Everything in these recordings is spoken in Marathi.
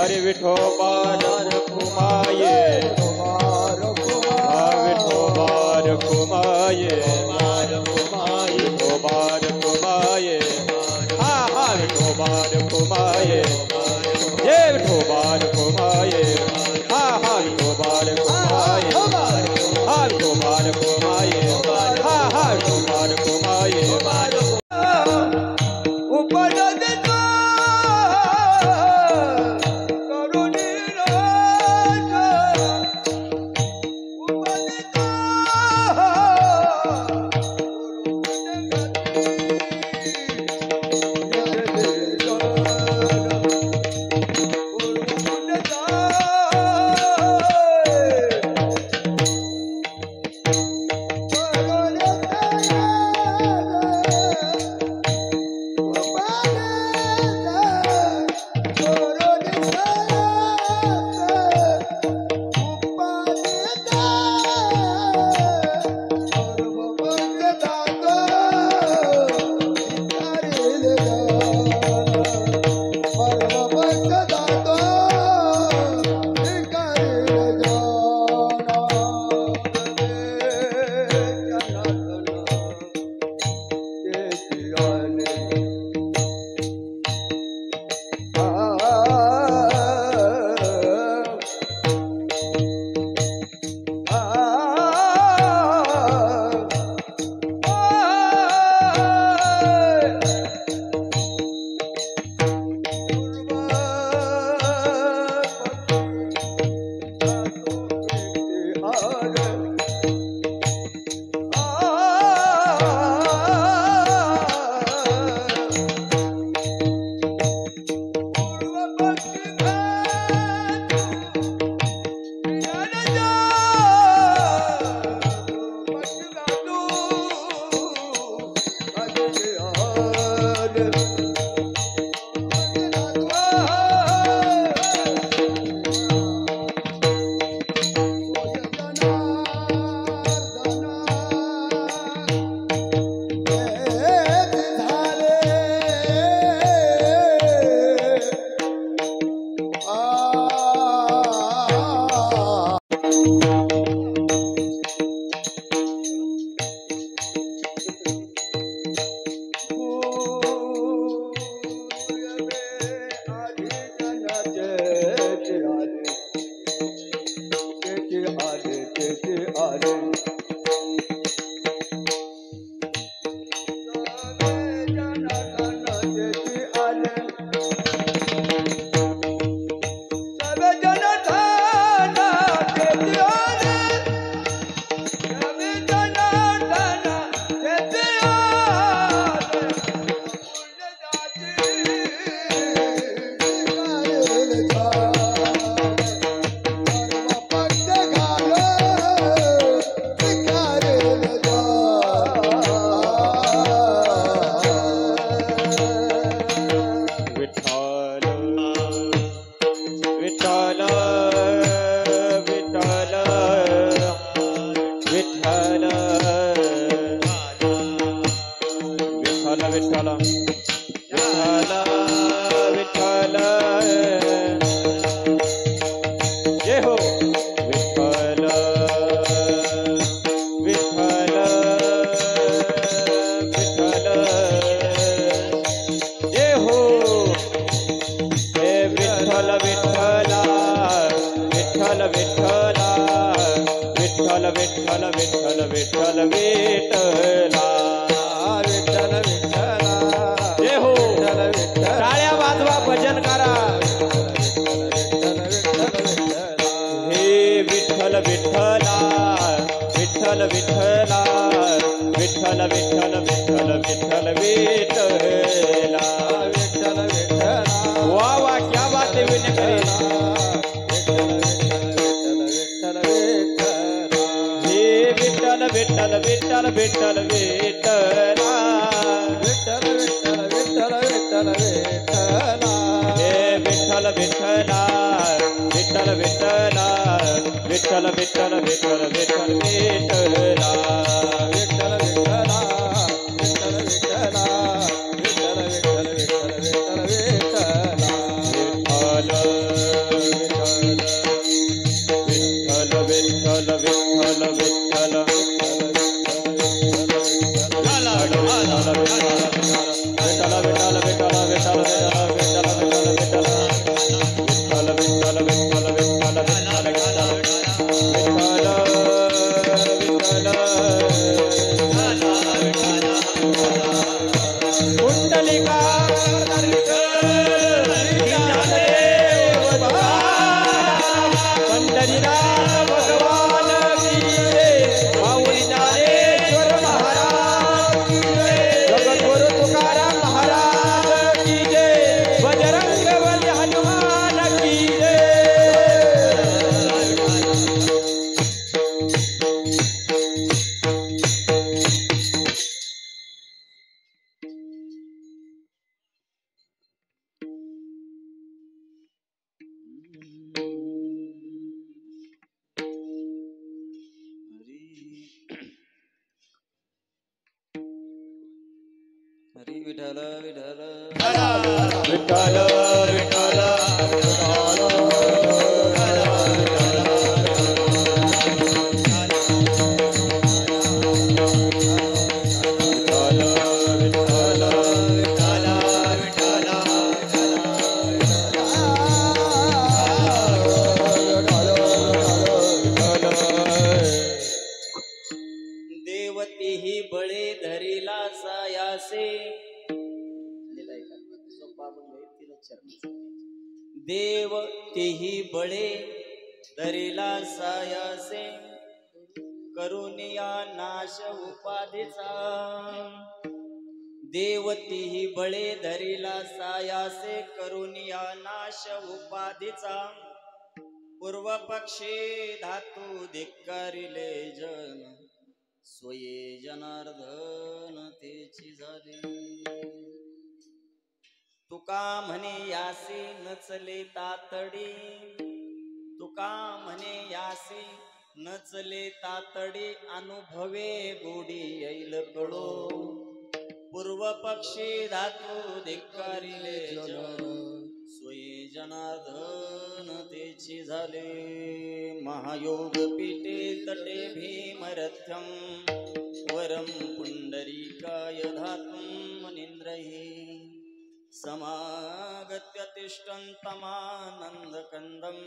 हरि विठोबा रखुमाये विठोबा रखुमाये विठोबा रखुमाये हा हा विठोबा रखुमाये ये विठोबा रखुमाये हा हा विठोबा रखुमाये हा विठोबा रखुमाये हा हा विठोबा रखुमाये विठ्ठल विठ्ठल विठ्ठल विठ्ठला विठ्ठल विठ्ठला जय हो विठ्ठल विठ्ठल टाळ्या वाजवा भजन करा हे विठ्ठल विठ्ठला विठ्ठल विठ्ठला विठ्ठल विठ्ठल विठ्ठल विठ्ठल विठ्ठला विठ्ठल विठ्ठला वाह वाह क्या बात है विनय करे हे विठ्ठल विठ्ठल विठ्ठल विठ्ठल विठ्ठला विठ्ठल विठ्ठल विठ्ठल विठ्ठल विठ्ठला हे विठ्ठल विठ्ठला विठ्ठल विठ्ठला विठ्ठल विठ्ठल विठ्ठल विठ्ठल विठ्ठला विठ्ठल विठ्ठला विठ्ठल विठ्ठला विठ्ठल विठ्ठल विठ्ठल विठ्ठल विठ्ठल विठ्ठल विठ्ठल विठ्ठल विठ्ठल विठ्ठल विठ्ठल विठ्ठल देवतीही बळे धरिला सायासे देव तेही बळे धरिला सायासे करुनिया नाश उपाधीचा देव तेही बळे धरिला सायासे करुनिया नाश उपाधीचा पूर्व पक्षी धातू धिक्कारिले जन स्वये जनार्दन तेची झाली तुका म्हणे यासी नचले तातडी तुका म्हणे यासी नचले तातडी अनुभवे गोडी येईल कळो पूर्व पक्षी धातू धिक्कारिले जन स्वये जनार्दन तेची झाले महायोग पीठे तटे भीमरथ्यम वरम पुंडरीकाय धातुं मनींद्रहि समागत्य तिष्ठन्तमानन्दकन्दं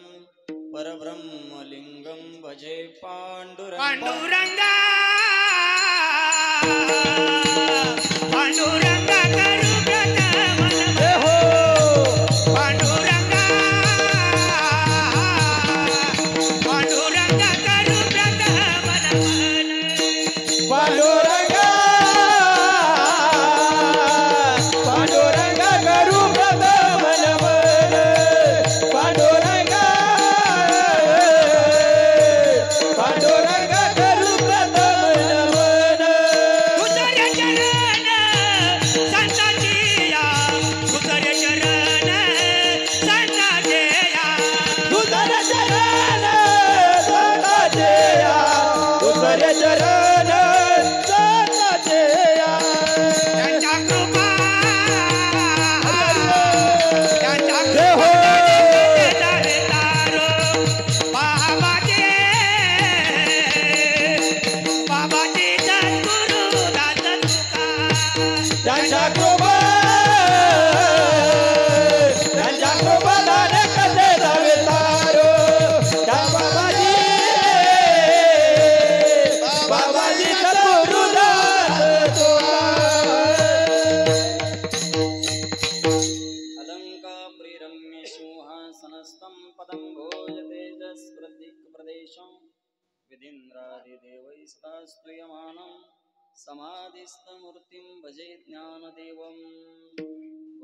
परब्रह्मलिङ्गं भजे पाण्डुरङ्गा पाण्डुरङ्गा करुव्रत पाण्डुरङ्गा पाण्डुरङ्गा करुव्रत पांडुरंगा पांडुरंगा करू व्रत मन मन पांडुरंगा पांडुरंगा करू व्रत मन मन तुझे चरण संताची या तुझे चरण सिंहासनस्थं पदं भोजतेजस्प्रदिक्प्रदेशं विधीन्द्रादिदेवैः सदा स्तूयमानं समाधिस्थमूर्तिं भजे ज्ञानदेवम्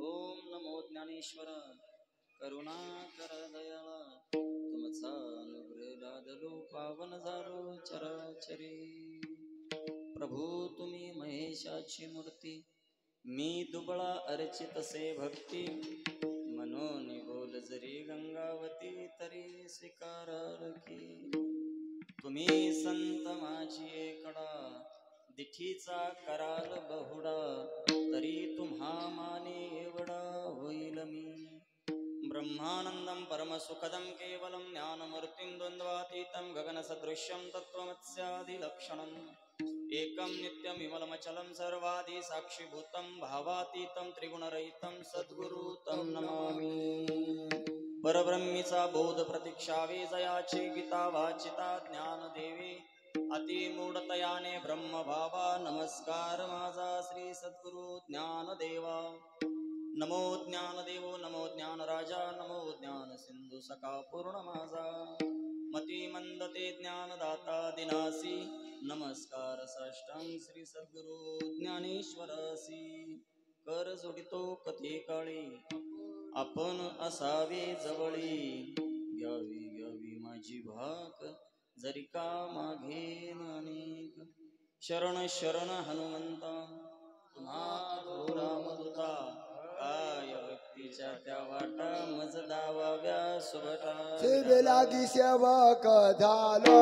ॐ नमो ज्ञानेश्वर करुणाकर दयाळा तुमचा अनुग्रह लादलो पावन झालो चराचरी प्रभू तुम्ही महेशाची मूर्ती मी दुबळा अर्चितसे भक्ती मनोन बोल जरी गंगावती तरी स्वीकारारखी तुम्ही संत माझी एकडा दिठीचा कराल बहुडा तरी तुम्हा माने एवढा होईल मी ब्रह्मानंदं परमसुखदं केवलं ज्ञानमूर्तिं द्वन्द्वातीतं गगनसदृश्यं तत्त्वमस्यादिलक्षणम् एकं नित्यं विमलमचलं सर्वादि साक्षीभूतं भावातीतं त्रिगुणरहितं सद्गुरु तं नमामि परब्रह्मीचा बोध प्रतीक्षावे जयाची गीता वाचिता ज्ञानदेवी अतिमूढतयाने ब्रह्मभावा नमस्कार माझा श्री सद्गुरु ज्ञानदेवा नमो ज्ञानदेवो नमो ज्ञानराजा नमो ज्ञान सिंधु सखा पूर्ण माझा मती मंदते ज्ञानदाता दिनासी नमस्कार साष्टांग श्री सद्गुरु ज्ञानेश्वरासी कर जोडितो कथे काळी आपण असावे जवळी घ्यावी घ्यावी माझी भाक जरी का मागे अनेक शरण शरण हनुमंता तुम्हा रामदूता काय भक्तीच्या त्या वाटा मज दावाव्या सुभटा सेवे लागी सेवक झालो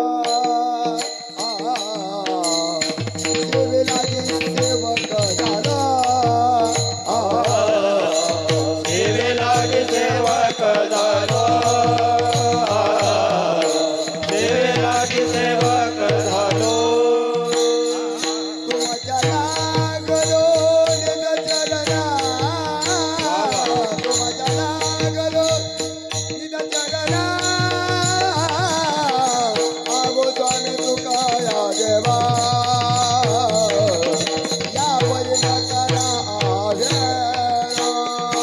सेवे लागी सेवक झालो सेवे लागी सेवक झालो सेवे लागी सेवक झालो तुमच्या लागलो निज चरणा तुमच्या लागलो निज चरणा आवो स्वामी तुकाया देवा यावर नकरा आवेला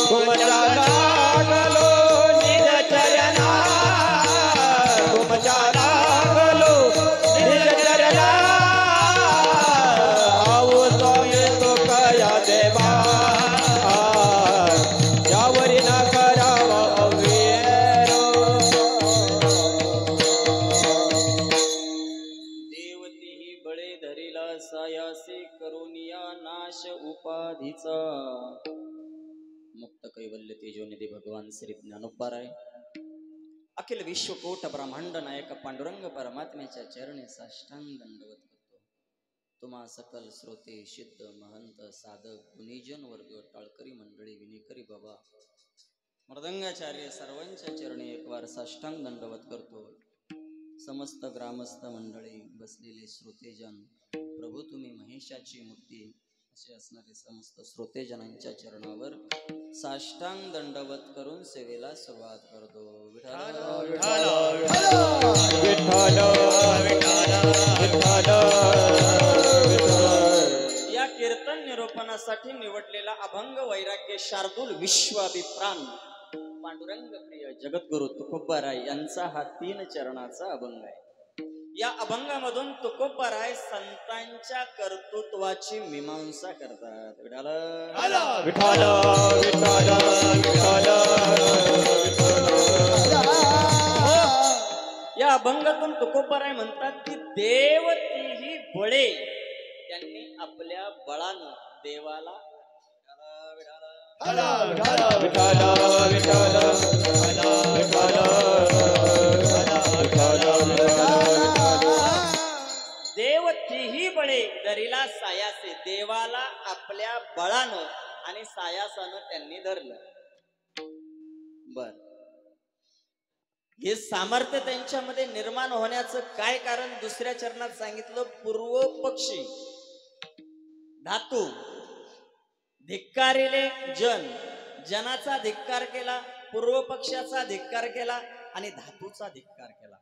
तुमच्या लागलो निज चरणा तुमच्या लागलो निज चरणा आवो स्वामी तुकाया देवा यावरी ना करावा अवेरो देवती ही बळे धरिला सायासे करुनिया नाश उपाधीचा मुक्त कैवल्य तेजोनिधी भगवान श्री ज्ञानोबाराय अखिल विश्वकोट ब्रह्मांड नायक पांडुरंग परमात्म्याच्या चरणी साष्टांग दंडवत करतो तुम्हा सकल श्रोते सिद्ध महंत साधक गुणीजन वर्ग टाळकरी मंडळी विनेकरी बाबा मृदंगाचार्य सर्वांच्या चरणी एक वार साष्टांग दंडवत करतो समस्त ग्रामस्थ मंडळी बसलेले श्रोतेजन प्रभू तुम्ही महेशाची मूर्ती असे असणारे समस्त श्रोतेजनांच्या चरणावर साष्टांग दंडवत करून सेवेला सुरुवात करतो विठ्ठल या कीर्तन निरूपणासाठी निवडलेला अभंग वैराग्य शार्दूल विश्वाभिप्राण पांडुरंग प्रिय जगद्गुरु तुकोबाराय यांचा हा 3 चरणाचा अभंग आहे या अभंगामधून तुकोबाराय संतांच्या कर्तृत्वाची मीमांसा करतात विठ्ठल विठ्ठल विठ्ठल विठ्ठल या अभंगातून तुकोबाराय म्हणतात की देव तीही बळे त्यांनी आपल्या बळानं देवाला देव तीही बळे धरिला सायासे देवाला आपल्या बळानं आणि सायासानं त्यांनी धरलं बर हे सामर्थ्य त्यांच्यामध्ये निर्माण होण्याचं काय कारण दुसऱ्या चरणात सांगितलं पूर्व पक्षी धातू धिक्कारिले जनाचा धिक्कार केला पूर्व पक्षाचा धिक्कार केला आणि धातूचा धिक्कार केला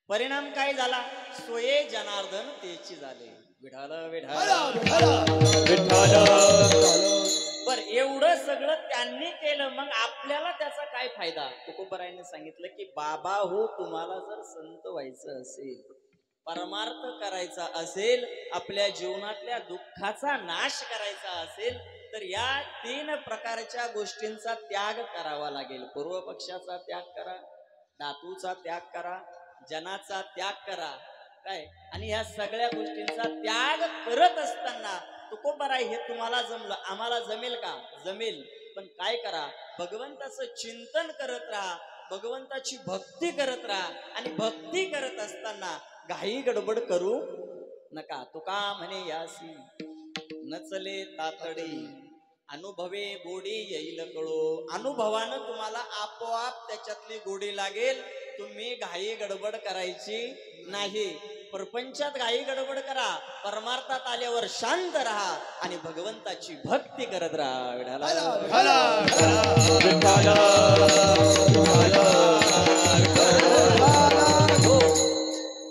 परिणाम काय झाला सोये जनार्दन तेची झाले विठाल बर एवढं सगळं त्यांनी केलं मग आपल्याला त्याचा काय काय फायदा? तुकोबरायांनी सांगितलं की बाबा हो, तुम्हाला जर संत व्हायचं असेल, परमार्थ करायचा असेल, आपल्या जीवनातल्या दुःखाचा नाश करायचा असेल, तर या 3 प्रकारच्या गोष्टींचा त्याग करावा लागेल. पूर्व पक्षाचा त्याग करा, धातूचा त्याग करा, जनाचा त्याग करा, काय, आणि ह्या सगळ्या गोष्टींचा त्याग करत असताना तुकोबराय हे तुम्हाला जमलं, आम्हाला जमेल का? जमेल, पण काय करा? भगवंताचं चिंतन करत राहा, भगवंताची भक्ती करत राहा, आणि भक्ती करत असताना घाई गडबड करू नका. तुका म्हणे यासी नचले तातडी, अनुभवे गोडी येईल कळो. अनुभवानं तुम्हाला आपोआप त्याच्यातली गोडी लागेल. तुम्ही घाई गडबड करायची नाही. प्रपंचात घाई गडबड करा, परमार्थात आल्यावर शांत राहा आणि भगवंताची भक्ती करत राहा.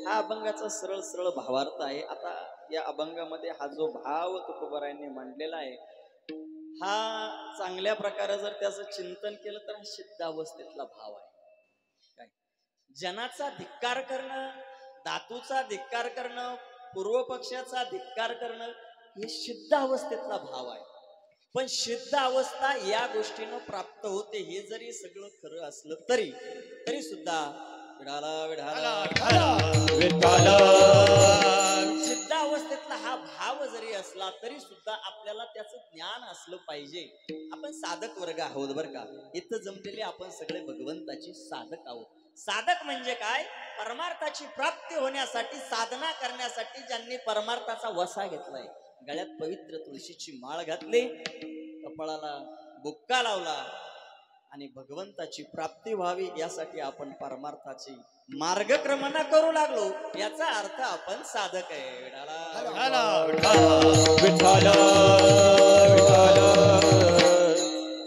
हा अभंगाचा सरळ सरळ भावार्थ आहे. आता या अभंगामध्ये हा जो भाव तुकोबरायांनी मांडलेला आहे, हा चांगल्या प्रकारे जर त्याचं चिंतन केलं तर हा सिद्ध अवस्थेतला भाव आहे. काय, जनाचा धिक्कार करणं, धातूचा धिक्कार करणं, पूर्व पक्षाचा धिक्कार करणं, हे सिद्ध अवस्थेतला भाव आहे. पण सिद्ध अवस्था या गोष्टीनं प्राप्त होते, हे जरी सगळं खरं असलं तरी सुद्धा सिद्ध अवस्थेतला हा भाव जरी असला तरी सुद्धा आपल्याला त्याचं ज्ञान असलं पाहिजे. आपण साधक वर्ग आहोत बरं का. इथं जमलेले आपण सगळे भगवंताची साधक आहोत. साधक म्हणजे काय? परमार्थाची प्राप्ती होण्यासाठी, साधना करण्यासाठी ज्यांनी परमार्थाचा वसा घेतलाय, गळ्यात पवित्र तुळशीची माळ घातली, कपाळाला बुक्का लावला, आणि भगवंताची प्राप्ती व्हावी यासाठी आपण परमार्थाची मार्गक्रमणा करू लागलो, याचा अर्थ आपण साधक आहे.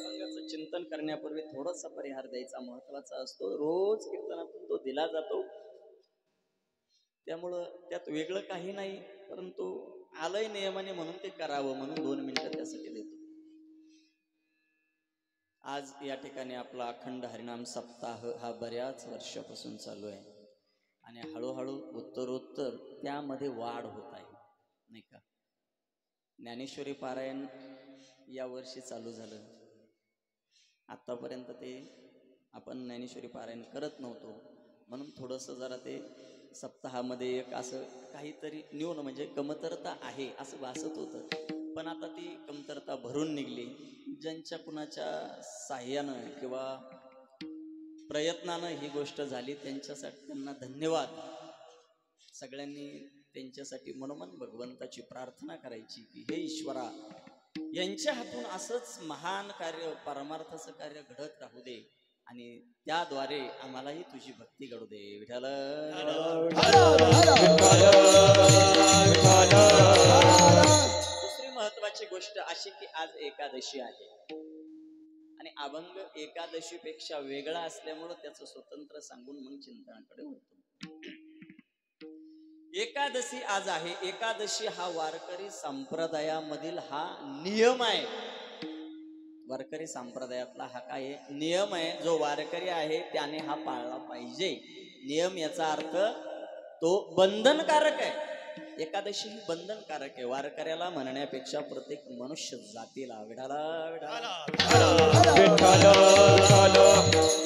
अभंगाचं चिंतन करण्यापूर्वी थोडंसं परिहार द्यायचा महत्वाचा असतो. रोज कीर्तनातून तो दिला जातो, त्यामुळं त्यात वेगळं काही नाही, परंतु आलंय नियमाने म्हणून ते करावं, म्हणून 2 मिनिटं त्यासाठी देतो. आज या ठिकाणी आपला अखंड हरिनाम सप्ताह हा बऱ्याच वर्षापासून चालू आहे, आणि हळूहळू उत्तरोत्तर त्यामध्ये वाढ होत आहे, नाही का. ज्ञानेश्वरी पारायण या वर्षी चालू झालं. आतापर्यंत ते आपण ज्ञानेश्वरी पारायण करत नव्हतो, म्हणून थोडंसं जरा ते सप्ताहामध्ये एक असं काहीतरी न्यून म्हणजे कमतरता आहे असं भासत होतं. पण आता ती कमतरता भरून निघली. ज्यांच्या कुणाच्या साह्यानं किंवा प्रयत्नानं ही गोष्ट झाली, त्यांच्यासाठी त्यांना धन्यवाद. सगळ्यांनी त्यांच्यासाठी मनोमन भगवंताची प्रार्थना करायची की हे ईश्वरा, यांच्या हातून असंच महान कार्य, परमार्थाचं कार्य घडत राहू दे, आणि त्याद्वारे आम्हालाही तुझी भक्ती घडू दे. विठ्ठल. दुसरी महत्वाची गोष्ट अशी की आज एकादशी आहे, आणि अभंग एकादशीपेक्षा वेगळा असल्यामुळं त्याचं स्वतंत्र सांगून मग चिंतनाकडे होतो. एकादशी आज आहे. एकादशी हा वारकरी संप्रदायामधील हा नियम आहे. वारकरी संप्रदायातला हा काय नियम आहे, जो वारकरी आहे त्याने हा पाळला पाहिजे. नियम याचा अर्थ तो बंधनकारक आहे. एकादशी ही बंधनकारक आहे. वारकऱ्याला म्हणण्यापेक्षा प्रत्येक मनुष्य जातीला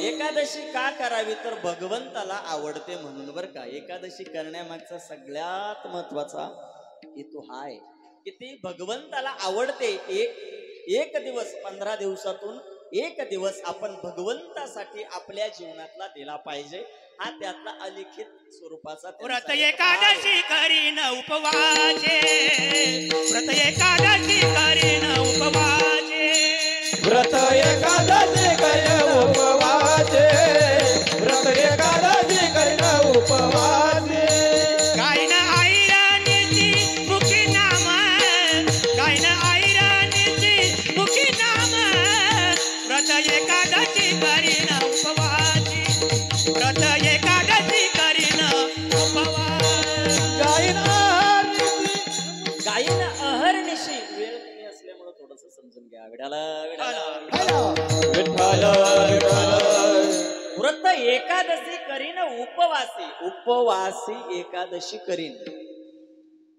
एकादशी का करावी तर भगवंताला आवडते म्हणून बरं का. एकादशी करण्यामागचा सगळ्यात महत्वाचा हेतू हा आहे की ती भगवंताला आवडते. एक दिवस 15 दिवसातून एक दिवस आपण भगवंतासाठी आपल्या जीवनातला दिला पाहिजे. हा त्यातला अलिखित स्वरूपाचा व्रत एकादशी करीन उपवासे, व्रत एकादशी करीन उपवासे, व्रत एकादशी करीन उपवासे, व्रत एकादशी करीन उपवासे. गायन ऐराणीची मुखी नाम, गायन ऐराणीची मुखी नाम, व्रत एकादशी करीन उपवासी, व्रत एकादशी करीन उपवास. गायन अहर्निशी. वेळ कमी असल्यामुळे थोडस समजून घ्या. विठाला विठाला विठाला एकादशी करीन उपवासी, उपवासी एकादशी करीन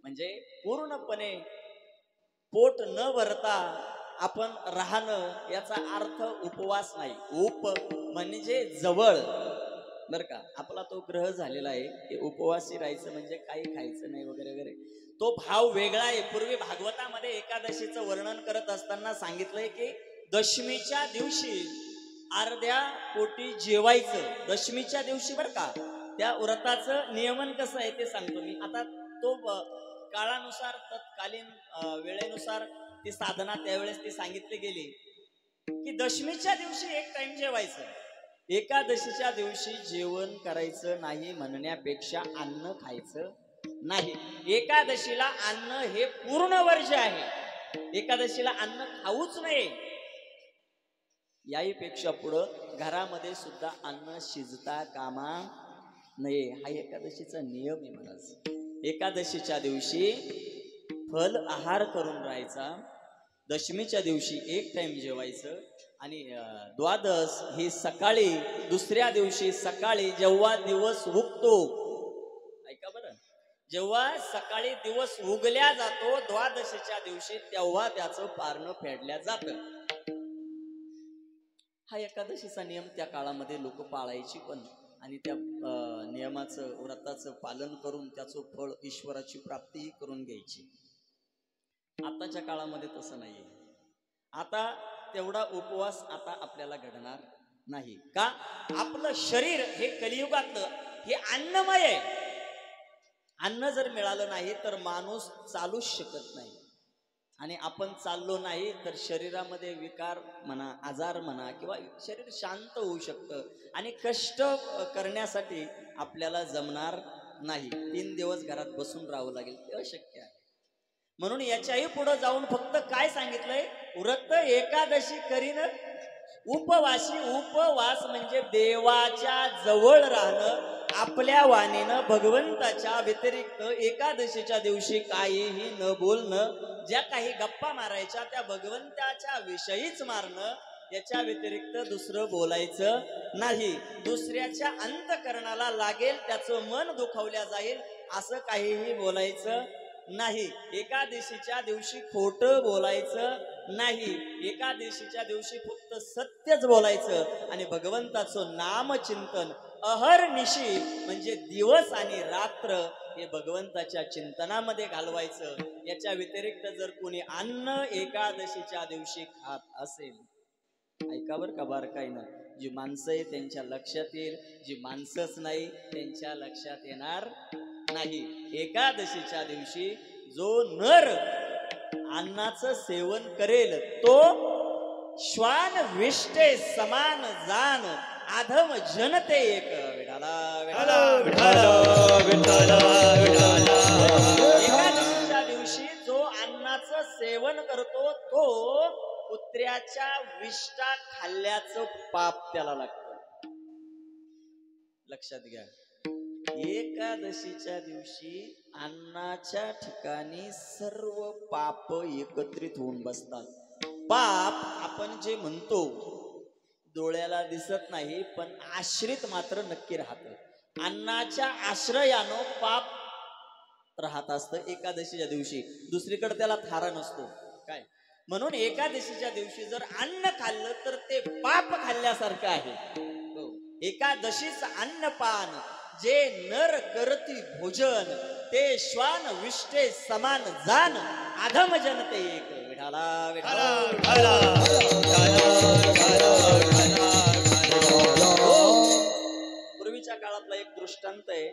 म्हणजे पूर्णपणे पोट न भरता आपण राहणं याचा अर्थ उपवास नाही. उप म्हणजे जवळ, बर का. आपला तो ग्रह झालेला आहे की उपवासी राहायचं म्हणजे काही खायचं नाही वगैरे वगैरे. तो भाव वेगळा आहे. पूर्वी भागवतामध्ये एकादशीचं वर्णन करत असताना सांगितलंय की दशमीच्या दिवशी अर्ध्या पोटी जेवायचं. दशमीच्या दिवशी बर का. त्या व्रताचं नियमन कसं आहे ते सांगतो मी आता. तो काळानुसार तत्कालीन वेळेनुसार ती साधना त्यावेळेस ती सांगितली गेली की दशमीच्या दिवशी एक टाइम जेवायचं. एकादशीच्या दिवशी जेवण करायचं नाही म्हणण्यापेक्षा अन्न खायचं नाही. एकादशीला अन्न हे पूर्ण वर्ज आहे. एकादशीला अन्न खाऊच नये. याहीपेक्षा पुढं घरामध्ये सुद्धा अन्न शिजता कामा नये. हा एकादशीचा नियम आहे. मला एकादशीच्या दिवशी फल आहार करून राहायचा. दशमीच्या दिवशी एक टाइम जेवायचं आणि द्वादश ही सकाळी, दुसऱ्या दिवशी सकाळी जेव्हा दिवस उगतो, ऐका बरं, जेव्हा सकाळी दिवस उगल्या जातो द्वादशीच्या दिवशी तेव्हा त्याचं पारणं फेडल्या जातं. हा एकादशीचा नियम त्या काळामध्ये लोक पाळायची पण, आणि त्या नियमाचं व्रताचं पालन करून त्याचं फळ ईश्वराची प्राप्तीही करून घ्यायची. आताच्या काळामध्ये तसं नाहीये. आता तेवढा उपवास आता आपल्याला घडणार नाही. का? आपलं शरीर हे कलियुगातलं हे अन्नमय आहे. अन्न जर मिळालं नाही तर माणूस चालूच शकत नाही. आणि आपण चाललो नाही तर शरीरामध्ये विकार म्हणा, आजार म्हणा, किंवा शरीर शांत होऊ शकतं आणि कष्ट करण्यासाठी आपल्याला जमणार नाही. 3 दिवस घरात बसून राहावं लागेल, ते अशक्य आहे. म्हणून याच्याही पुढे जाऊन फक्त काय सांगितलंय? व्रत एकादशी करीन उपवासी. उपवास म्हणजे देवाच्या जवळ राहणं. आपल्या वाणीनं भगवंताच्या व्यतिरिक्त एकादशीच्या दिवशी काहीही न बोलणं. ज्या काही गप्पा मारायच्या त्या भगवंताच्या विषयीच मारणं. याच्या व्यतिरिक्त दुसरं बोलायचं नाही. दुसऱ्याच्या अंतकरणाला लागेल, त्याचं मन दुखावल्या जाईल असं काहीही बोलायचं नाही. एकादशीच्या दिवशी खोटं बोलायचं नाही. एकादशीच्या दिवशी फक्त सत्यच बोलायचं आणि भगवंताचं नामचिंतन अहर्निशी म्हणजे दिवस आणि रात्र हे भगवंताच्या चिंतनामध्ये घालवायचं. याच्या व्यतिरिक्त जर कोणी अन्न एकादशीच्या दिवशी खात असेल, ऐका बरं का बारकाईनं, जी माणसं आहे त्यांच्या लक्षात येईल, जी माणसंच नाही त्यांच्या लक्षात येणार नाही. एकादशीच्या दिवशी जो नर अन्नाचं सेवन करेल तो श्वान विष्टे समान जान आधम जनते एक. विठाला विठाला विठाला विठाला विठाला. एकादशीच्या दिवशी जो अन्नाचं सेवन करतो तो कुत्र्याच्या विष्टा खाल्ल्याचं पाप त्याला लागतं. लक्षात घ्या. एकादशीच्या दिवशी अन्नाच्या ठिकाणी सर्व पाप एकत्रित होऊन बसतात. पाप आपण जे म्हणतो डोळ्याला दिसत नाही पण आश्रित मात्र नक्की राहतं. अन्नाच्या आश्रयानं पाप राहत असतं एकादशीच्या दिवशी. दुसरीकडे त्याला थारा नसतो काय. म्हणून एकादशीच्या दिवशी जर अन्न खाल्लं तर ते पाप खाल्ल्यासारखं आहे. एकादशीच अन्नपान जे नर करती भोजन ते श्वान विष्टे समान जान आधम जनते एक. विठाला विठाला विठाला पूर्वीच्या काळातला एक दृष्टांत आहे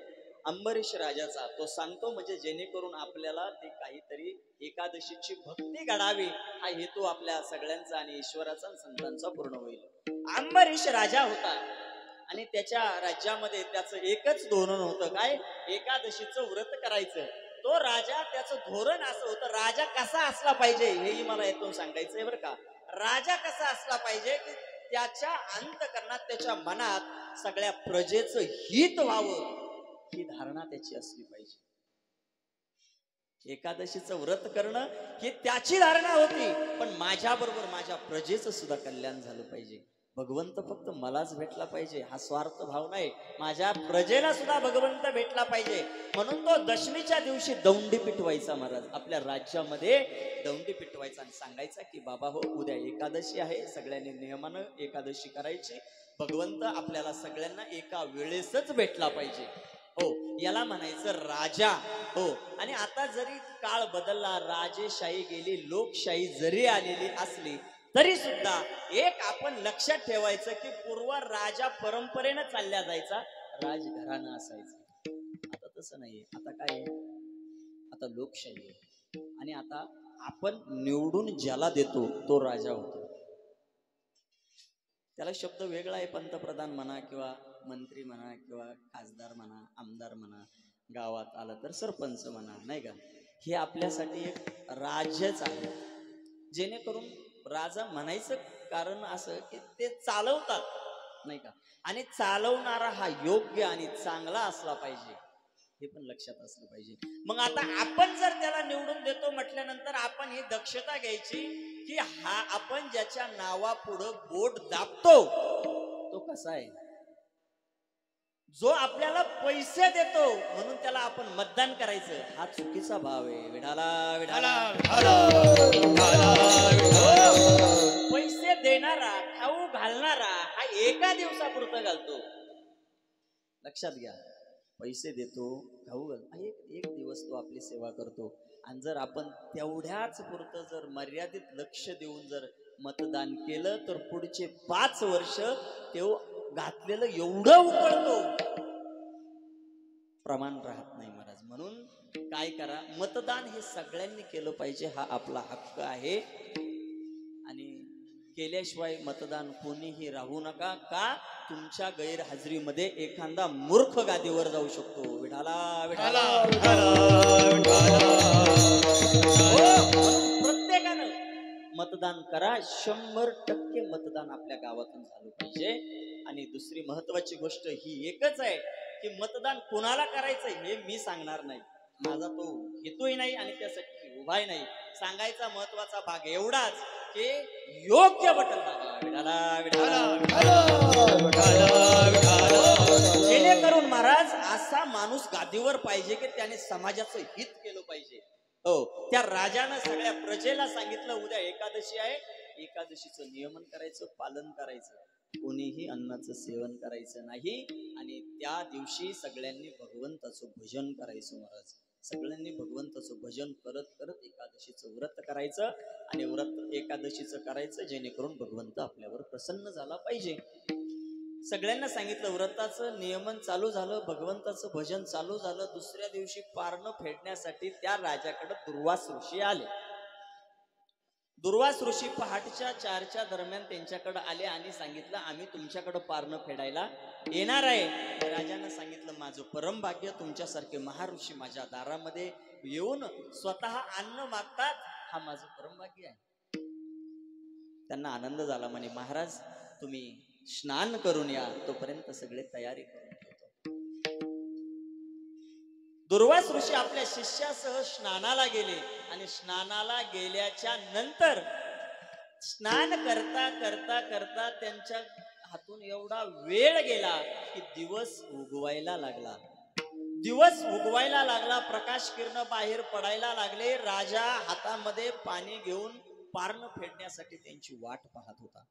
अंबरीश राजाचा. तो सांगतो म्हणजे जेणेकरून आपल्याला ते काहीतरी एकादशीची भक्ती घडावी हा हेतू आपल्या सगळ्यांचा आणि ईश्वराचा संतांचा पूर्ण होईल. अंबरीश राजा होता आणि त्याच्या राज्यामध्ये त्याचं एकच धोरण होतं काय? एकादशीचं व्रत करायचं. तो राजा त्याचं धोरण असं होतं. राजा कसा असला पाहिजे हेही मला यातून सांगायचंय बरं का. राजा कसा असला पाहिजे की त्याच्या अंतकरणात त्याच्या मनात सगळ्या प्रजेचं हित व्हावं ही धारणा त्याची असली पाहिजे. एकादशीचं व्रत करणं ही त्याची धारणा होती पण माझ्या बरोबर माझ्या प्रजेचं सुद्धा कल्याण झालं पाहिजे. भगवंत फक्त मलाच भेटला पाहिजे हा स्वार्थ भाव नाही, माझ्या प्रजेला सुद्धा भगवंत भेटला पाहिजे. म्हणून तो दशमीच्या दिवशी दौंडी पिटवायचा महाराज, आपल्या राज्यामध्ये दौंडी पिटवायचा आणि सांगायचा की बाबा हो, उद्या एकादशी आहे, सगळ्यांनी नियमानं एकादशी करायची, भगवंत आपल्याला सगळ्यांना एका वेळेसच भेटला पाहिजे. हो, याला म्हणायचं राजा. हो, आणि आता जरी काळ बदलला, राजेशाही गेली, लोकशाही जरी आलेली असली तरी सुद्धा एक आपण लक्षात ठेवायचं की पूर्व राजा परंपरेनं चालल्या जायचा, राजघराणं असायचं. आता तसं नाहीये. आता काय आहे, आता लोकशाही आहे आणि आता आपण निवडून ज्याला देतो तो राजा होतो. त्याला शब्द वेगळा आहे, पंतप्रधान म्हणा किंवा मंत्री म्हणा किंवा खासदार म्हणा, आमदार म्हणा, गावात आलं तर सरपंच म्हणा, नाही का. हे आपल्यासाठी एक राज्यच आहे. जेणेकरून राजा म्हणायचं कारण असं की ते चालवतात, नाही का, आणि चालवणारा हा योग्य आणि चांगला असला पाहिजे, हे पण लक्षात असलं पाहिजे. मग आता आपण जर त्याला निवडून देतो म्हटल्यानंतर आपण ही दक्षता घ्यायची की हा आपण ज्याच्या नावापुढं बोट दाबतो तो कसा आहे. जो आपल्याला पैसे देतो म्हणून त्याला आपण मतदान करायचं, हा चुकीचा भाव आहे. विठाला विठाला पैसे देणारा, खाऊ घालणारा हा एका दिवसापुरतं घालतो. लक्षात घ्या, पैसे देतो, खाऊ घाल, एक दिवस तो आपली सेवा करतो. आणि जर आपण तेवढ्याच पुरतं जर मर्यादित लक्ष देऊन जर मतदान केलं तर पुढचे 5 वर्ष ते घातलेलं एवढं उकळतो, प्रमाण राहत नाही महाराज. म्हणून काय करा, मतदान हे सगळ्यांनी केलं पाहिजे, हा आपला हक्क आहे. आणि केल्याशिवाय मतदान कोणीही राहू नका, का तुमच्या गैरहजेरीमध्ये एखादा मूर्ख गादीवर जाऊ शकतो. विठाला विठाला प्रत्येकानं मतदान करा. 100% मतदान आपल्या गावातून झालं पाहिजे. आणि दुसरी महत्वाची गोष्ट ही एकच आहे की मतदान कोणाला करायचं हे मी सांगणार नाही, माझा तो हेतूही नाही आणि त्यासाठी उभाही नाही. सांगायचा महत्वाचा भाग एवढाच की योग्य बटन जेणेकरून महाराज असा माणूस गादीवर पाहिजे की त्याने समाजाचं हित केलं पाहिजे. हो, त्या राजानं सगळ्या प्रजेला सांगितलं उद्या एकादशी आहे, एकादशीचं नियमन करायचं, पालन करायचं, कोणीही अन्नाचं सेवन करायचं नाही. आणि त्या दिवशी सगळ्यांनी भगवंताचं भजन करायचं महाराज. सगळ्यांनी भगवंताचं भजन करत करत एकादशीचं व्रत करायचं आणि व्रत एकादशीचं करायचं जेणेकरून भगवंत आपल्यावर प्रसन्न झाला पाहिजे. सगळ्यांना सांगितलं, व्रताचं नियमन चालू झालं, भगवंताचं भजन चालू झालं. दुसऱ्या दिवशी पारणं फेडण्यासाठी त्या राजाकडे दुर्वास ऋषी आले. दुर्वास ऋषी पहाटच्या 4च्या दरम्यान त्यांच्याकडे आले आणि सांगितलं, आम्ही तुमच्याकडे पारणं फेडायला येणार आहे. राजानं सांगितलं, माझं परम भाग्य, तुमच्यासारखे महाऋषी माझ्या दारामध्ये येऊन स्वतः अन्न मागतात, हा माझं परम भाग्य आहे. त्यांना आनंद झाला. म्हणे, महाराज तुम्ही स्नान करून या, तोपर्यंत सगळे तयारी करून ठेवतो. दुर्वास ऋषी आपल्या शिष्यासह स्नानाला गेले आणि स्नानाला गेल्याच्या नंतर स्नान करता करता करता त्यांच्या हातून एवढा वेळ गेला की दिवस उगवायला लागला. दिवस उगवायला लागला, प्रकाश किरण बाहेर पडायला लागले. राजा हातामध्ये पाणी घेऊन पारणं फेडण्यासाठी त्यांची वाट पाहत होता.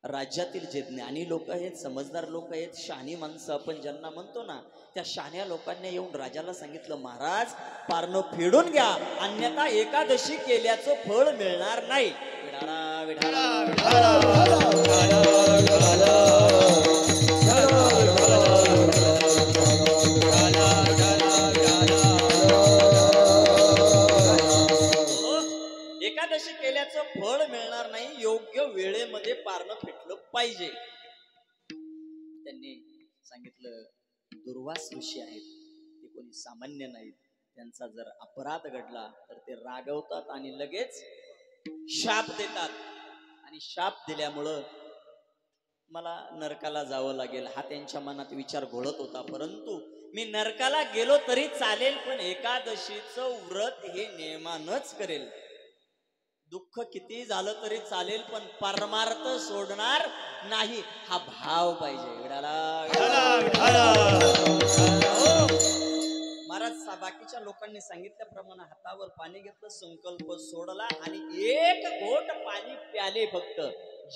राज्यातील जे ज्ञानी लोक आहेत, समजदार लोक आहेत, शहाणी माणसं आपण ज्यांना म्हणतो ना, त्या शहाण्या लोकांनी येऊन राजाला सांगितलं, महाराज पारणं फेडून घ्या, अन्यथा एकादशी केल्याचं फळ मिळणार नाही. विठाला विठाला एकादशी केल्याचं फळ मिळणार नाही, योग्य वेळेमध्ये पारणं फेटलं पाहिजे. त्यांनी सांगितलं, दुर्वास ऋषी आहेत, ते कोणी सामान्य नाहीत. त्यांचा जर अपराध घडला तर ते रागवतात आणि लगेच शाप देतात. आणि शाप दिल्यामुळं मला नरकाला जावं लागेल हा त्यांच्या मनात विचार घोळत होता. परंतु मी नरकाला गेलो तरी चालेल, पण एकादशीचं व्रत हे नियमानच करेल. दुःख किती झालं तरी चालेल, पण परमार्थ सोडणार नाही, हा भाव पाहिजे. विडाला महाराज बाकीच्या लोकांनी सांगितल्याप्रमाणे हातावर पाणी घेतलं, संकल्प सोडला आणि एक घोट पाणी प्याले, फक्त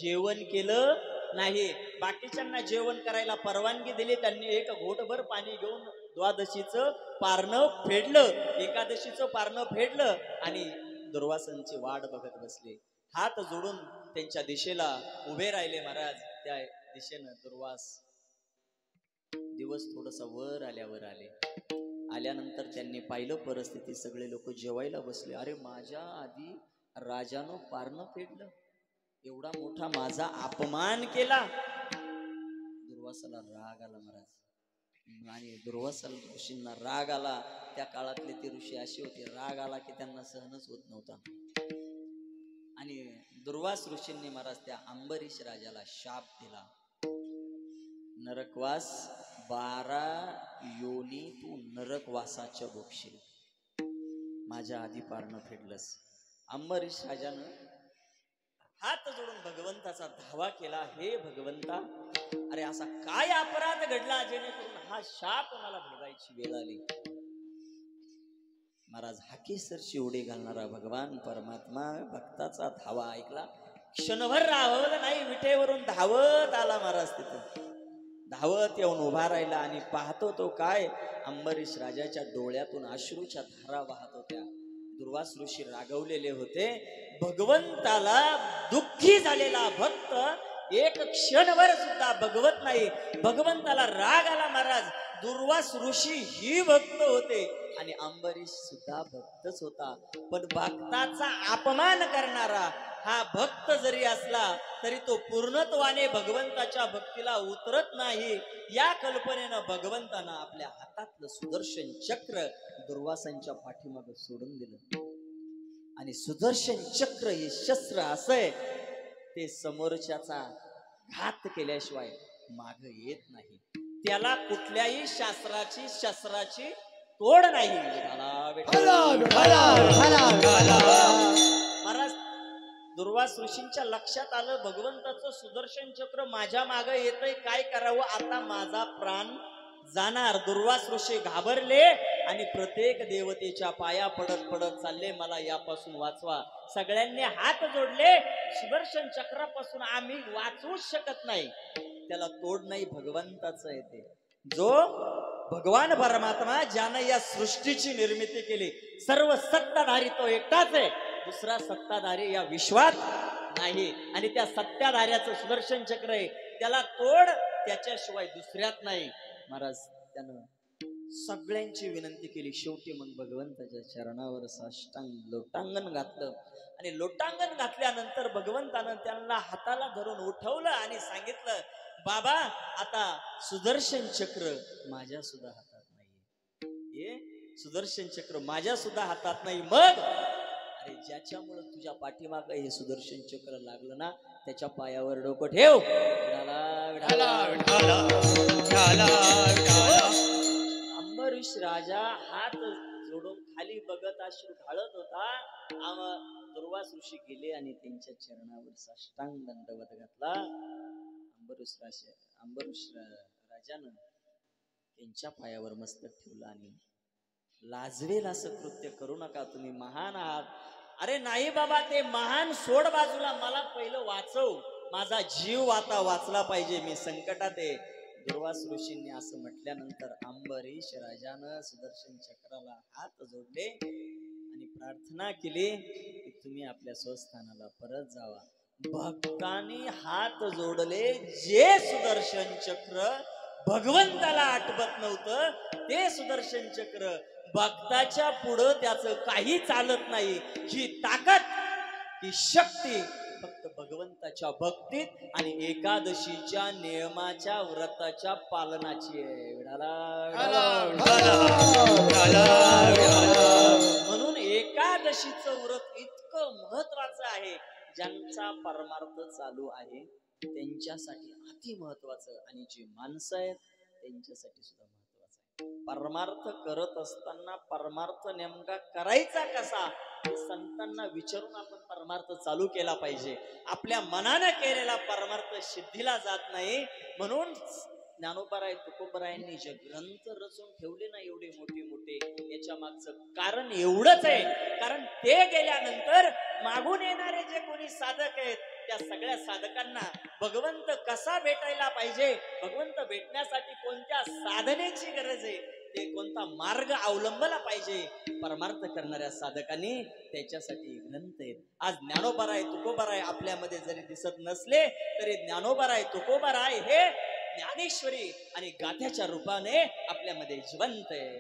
जेवण केलं नाही. बाकीच्यांना जेवण करायला परवानगी दिली, त्यांनी एक घोटभर पाणी घेऊन द्वादशीचं पारणं फेडलं, एकादशीचं पारणं फेडलं आणि दुर्वासांची वाट बघत बसले. हात जोडून त्यांच्या दिशेला उभे राहिले महाराज. त्या दिशेनं दुर्वास दिवस थोडसा वर आल्यावर आल्यानंतर त्यांनी पाहिलं परिस्थिती. सगळे लोक जेवायला बसले. अरे माझ्या आधी राजानं पारणं फेडलं, एवढा मोठा माझा अपमान केला. दुर्वासाला राग आला महाराज. आणि दुर्वासा ऋषींना राग आला. त्या काळातले ते ऋषी असे होते, राग आला की त्यांना सहनच होत नव्हता. आणि दुर्वास ऋषींनी महाराज त्या अंबरीश राजाला शाप दिला, नरकवास 12 योनी तू नरकवासाच्या भोगशील, माझ्या आधी पारणं फेडलंस. अंबरीश राजानं हात जोडून भगवंताचा धावा केला, हे भगवंता, अरे असा काय अपराध घडला जेणेकरून हा शाप मला भोगायची वेळ आली. महाराज हाकेसरची उडी घालणारा भगवान परमात्मा भक्ताचा धावा ऐकला, क्षणभर राहवलं नाही, विटेवरून धावत आला महाराज. तिथं धावत येऊन उभा राहिला आणि पाहतो तो काय, अंबरीश राजाच्या डोळ्यातून अश्रूच्या धारा वाहत होत्या. दुर्वास ऋषी रागवलेले होते. भगवंताला दुःखी झालेला भक्त एक क्षणभर सुद्धा भगवत नाही. भगवंताला राग आला महाराज. दुर्वास ऋषी ही भक्त होते आणि अंबरीश सुद्धा भक्तच होता, पण भक्ताचा अपमान करणारा हा भक्त जरी असला तरी तो पूर्णत्वाने भगवंताच्या भक्तीला उतरत नाही. या कल्पनेनं भगवंतानं आपल्या हातातलं सुदर्शन चक्र दुर्वासांच्या पाठीमागे सोडून दिलं. आणि सुदर्शन चक्र हे शस्त्र असंय, ते समोरच्याचा घात केल्याशिवाय माग येत नाही. त्याला कुठल्याही शस्त्राची तोड नाही. महाराज दुर्वास ऋषींच्या लक्षात आलं, भगवंताचं सुदर्शन चक्र माझ्या मागे येतंय, काय करावं, आता माझा प्राण जाणार. दुर्वास ऋषी घाबरले आणि प्रत्येक देवतेच्या पाया पडत चालले, मला यापासून वाचवा. सगळ्यांनी हात जोडले, सुदर्शन चक्रापासून आम्ही वाचवूच शकत नाही, त्याला तोड नाही, भगवंताचं येते. जो भगवान परमात्मा ज्यानं या सृष्टीची निर्मिती केली, सर्व सत्ताधारी तो एकटाच आहे, दुसरा सत्ताधारी या विश्वात नाही. आणि त्या सत्ताधार्याचं सुदर्शन चक्र आहे, त्याला तोड त्याच्याशिवाय दुसऱ्यात नाही. महाराज त्यानं सगळ्यांची विनंती केली. शेवटी मग भगवंताच्या चरणावर साष्टांग लोटांगण घातलं आणि लोटांगण घातल्यानंतर भगवंतानं त्यांना हाताला धरून उठवलं आणि सांगितलं, बाबा आता सुदर्शन चक्र माझ्या सुद्धा हातात नाही, हे सुदर्शन चक्र माझ्या सुद्धा हातात नाही. मग अरे ज्याच्यामुळे तुझ्या पाठीमागे हे सुदर्शन चक्र लागलं ना, त्याच्या पायावर डोकं ठेव. अंबरीश राजा हात जोडून खाली बघत अश्रू ढाळत होता. दुर्वास ऋषी गेले आणि त्यांच्या चरणावर साष्टांग दंडवत घातला. अंबरीश राजानं त्यांच्या पायावर मस्तक ठेवलं आणि लाजवेल असं कृत्य करू नका, तुम्ही महान आहात. अरे नाही बाबा, ते महान सोड बाजूला, मला पहिलं वाचव, माझा जीव आता वाचला पाहिजे, मी संकटात आहे. दुर्वास ऋषींनी असं म्हटल्यानंतर अंबरीश राजानं सुदर्शन चक्राला हात जोडले आणि प्रार्थना केली की तुम्ही आपल्या स्वस्थानाला परत जावा. भक्तांनी हात जोडले. जे सुदर्शन चक्र भगवंताला आठवत नव्हतं, ते सुदर्शन चक्र भक्ताच्या पुढं त्याचं काही चालत नाही. ही ताकद, ही शक्ती फक्त भगवंताच्या भक्तीत आणि एकादशीच्या नियमाच्या व्रताच्या पालनाची आहे. म्हणून एकादशीचं व्रत इतकं महत्वाचं आहे. ज्यांचा परमार्थ चालू आहे त्यांच्यासाठी अति महत्वाचं, आणि जी माणसं आहेत त्यांच्यासाठी सुद्धा महत्वाचं आहे. परमार्थ करत असताना परमार्थ नेमका करायचा कसा हे संतांना विचारून आपण परमार्थ चालू केला पाहिजे. आपल्या मनाने केलेला परमार्थ सिद्धीला जात नाही. म्हणून ज्ञानोबाराय तुकोबारायांनी जे ग्रंथ रचून ठेवले ना एवढे मोठे मोठे, याच्या मागचं कारण एवढंच आहे. कारण ते गेल्यानंतर मागून येणारे जे कोणी साधक आहेत त्या सगळ्या साधकांना भगवंत कसा भेटायला पाहिजे, भगवंत भेटण्यासाठी कोणत्या साधनेची गरज आहे, ते कोणता मार्ग अवलंबला पाहिजे, परमार्थ करणाऱ्या साधकांनी त्याच्यासाठी ग्रंथ आहेत. आज ज्ञानोबाराय तुकोबाराय आपल्यामध्ये जरी दिसत नसले तरी ज्ञानोबाराय तुकोबाराय हे ज्ञानेश्वरी आणि गाथ्याच्या रूपाने आपल्यामध्ये जिवंत आहे.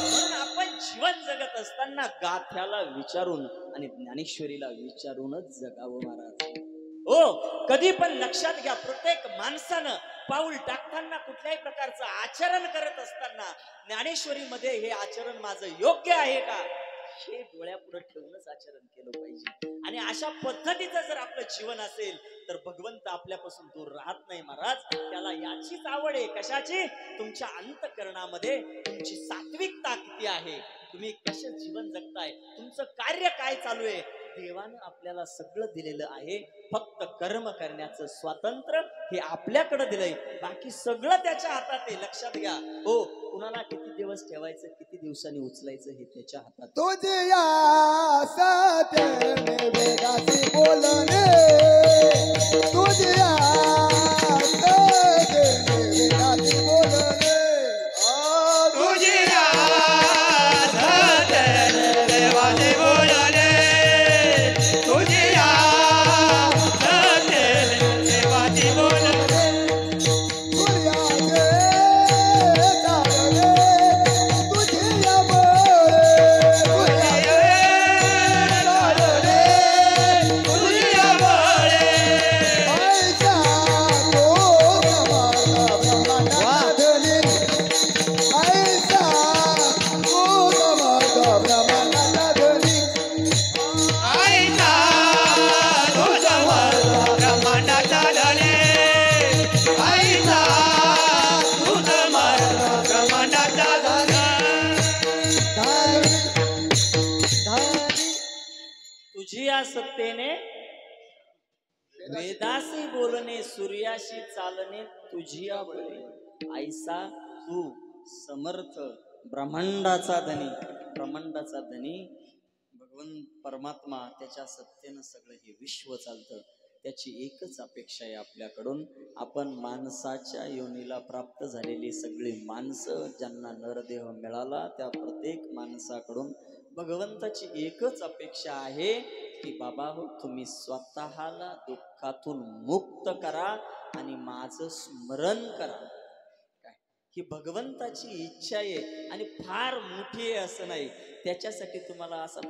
म्हणून आपण जीवन जगत असताना गाथ्याला विचारून आणि ज्ञानेश्वरीला विचारूनच जगावं महाराज. हो, कधी पण लक्षात घ्या, प्रत्येक माणसानं पाऊल टाकताना कुठल्याही प्रकारचं आचरण करत असताना ज्ञानेश्वरीमध्ये हे आचरण माझं योग्य आहे का हे डोळ्यापुढे ठेवूनच आचरण केलं पाहिजे. आणि अशा पद्धतीचं जर आपलं जीवन असेल तर भगवंत आपल्यापासून दूर राहत नाही महाराज. त्याला याचीच आवड आहे. कशाची? तुमच्या अंतःकरणामध्ये तुमची सात्विकता किती आहे, तुम्ही कसं जीवन जगताय, तुमचं कार्य काय चालू आहे. देवानं आपल्याला सगळं दिलेलं आहे, फक्त कर्म करण्याचं स्वातंत्र्य हे आपल्याकडे दिलंय. बाकी सगळं त्याच्या हातात आहे. लक्षात घ्या. हो, कुणाला किती दिवस ठेवायचं, किती दिवसांनी उचलायचं हे त्याच्या हातात. तुझे या सत्याने वेदासी बोलणे, तुझे या सत्याने वेदासी बोलणे, तुझे या सत्याने वेदासी बोलणे, तुझे या सत्याने वेदासी बोलणे, सूर्याचे चालणे, तुझे या बोले, तुझे या बोले, ऐसा तो समाना ब्रह्मांडाचा धनी, ऐसा तो समाना ब्रह्मांडाचा धनी, आईचा तुझा ब्रह्मांडाचा धनी, आईचा तुझा ब्रह्मांडाचा धनी. तुझी या सत्तेने वेदासी बोलणे, सूर्याशी चालणे, तुझी या बळे, ऐसा तू समर्थ ब्रह्मांडाचा धनी. ब्रह्मांडाचा धनी भगवंत परमात्मा, त्याच्या सत्तेनं सगळं हे विश्व चालतं. त्याची एकच अपेक्षा आहे आपल्याकडून. आपण माणसाच्या योनीला प्राप्त झालेली सगळी माणसं ज्यांना नरदेह मिळाला त्या प्रत्येक माणसाकडून भगवंताची एकच अपेक्षा आहे की बाबा हो, तुम्ही स्वतःला दुःखातून मुक्त करा आणि माझं स्मरण करा. काय ही भगवंताची इच्छा आहे आणि फार मोठी आहे असं नाही. त्याच्यासाठी तुम्हाला असा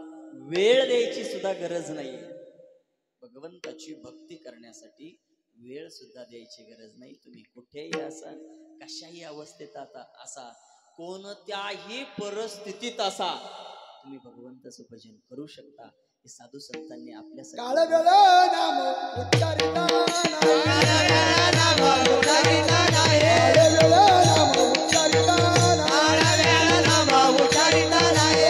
वेळ द्यायची सुद्धा गरज नाही. भगवंताची भक्ती करण्यासाठी वेळ सुद्धा द्यायची गरज नाही. तुम्ही कुठेही असा, कशाही अवस्थेत असा, कोणत्याही परिस्थितीत असा, तुम्ही भगवंताचं भजन करू शकता. हे साधू संतांनी आपल्यासाठी काळ वेळ नाम उच्चारिता नाही, काळ वेळ नाम उच्चारिता नाही, काळ वेळ नाम उच्चारिता नाही, काळ वेळ नाम उच्चारिता नाही,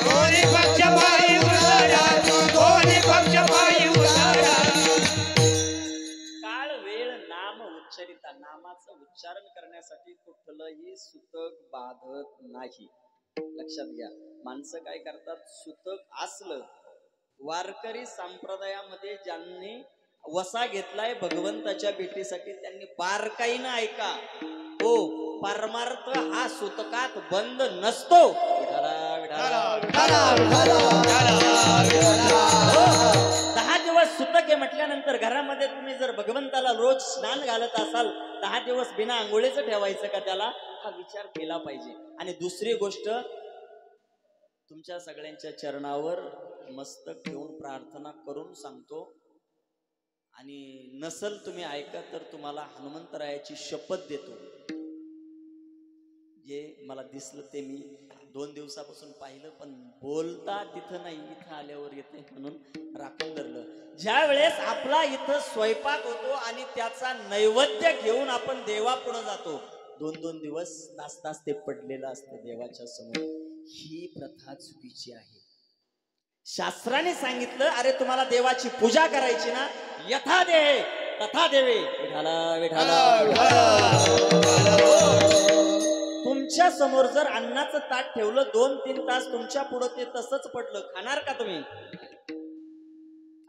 दोन्ही पक्ष पायी उतारा, दोन्ही पक्ष पायी उतारा. काळ वेळ नाम उच्चारिता, नामाचं उच्चारण करण्यासाठी कुठलंही सुतक बाधत नाही. लक्षात घ्या. माणसं काय करतात, सुतक असलं, वारकरी संप्रदायामध्ये ज्यांनी वसा घेतलाय भगवंताच्या भेटीसाठी त्यांनी बारकाईनं ऐका. हो, परमार्थ हा सुतकात बंद नसतो. विठाला, विठाला, विठाला, हो, 10 दिवस सुतक आहे म्हटल्यानंतर घरामध्ये तुम्ही जर भगवंताला रोज स्नान घालत असाल, 10 दिवस बिना आंघोळीचं ठेवायचं का त्याला, हा विचार केला पाहिजे. आणि दुसरी गोष्ट, तुमच्या सगळ्यांच्या चरणावर मस्तक ठेवून प्रार्थना करून सांगतो, आणि नसल तुम्ही ऐका तर तुम्हाला हनुमंतरायाची शपथ देतो, जे मला दिसलं ते मी 2 दिवसापासून पाहिलं पण बोलता तिथं नाही, इथं आल्यावर येते म्हणून राखून धरलं. ज्या वेळेस आपला इथं स्वयंपाक होतो आणि त्याचा नैवेद्य घेऊन आपण देवापुढे जातो, 2-2 दिवस तास ते पडलेलं असतं देवाच्या समोर. ही प्रथा चुकीची आहे. शास्त्राने सांगितलं, अरे तुम्हाला देवाची पूजा करायची ना, यथा देहे तथा देवे. विठाला विठाला. तुमच्या समोर जर अन्नाचं ताट ठेवलं 2-3 तास तुमच्या पुढे ते तसंच पडलं, खाणार का तुम्ही?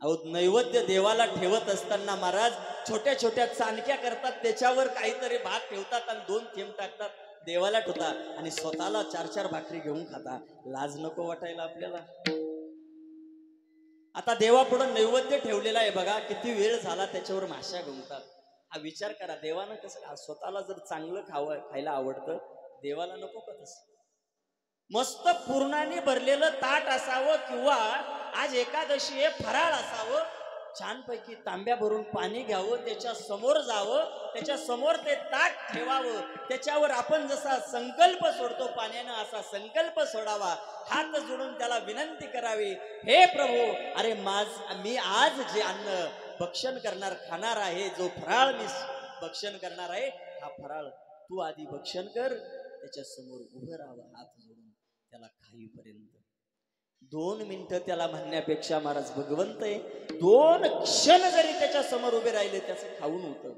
अहो, नैवेद्य देवाला ठेवत असताना महाराज छोट्या छोट्या चाणक्या करतात, त्याच्यावर काहीतरी भात ठेवतात आणि 2 थेंब टाकतात, देवाला ठेवतात आणि स्वतःला 4-4 भाकरी घेऊन खाता. लाज नको वाटायला आपल्याला? आता देवापुढे नैवेद्य ठेवलेला आहे बघा, किती वेळ झाला त्याच्यावर माश्या घुमतात. हा विचार करा, देवानं कसं, स्वतःला जर चांगलं खायला आवडतं, देवाला नको का तसं? मस्त पूर्णाने भरलेलं ताट असावं किंवा आज एकादशी आहे फराळ असावं, छानपैकी तांब्या भरून पाणी घ्यावं, त्याच्या समोर जावं, त्याच्या समोर ते ताट ठेवावं, त्याच्यावर आपण जसा संकल्प सोडतो पाण्यानं असा संकल्प सोडावा, हात जोडून त्याला विनंती करावी, हे प्रभू, अरे मी आज जे अन्न भक्षण करणार खाणार आहे, जो फराळ मी भक्षण करणार आहे, हा फराळ तू आधी भक्षण कर. त्याच्या समोर उभं राहावं हात जोडून त्याला खाईपर्यंत. 2 मिनिटं त्याला म्हणण्यापेक्षा महाराज भगवंत आहे, 2 क्षण जरी त्याच्या समोर उभे राहिले त्याचं खाऊन होतं.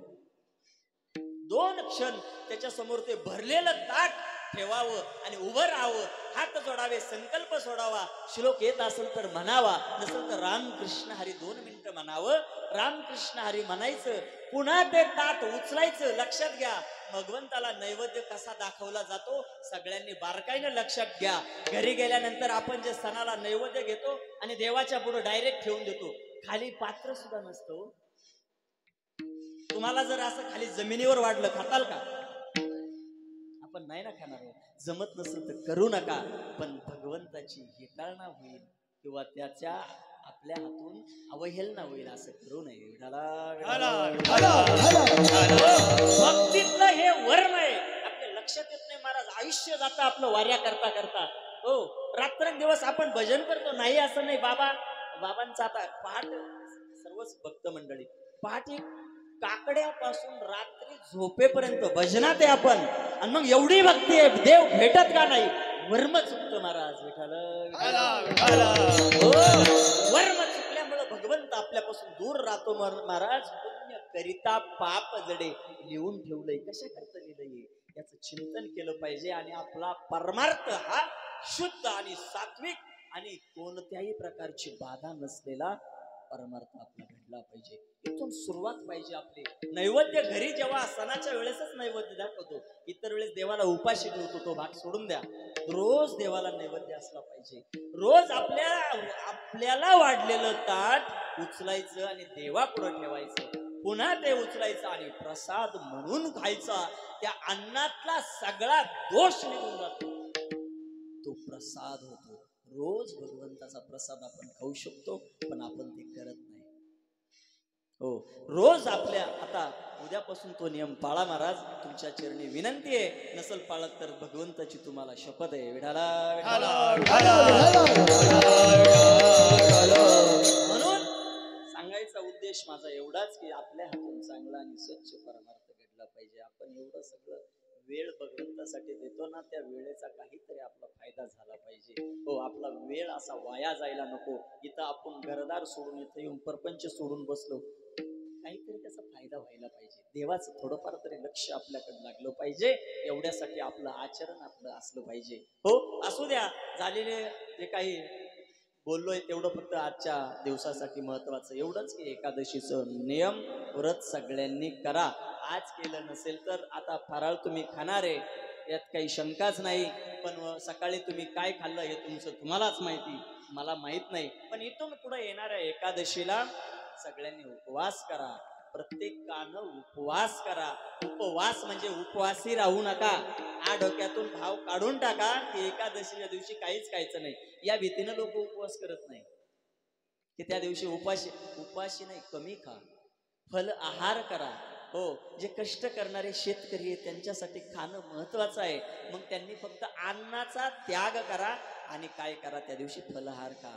2 क्षण त्याच्या समोर ते भरलेलं ताट ठेवावं आणि उभं राहावं, हात जोडावे, संकल्प सोडावा, श्लोक येत असेल तर म्हणावा, नसेल तर रामकृष्ण हरी 2 मिनिटं म्हणावं, रामकृष्ण हरी म्हणायचं, पुन्हा ते ताट उचलायचं. लक्षात घ्या, भगवंताला नैवेद्य कसा दाखवला जातो सगळ्यांनी बारकाईने लक्षात घ्या. घरी गेल्यानंतर आपण जे सणाला नैवेद्य घेतो आणि देवाच्या पुढे डायरेक्ट ठेवून देतो, खाली पात्र सुद्धा नसतो. तुम्हाला जर असं खाली जमिनीवर वाढलं, खाताल का? आपण नाही ना खाणार. जमत नसेल तर करू नका, पण भगवंताची हेटाळणा होईल किंवा त्याच्या आपल्या हातून अवहेलना होईल असं करू नये. भक्तीतलं हे वर्म आहे, आपल्या लक्षात येत नाही महाराज. आयुष्य जातं आपलं वाऱ्या करता करता. हो, रात्रंदिवस आपण भजन करतो, नाही असं नाही. बाबांचा आता पहाट, सर्वच भक्त मंडळी पहाटे काकड्यापासून रात्री झोपेपर्यंत भजनात आहे आपण, आणि मग एवढी भक्ती आहे, देव भेटत का नाही? वर्म चुकतं महाराज. वर्म चुकल्यामुळे भगवंत आपल्यापासून दूर राहतो महाराज. पुण्य करिता पाप जडे लिहून ठेवलंय, कशा करता लिहिलंय याचं चिंतन केलं पाहिजे. आणि आपला परमार्थ हा शुद्ध आणि सात्विक आणि कोणत्याही प्रकारची बाधा नसलेला परमार्थ आपला घडला पाहिजे. इथून सुरुवात पाहिजे आपली. नैवेद्य घरी जेव्हा सणाच्या वेळेसच नैवेद्य दाखवतो, इतर वेळेस देवाला उपाशी ठेवतो, तो भाग सोडून द्या. रोज देवाला नैवेद्य असला पाहिजे. रोज आपल्याला वाढलेलं ताट उचलायचं आणि देवापुढे ठेवायचं, पुन्हा ते उचलायचं आणि प्रसाद म्हणून खायचा. त्या अन्नातला सगळा दोष निघून जातो, तो प्रसाद होतो. रोज भगवंताचा प्रसाद आपण खाऊ शकतो, पण आपण ते करत नाही. हो, रोज आपल्या, आता उद्यापासून तो नियम पाळा महाराज, तुमच्या चरणी विनंती आहे. नसल पाळत तर भगवंताची तुम्हाला शपथ आहे. म्हणून सांगायचा उद्देश माझा एवढाच की आपल्या हातून चांगला आणि स्वच्छ परमार्थ घडला पाहिजे. आपण एवढं सगळं वेळ भगवंतासाठी देतो ना, त्या वेळेचा काहीतरी आपला फायदा झाला पाहिजे. हो, आपला वेळ असा वाया जायला नको. इथं आपण घरदार सोडून इथं येऊन परपंच सोडून बसलो, काहीतरी त्याचा फायदा व्हायला पाहिजे. देवाचं थोडंफार तरी लक्ष आपल्याकडे लागलं पाहिजे. एवढ्यासाठी आपलं आचरण आपलं असलं पाहिजे. हो, असू द्या, झालेले जे काही बोललोय तेवढं फक्त आजच्या दिवसासाठी महत्वाचं एवढंच की एकादशीचं नियम व्रत सगळ्यांनी करा. आज केलं नसेल तर आता फराळ तुम्ही खाणार आहे, यात काही शंकाच नाही. पण सकाळी तुम्ही काय खाल्लं हे तुम्हालाच माहिती, मला माहित नाही. पण इथून पुढे येणाऱ्या एकादशीला सगळ्यांनी उपवास करा. प्रत्येकानं उपवास करा. उपवास म्हणजे उपवासी राहू नका. हा डोक्यातून भाव काढून टाका की एकादशीच्या दिवशी काहीच खायचं नाही. या भीतीनं लोक उपवास करत नाही की त्या दिवशी उपाशी नाही, कमी खा, फल आहार करा. हो, जे कष्ट करणारे शेतकरी आहेत त्यांच्यासाठी खाणं महत्वाचं आहे. मग त्यांनी फक्त अन्नाचा त्याग करा आणि काय करा, त्या दिवशी फलहार खा.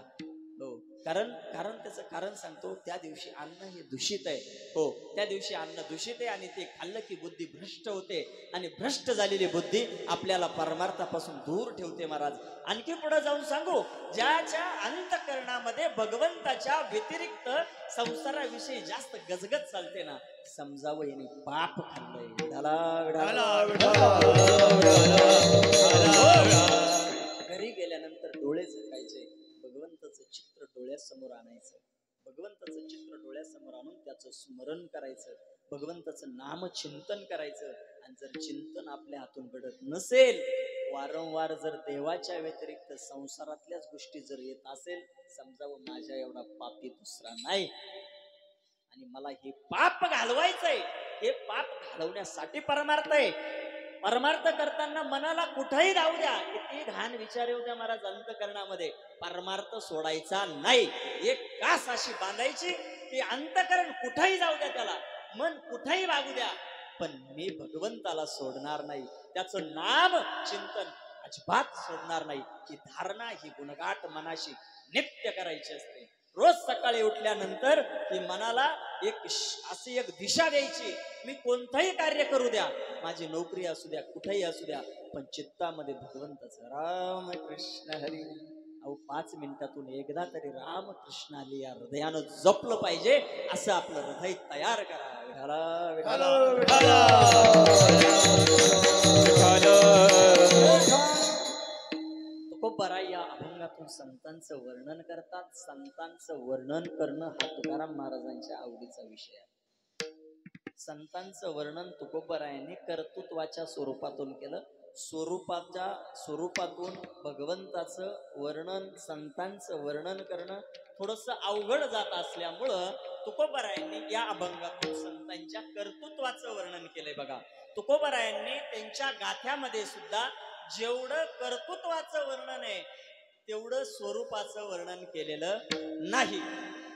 हो, कारण कारण त्याचं कारण सांगतो, त्या दिवशी अन्न हे दूषित आहे. हो, त्या दिवशी अन्न दूषित आहे आणि ते खाल्लं की बुद्धी भ्रष्ट होते आणि भ्रष्ट झालेली बुद्धी आपल्याला परमार्थापासून दूर ठेवते महाराज. आणखी पुढे जाऊन सांगू, ज्याच्या अंतःकरणामध्ये भगवंताच्या व्यतिरिक्त संसाराविषयी जास्त गजगज चालते ना, समजावं याने पाप खाल्लंय. घरी गेल्यानंतर डोळे झाकायचे, भगवंताचं चित्र डोळ्यासमोर आणायचं, भगवंताचं चित्र डोळ्यासमोर आणून त्याचं स्मरण करायचं, भगवंताचं नाम चिंतन करायचं. आणि जर चिंतन आपल्या हातून घडत नसेल, वारंवार जर देवाच्या व्यतिरिक्त संसारातल्याच गोष्टी जर येत असेल, समजावं माझ्या एवढा पापी दुसरा नाही आणि मला हे पाप घालवायचंय. हे पाप घालवण्यासाठी परमार्थ आहे. परमार्थ करताना मनाला कुठेही जाऊ द्या, किती घाण विचार येऊ द्या महाराज अंतकरणामध्ये, परमार्थ सोडायचा नाही. एक कास अशी बांधायची की अंतकरण कुठेही जाऊ द्या, त्याला मन कुठेही वागू द्या, पण मी भगवंताला सोडणार नाही, त्याचं नाम चिंतन अजिबात सोडणार नाही. ही धारणा, ही गुणगाठ मनाशी नित्य करायची असते. रोज सकाळी उठल्यानंतर ही मनाला अशी एक दिशा द्यायची, मी कोणतंही कार्य करू द्या, माझी नोकरी असू द्या, कुठेही असू द्या, पण चित्तामध्ये भगवंताचं राम कृष्ण हरी. अहो 5 मिनिटातून एकदा तरी राम कृष्ण आली या हृदयानं जपलं पाहिजे. असं आपलं हृदय तयार करा. तुकोबरा या अभंगातून संतांचं वर्णन करतात. संतांचं वर्णन करणं हा तुकाराम महाराजांच्या आवडीचा विषय आहे. संतांचं वर्णन तुकोबरायांनी कर्तृत्वाच्या स्वरूपातून केलं. स्वरूपातून भगवंताचं वर्णन, संतांचं वर्णन करणं थोडंसं अवघड जात असल्यामुळं तुकोबरायांनी या अभंगातून संतांच्या कर्तृत्वाचं वर्णन केलंय. बघा, तुकोबरायांनी त्यांच्या गाथ्यामध्ये सुद्धा जेवढं कर्तृत्वाचं वर्णन आहे तेवढं स्वरूपाचं वर्णन केलेलं नाही.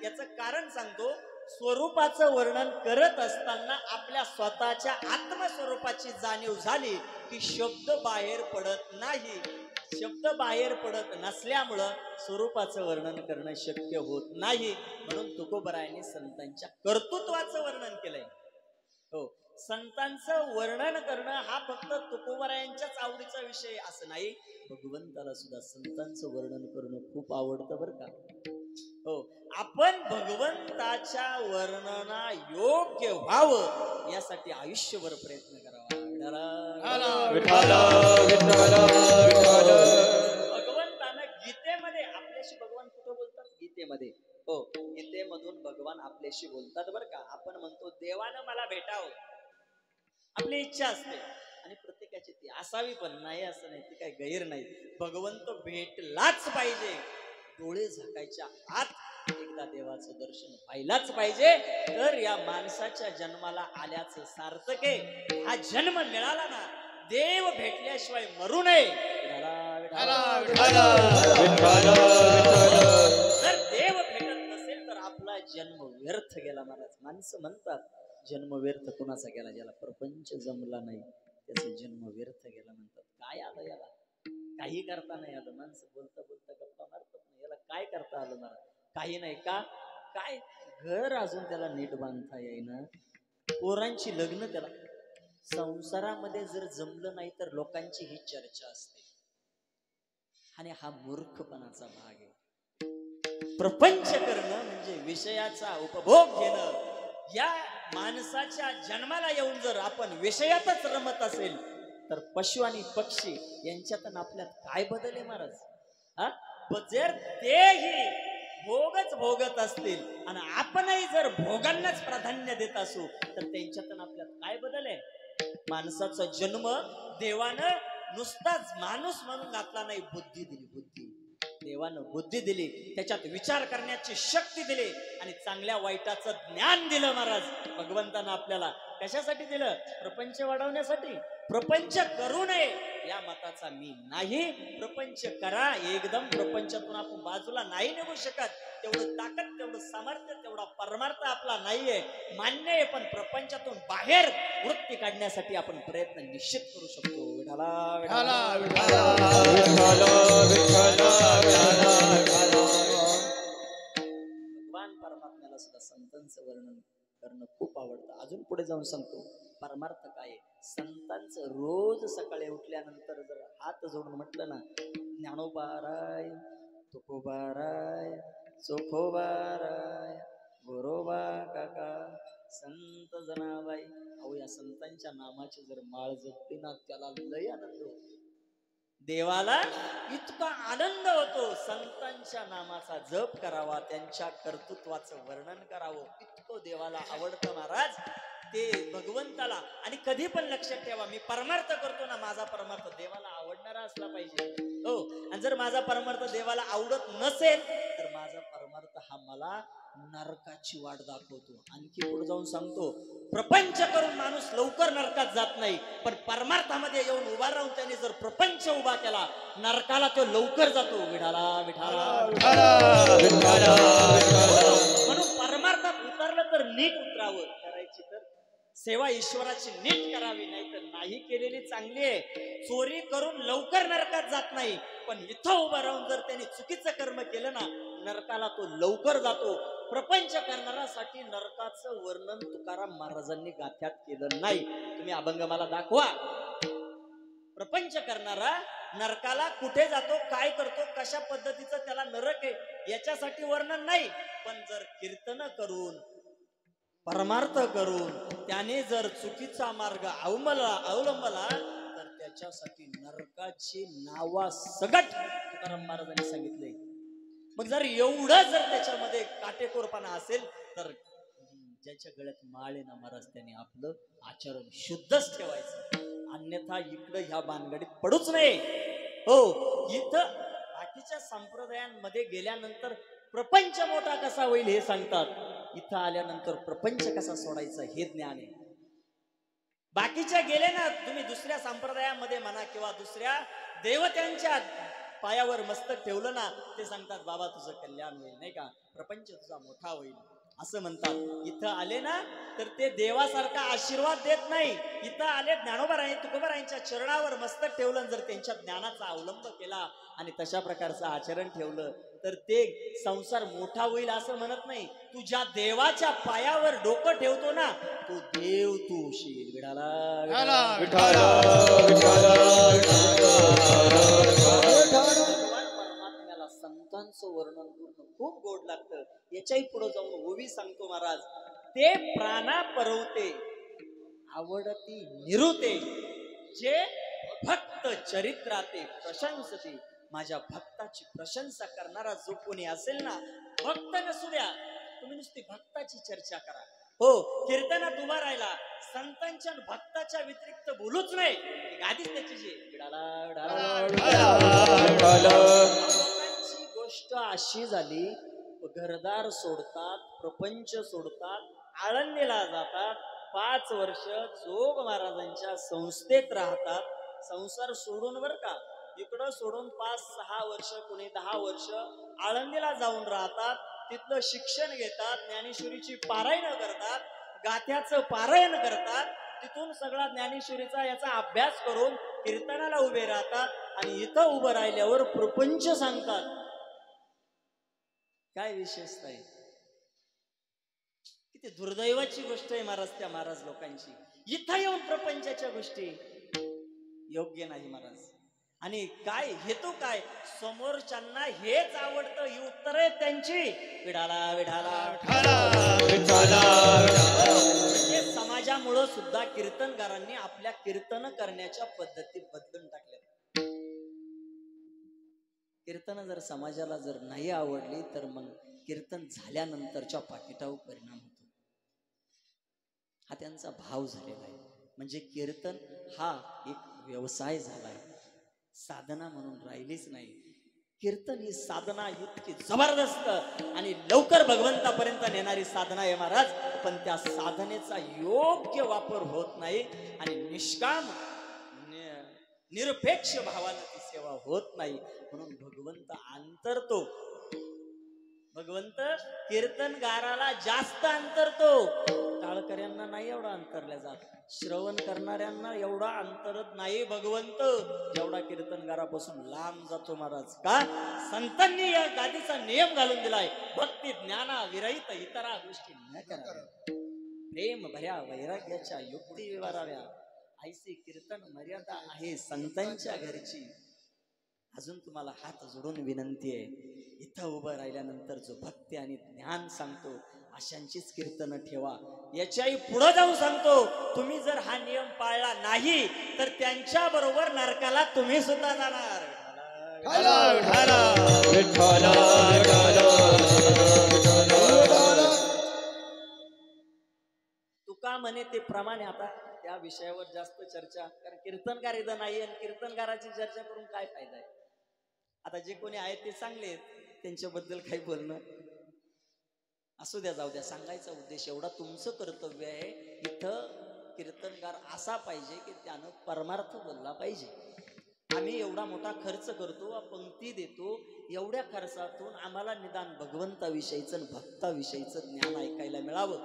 याचं कारण सांगतो. स्वरूपाचं वर्णन करत असताना आपल्या स्वतःच्या आत्मस्वरूपाची जाणीव झाली की शब्द बाहेर पडत नाही. शब्द बाहेर पडत नसल्यामुळं स्वरूपाचं वर्णन करणं शक्य होत नाही. म्हणून तुकोबरायांनी संतांच्या कर्तृत्वाचं वर्णन केलंय. हो, संतांचं वर्णन करणं हा फक्त तुकोबरायांच्याच आवडीचा विषय असं नाही, भगवंताला सुद्धा संतांचं वर्णन करणं खूप आवडतं बरं का. हो, आपण भगवंताच्या वर्णना योग्य व्हावं यासाठी आयुष्यभर प्रयत्न करावा. भगवंतानं गीतेमध्ये आपल्याशी, भगवान कुठं बोलतात? गीतेमध्ये. हो, गीतेमधून भगवान आपल्याशी बोलतात बरं का. आपण म्हणतो देवानं मला भेटावं, आपली इच्छा असते आणि प्रत्येकाची ती असावी पण नाही असं नाही, ती काही गैर नाही. भगवंत भेटलाच पाहिजे. डोळे झाकायच्या आत एकदा देवाचं दर्शन व्हायलाच पाहिजे, तर या माणसाच्या जन्माला आल्याचं सार्थक आहे. हा जन्म मिळाला ना, देव भेटल्याशिवाय मरू नये. जर देव भेटत नसेल तर आपला जन्म व्यर्थ गेला महाराज. माणसं म्हणतात जन्म व्यर्थ कुणाचा गेला? ज्याला प्रपंच जमला नाही त्याचा जन्म व्यर्थ गेला म्हणतात. काय आलं याला? काही करता नाही आलं. माणसं बोलता बोलता गप्पा मारतात, याला काय करता आलं मला? काही नाही का? काय घर अजून त्याला नीट बांधता येईना, पोरांची लग्न त्याला, संसारामध्ये जर जमलं नाही तर लोकांची ही चर्चा असते. आणि हा मूर्खपणाचा भाग आहे. प्रपंच करणं म्हणजे विषयाचा उपभोग घेणं. या माणसाच्या जन्माला येऊन जर आपण विषयातच रमत असेल तर पशु आणि पक्षी यांच्यात आपल्यात काय बदल आहे महाराज? जर तेही भोगच भोगत असतील आणि आपणही जर भोगांनाच प्राधान्य देत असू तर त्यांच्यात आपल्यात काय बदल आहे? माणसाचा जन्म देवानं नुसताच माणूस म्हणून घातला नाही, बुद्धी दिली. बुद्धी देवानं बुद्धी दिली, त्याच्यात विचार करण्याची शक्ती दिली आणि चांगल्या वाईटाचं ज्ञान दिलं महाराज. भगवंतानं आपल्याला कशासाठी दिलं? प्रपंच वाढवण्यासाठी. प्रपंच करू नये या मताचा मी नाही. प्रपंच करा एकदम. प्रपंचातून आपण बाजूला नाही निघू शकत, तेवढं ताकद तेवढं तेवढं सामर्थ्य तेवढा परमार्थ आपला नाहीये, मान्य आहे, पण प्रपंचातून बाहेर वृत्ती काढण्यासाठी आपण प्रयत्न निश्चित करू शकतो. विठाला विठाला भगवान परमात्म्याला सुद्धा संतांचं वर्णन करणं खूप आवडतं. अजून पुढे जाऊन सांगतो परमार्थ काय आहे. संतांचं रोज सकाळी उठल्यानंतर जर हात जोडून म्हटलं ना, ज्ञानोबाराय, तुकोबाराय, चोखोबाराय, गोरोबा काका, संत जनाबाई, अहो या संतांच्या नामाची जर माळ जपली ना, त्याला लय आनंद होतो. देवाला इतका आनंद होतो. संतांच्या नामाचा जप करावा, त्यांच्या कर्तृत्वाचं वर्णन करावं, इतकं देवाला आवडतं महाराज. ते भगवंताला. आणि कधी पण लक्षात ठेवा, मी परमार्थ करतो ना, माझा परमार्थ देवाला आवडणारा असला पाहिजे. हो, आणि जर माझा परमार्थ देवाला आवडत नसेल तर माझा परमार्थ हा मला नरकाची वाट दाखवतो. आणखी पुढे जाऊन सांगतो, प्रपंच करून माणूस लवकर नरकात जात नाही, पण परमार्थामध्ये येऊन उभा राहून त्याने जर प्रपंच उभा केला, नरकाला तो लवकर जातो. विठाला विठाला म्हणून परमार्थात उतरलं तर नीट उतरावं. करायची तर सेवा ईश्वराची नीट करावी, नाही तर नाही केलेली चांगली आहे. चोरी करून लवकर नरकात जात नाही, पण इथं उभं राहून जर त्यांनी चुकीचं कर्म केलं ना, नरकाला तो लवकर जातो. प्रपंच करणाऱ्यासाठी नरकाचं वर्णन तुकाराम महाराजांनी गाथ्यात केलं नाही. तुम्ही अभंग मला दाखवा. प्रपंच करणारा नरकाला कुठे जातो, काय करतो, कशा पद्धतीचं त्याला नरक आहे याच्यासाठी वर्णन नाही. पण जर कीर्तन करून परमार्थ करून त्याने जर चुकीचा मार्ग अवलंबला तर त्याच्यासाठी नरकाची नावा सगट तुकाराम महाराजांनी सांगितलंय. मग जर एवढं जर त्याच्यामध्ये काटेकोरपणा असेल तर ज्याच्या गळ्यात माळ आहे ना महाराज, त्याने आपलं आचरण शुद्धच ठेवायचं, अन्यथा इकडं ह्या भानगडीत पडूच नये. हो, इथं बाकीच्या संप्रदायांमध्ये गेल्यानंतर प्रपंच मोठा कसा होईल हे सांगतात, इथं आल्यानंतर प्रपंच कसा सोडायचा हे ज्ञान आहे. बाकीच्या गेले ना तुम्ही दुसऱ्या संप्रदायामध्ये म्हणा किंवा दुसऱ्या देवतांच्या पायावर मस्तक ठेवलं ना, ते सांगतात बाबा तुझं कल्याण होईल, नाही का, प्रपंच तुझा मोठा होईल असं म्हणतात. इथं आले ना तर ते देवासारखा आशीर्वाद देत नाही. इथं आले ज्ञानोबाराय तुकोबारायांच्या चरणावर मस्तक ठेवलं, जर त्यांच्या ज्ञानाचा अवलंब केला आणि तशा प्रकारचं आचरण ठेवलं तर ते संसार मोठा होईल असं म्हणत नाही. तू ज्या देवाच्या पायावर डोकं ठेवतो ना, तो देव तू होशील. विठाला भगवान परमात्म्याला संतांचं वर्णन करणं खूप गोड लागतं. याच्याही पुढे जाऊन ओवी सांगतो महाराज, ते प्राणा परवते आवडती निरुते, जे भक्त चरित्राते प्रशंसते. माझ्या भक्ताची प्रशंसा करणारा जो कोणी असेल ना, भक्त नसू द्या, तुम्ही नुसती भक्ताची चर्चा करा. हो, कीर्तनात उभा राहिला, संतांच्या भक्ताच्या व्यतिरिक्त बोलूच नाही, गादीच त्याची जी लोकांची गोष्ट अशी झाली, घरदार सोडतात, प्रपंच सोडतात, आळंदीला जातात, 5 वर्ष जोग महाराजांच्या संस्थेत राहतात, संसार सोडून बर का, इकडं सोडून 5-6 वर्ष, कोणी 10 वर्ष आळंदीला जाऊन राहतात, तिथलं शिक्षण घेतात, ज्ञानेश्वरीची पारायण करतात, गाथ्याचं पारायण करतात, तिथून सगळा ज्ञानेश्वरीचा याचा अभ्यास करून कीर्तनाला उभे राहतात आणि इथं उभं राहिल्यावर प्रपंच सांगतात. काय विशेषता आहे, किती दुर्दैवाची गोष्ट आहे महाराज त्या महाराज लोकांची. इथं येऊन प्रपंचाच्या गोष्टी योग्य नाही महाराज. आणि काय हेतू काय, समोरच्यांना हेच आवडतं, ही उत्तर आहेत त्यांची. विठाला विठाला म्हणजे समाजामुळं सुद्धा कीर्तनकारांनी आपल्या कीर्तन करण्याच्या पद्धती बदलून टाकल्या. कीर्तन जर समाजाला जर नाही आवडली तर मग कीर्तन झाल्यानंतरच्या पाकिटावर परिणाम होतो. हा त्यांचा भाव झालेला आहे. म्हणजे कीर्तन हा एक व्यवसाय झालाय, साधना म्हणून राहिलीच नाही. कीर्तन ही साधना इतकी जबरदस्त आणि लवकर भगवंतापर्यंत नेणारी साधना आहे महाराज, पण त्या साधनेचा योग्य वापर होत नाही आणि निष्काम निरपेक्ष भावानं ती सेवा होत नाही. म्हणून भगवंत अंतरतो. भगवंत कीर्तनगाराला जास्त अंतरतो, टाळकऱ्यांना नाही एवढा अंतरल्या जात, श्रवण करणाऱ्यांना एवढा अंतरत नाही भगवंत जेवढा कीर्तनगारापासून लांब जातो महाराज. का? संतांनी या गादीचा नियम घालून दिलाय, भक्ती ज्ञाना विरहित इतरा गोष्टी न कराव्या, प्रेम भऱ्या वैराग्याच्या युक्ती विवाराव्या, ऐसी कीर्तन मर्यादा आहे संतांच्या घरची. अजून तुम्हाला हात जोडून विनंती आहे, इथं उभं राहिल्यानंतर जो भक्ती आणि ज्ञान सांगतो अशांचीच कीर्तन ठेवा. याच्याही पुढे जाऊन सांगतो, तुम्ही जर हा नियम पाळला नाही तर त्यांच्या बरोबर नरकाला तुम्ही सुद्धा जाणार. तुका म्हणे ते प्रमाणे. आता त्या विषयावर जास्त चर्चा, कारण कीर्तनकार इथं नाही आणि कीर्तनकाराची चर्चा करून काय फायदा आहे. आता जे कोणी आहेत ते चांगले, त्यांच्याबद्दल काही बोलणं असू द्या, जाऊ द्या. सांगायचा उद्देश एवढा, तुमचं कर्तव्य आहे इथं कीर्तनकार असा पाहिजे की त्यानं परमार्थ बोलला पाहिजे. आम्ही एवढा मोठा खर्च करतो, पंक्ती देतो, एवढ्या खर्चातून आम्हाला निदान भगवंताविषयीचं भक्ताविषयीचं ज्ञान ऐकायला मिळावं.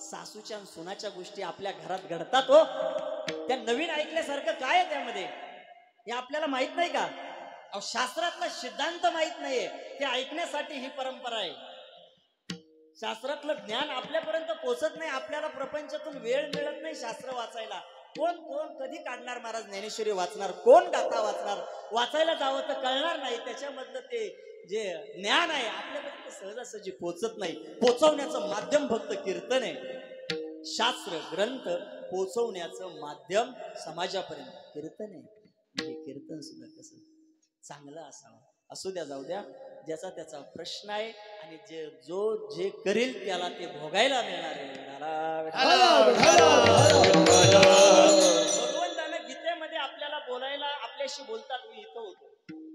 सासूच्या सुनाच्या गोष्टी आपल्या घरात घडतात हो, त्या नवीन ऐकल्यासारखं काय आहे त्यामध्ये हे आपल्याला माहित नाही का? शास्त्रातला सिद्धांत माहित नाहीये, ते ऐकण्यासाठी ही परंपरा आहे. शास्त्रातलं ज्ञान आपल्यापर्यंत पोहोचत नाही, आपल्याला प्रपंचातून वेळ मिळत नाही शास्त्र वाचायला. कोण कधी काढणार महाराज ज्ञानेश्वरी वाचणार, कोण गाथा वाचणार, वाचायला जावं तर कळणार नाही. त्याच्यामधलं ते जे ज्ञान आहे आपल्यापर्यंत सहजासहजी पोहोचत नाही. पोचवण्याचं माध्यम फक्त कीर्तन आहे. शास्त्र ग्रंथ पोचवण्याचं माध्यम समाजापर्यंत कीर्तन आहे. म्हणजे कीर्तन सुद्धा कसं चांगलं असावं. असू द्या, जाऊ द्या, ज्याचा त्याचा प्रश्न आहे आणि जे करेल त्याला ते भोगायला मिळणार आहे. भगवंतानं गीतेमध्ये आपल्याला बोलायला, आपल्याशी बोलतात. मी इथं होतो,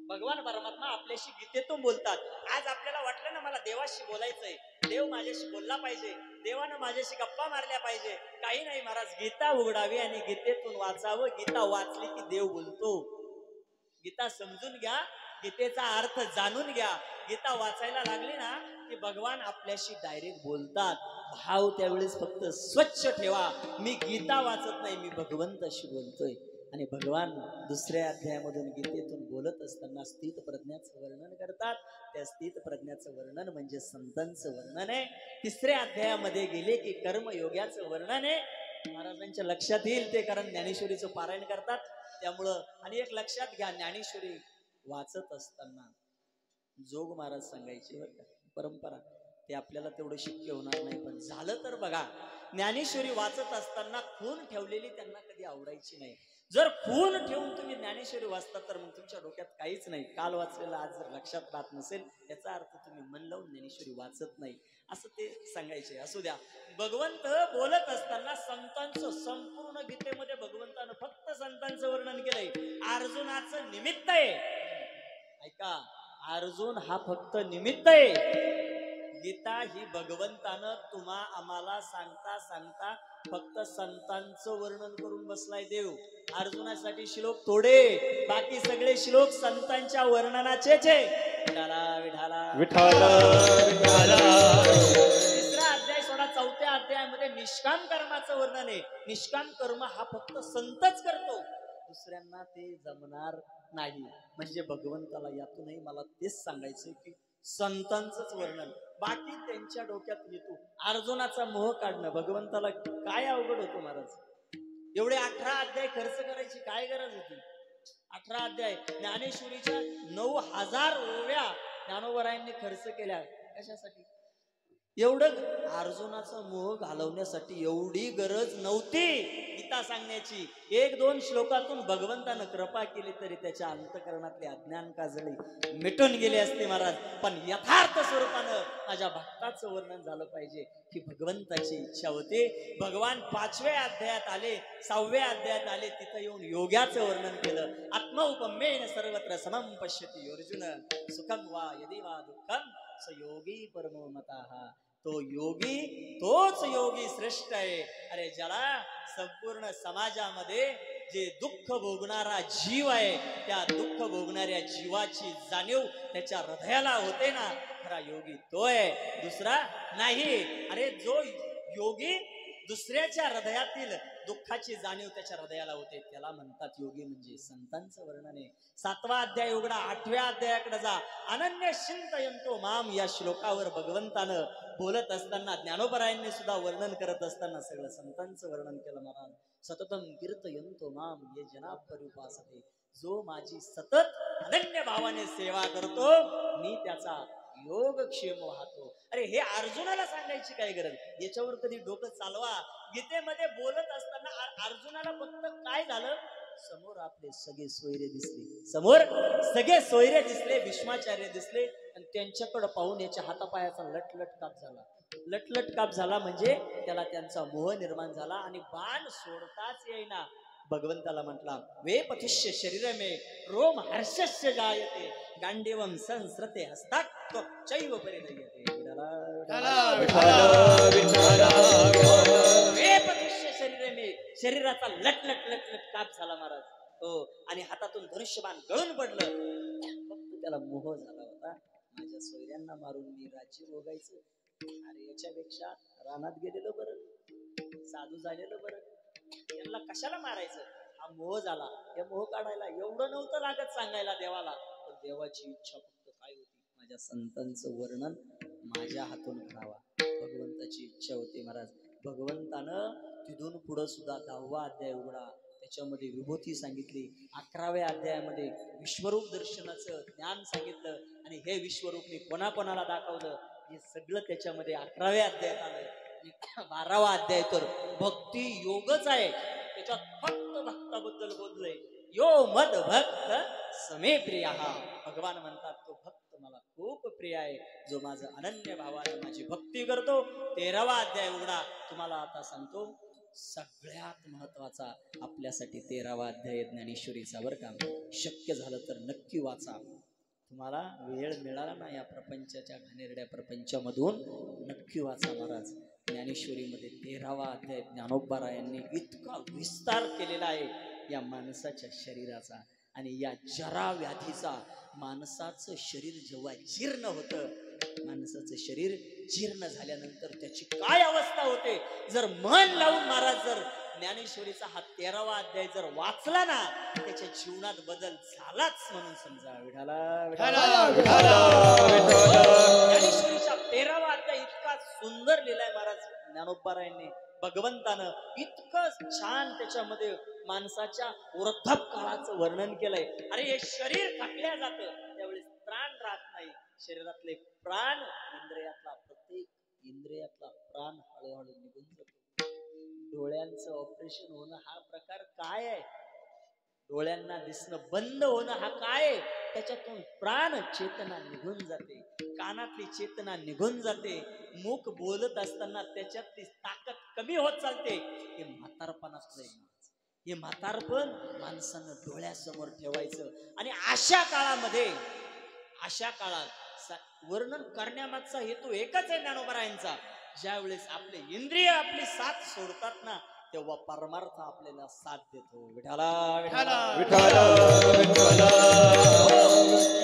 भगवान परमात्मा आपल्याशी गीतेतून बोलतात. आज आपल्याला वाटलं ना मला देवाशी बोलायचंय, देव माझ्याशी बोलला पाहिजे, देवानं माझ्याशी गप्पा मारल्या पाहिजे. काही नाही महाराज, गीता उघडावी आणि गीतेतून वाचावं. गीता वाचली की देव बोलतो. गीता समजून घ्या, गीतेचा अर्थ जाणून घ्या. गीता वाचायला लागली ना की भगवान आपल्याशी डायरेक्ट बोलतात. भाव त्यावेळेस फक्त स्वच्छ ठेवा, मी गीता वाचत नाही, मी भगवंताशी बोलतोय. आणि भगवान दुसऱ्या अध्यायामधून गीतेतून बोलत असताना स्थित प्रज्ञाचं वर्णन करतात. त्या स्थित प्रज्ञाचं वर्णन म्हणजे संतांचं वर्णन आहे. तिसऱ्या अध्यायामध्ये गेले की कर्मयोग्याचं वर्णन आहे. महाराजांच्या लक्षात येईल ते, कारण ज्ञानेश्वरीचं पारायण करतात त्यामुळं. आणि एक लक्षात घ्या, ज्ञानेश्वरी वाचत असताना जोग महाराज सांगायचे बरं का, परंपरा, ते आपल्याला तेवढं शक्य होणार नाही, पण झालं तर बघा, ज्ञानेश्वरी वाचत असताना खून ठेवलेली त्यांना कधी आवडायची नाही. जर खून ठेवून तुम्ही ज्ञानेश्वरी वाचता तर मग तुमच्या डोक्यात काहीच नाही. काल वाचलेलं आज जर लक्षात राहत नसेल याचा अर्थ तुम्ही मन लावून ज्ञानेश्वरी वाचत नाही, असं ते सांगायचे. असू द्या, भगवंत बोलत असताना संतांचं, संपूर्ण गीतेमध्ये भगवंतानं फक्त संतांचं वर्णन केलंय. अर्जुनाचं निमित्त आहे, ऐका, अर्जुन हा फक्त निमित्त आहे. गीता ही भगवंतानं तुम्हा आम्हाला सांगता सांगता फक्त संतांचं वर्णन करून बसलाय देव. अर्जुनासाठी श्लोक थोडे, बाकी सगळे श्लोक संतांच्या वर्णनाचेच आहे. तिसरा अध्याय सोडा, चौथ्या अध्यायामध्ये निष्काम कर्माचं वर्णन आहे. निष्काम कर्म हा फक्त संतच करतो, दुसऱ्यांना ते जमणार नाही. म्हणजे भगवंताला यातूनही मला तेच सांगायचं की संतांचंच वर्णन, बाकी त्यांच्या डोक्यात येतो. अर्जुनाचा मोह काढणं भगवंताला काय अवघड होतो महाराज. एवढे 18 अध्याय खर्च करायची काय गरज होती? 18 अध्याय ज्ञानेश्वरीच्या 9000 ओव्या ज्ञानोबरायांनी खर्च केल्या कशासाठी? एवढं अर्जुनाचा मोह घालवण्यासाठी एवढी गरज नव्हती गीता सांगण्याची. 1-2 श्लोकातून भगवंतानं कृपा केली तरी त्याच्या अंतकरणातले अज्ञान काजळी मिटून गेले असते महाराज. पण यथार्थ स्वरूपानं माझ्या भक्ताचं वर्णन झालं पाहिजे ही भगवंताची इच्छा होती. भगवान 5व्या अध्यायात आले, 6व्या अध्यायात आले, तिथं येऊन योग्याचं वर्णन केलं. आत्मौपम्येन सर्वत्र समं पश्यति अर्जुन, सुखम वा यदि वा दुःखम स योगी परमो मतः. तो योगी, तोच योगी श्रेष्ठ आहे. अरे ज्याला संपूर्ण समाजामध्ये जे दुःख भोगणारा जीव आहे त्या दुःख भोगणाऱ्या जीवाची जाणीव त्याच्या हृदयाला होते ना, खरा योगी तो आहे, दुसरा नाही. अरे जो योगी दुसऱ्याच्या हृदयातील दुःखाची जाणीव त्याच्या हृदयाला होते त्याला म्हणतात योगी. म्हणजे संतांचं वर्णन आहे. 7वा अध्याय उघडा, 8व्या अध्यायाकडे जा. अनन्य चिंतयन्तो माम या श्लोकावर भगवंतानं बोलत असताना, ज्ञानोबरायांनी सुद्धा वर्णन करत असताना सगळं संतांचं वर्णन केलं. महाराज सततम कीर्तयन्तो माम ये जना परिपासते, जो माझी सतत अनन्य भावाने सेवा करतो मी त्याचा योगक्षेम वाहतो. अरे हे अर्जुनाला सांगायची काय गरज, याच्यावर कधी डोकं चालवा. गीतेमध्ये बोलत असताना अर्जुनाला फक्त काय झालं, समोर आपले सगळे सोयरे दिसले, समोर सगळे सोयरे दिसले, भीष्माचार्य दिसले आणि त्यांच्याकडे पाहून याच्या हातापायाचा लटलट काप झाला. लटलट काप झाला म्हणजे त्याला त्यांचा मोह निर्माण झाला आणि बाण सोडताच येईना. भगवंताला म्हटला वे पथिष्य शरीर मे रोम हर्षस्य जायते गांडीवम संस्रते हस्तात् त्वच्चैव परिदयते. वे पथिष्य शरीर मे, शरीराचा लटलट लटलट काप झाला महाराज. हो, आणि हातातून धनुष्यबाण गळून पडलं. फक्त त्याला मोह झाला होता, माझ्या सोयऱ्यांना मारून मी राज्य भोगायचं. अरे याच्यापेक्षा रानात गेलेलं बरं, साधू झालेलं बरं, यांना कशाला मारायचं. हा मोह झाला. या मोह काढायला एवढं नव्हतं लागत सांगायला देवाला, पण देवाची इच्छा फक्त काय होती, माझ्या संतांचं वर्णन माझ्या हातून करावा. भगवंताची इच्छा होती महाराज. भगवंतानं तिथून पुढं सुद्धा 10वा अध्याय उघडा, त्याच्यामध्ये विभूती सांगितली. 11व्या अध्यायामध्ये विश्वरूप दर्शनाचं ज्ञान सांगितलं आणि हे विश्वरूप मी कोणाकोणाला दाखवलं हे सगळं त्याच्यामध्ये 11व्या अध्यायात आलं. 12वा अध्याय तर भक्ती योगच आहे, त्याच्यात फक्त भक्ताबद्दल बोललंय. यो मद भक्त समे प्रिया. भगवान म्हणतात तो भक्त मला खूप प्रिय आहे, जो माझं अनन्य भावानं माझी भक्ती करतो. 13वा अध्याय उघडा, तुम्हाला आता सांगतो सगळ्यात महत्वाचा आपल्यासाठी 13वा अध्याय ज्ञानेश्वरीचा. बरं का, शक्य झालं तर नक्की वाचा. तुम्हाला वेळ मिळाला ना या प्रपंचाच्या घाणेरड्या प्रपंचामधून, नक्की वाचा महाराज. ज्ञानेश्वरीमध्ये 13वा अध्याय ज्ञानोबरायांनी इतका विस्तार केलेला आहे या माणसाच्या शरीराचा आणि या जरा व्याधीचा. माणसाचं शरीर जेव्हा जीर्ण होतं, माणसाचं शरीर जीर्ण झाल्यानंतर त्याची काय अवस्था होते. जर मन लावून महाराज जर ज्ञानेश्वरीचा हा 13वा अध्याय जर वाचला ना, त्याच्या जीवनात बदल झालाच म्हणून समजा. ज्ञानेश्वरीचा 13वा अध्याय इतका सुंदर लिहिलाय महाराज ज्ञानोबरायांनी. भगवंतानं इतकं छान त्याच्यामध्ये माणसाच्या वृद्धापकाळाचं वर्णन केलंय. अरे हे शरीर थकल्या जातं त्यावेळेस प्राण राहत नाही. शरीरातले प्राण, इंद्रियातला प्रत्येक इंद्रियातला प्राण हळूहळू निघून जातो. डोळ्यांचं ऑपरेशन होणं हा प्रकार काय आहे, डोळ्यांना दिसणं बंद होणं हा काय आहे, त्याच्यातून प्राण चेतना निघून जाते, कानातली चेतना निघून जाते, मुख बोलत असताना त्याच्यातली ताकद कमी होत चालते. हे म्हातारपणाचं आहे. हे म्हातारपण माणसानं डोळ्यासमोर ठेवायचं. आणि अशा काळामध्ये, अशा काळात वर्णन करण्यामागचा हेतू एकच आहे ज्ञानोबरायांचा. ज्या वेळेस आपले इंद्रिय आपली साथ सोडतात ना, तेव्हा परमार्थ आपल्याला साथ देतो. विठाला विठाला विठाला विठाला.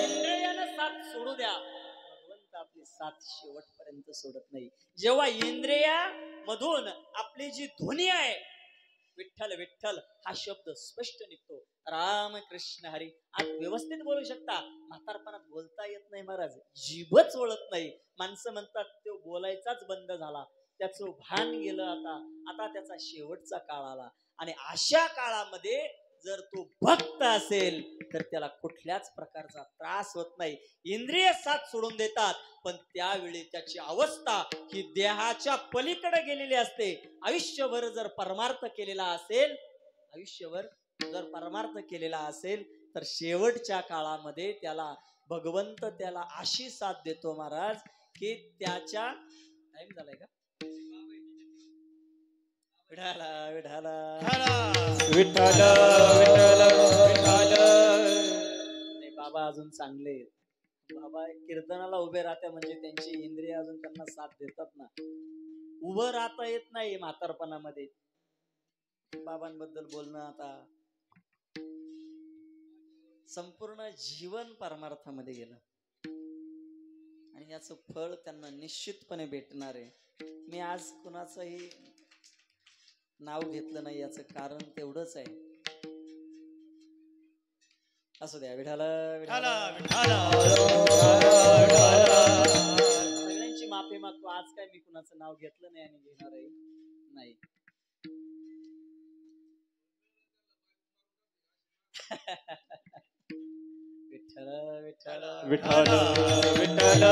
इंद्रियानं साथ सोडू द्या, भगवंत आपली साथ शेवटपर्यंत सोडत नाही. जेव्हा इंद्रिया मधून आपली जी ध्वनी आहे विठ्ठल विठ्ठल हा शब्द स्पष्ट निघतो, राम कृष्ण हरी, आज व्यवस्थित बोलू शकता. म्हातारपणात बोलता येत नाही महाराज, जीभच वळत नाही. माणसं म्हणतात तो बोलायचाच बंद झाला, त्याचं भान गेलं. आता त्याचा शेवटचा काळ आला. आणि अशा काळामध्ये जर तो भक्त असेल तर त्याला कुठल्याच प्रकारचा त्रास होत नाही. इंद्रिय साथ सोडून देतात, पण त्यावेळी त्याची अवस्था ही देहाच्या पलीकडे गेलेली असते. आयुष्यभर जर परमार्थ केलेला असेल, आयुष्यभर जर परमार्थ केलेला असेल तर शेवटच्या काळामध्ये त्याला भगवंत त्याला अशी साथ देतो महाराज की त्याच्या टाइम झालाय का, विठाला विठाला विठाला विठाला विठाला. नाही बाबा अजून चांगले, बाबा कीर्तनाला उभे राहते म्हणजे त्यांची इंद्रिय अजून त्यांना साथ देतात ना. उभं राहता येत नाही म्हातारपणामध्ये. बाबांबद्दल बोलणं आता संपूर्ण जीवन परमार्थामध्ये गेलं आणि याचं फळ त्यांना निश्चितपणे भेटणार आहे. मी आज कुणाचंही नाव घेतलं नाही याचं कारण तेवढंच आहे. असू द्या. विठाला सगळ्यांची माफी मागतो. आज काय मी कुणाचं नाव घेतलं नाही आणि घेणारही नाही. विठ्ठल विठ्ठल विठ्ठल विठ्ठल.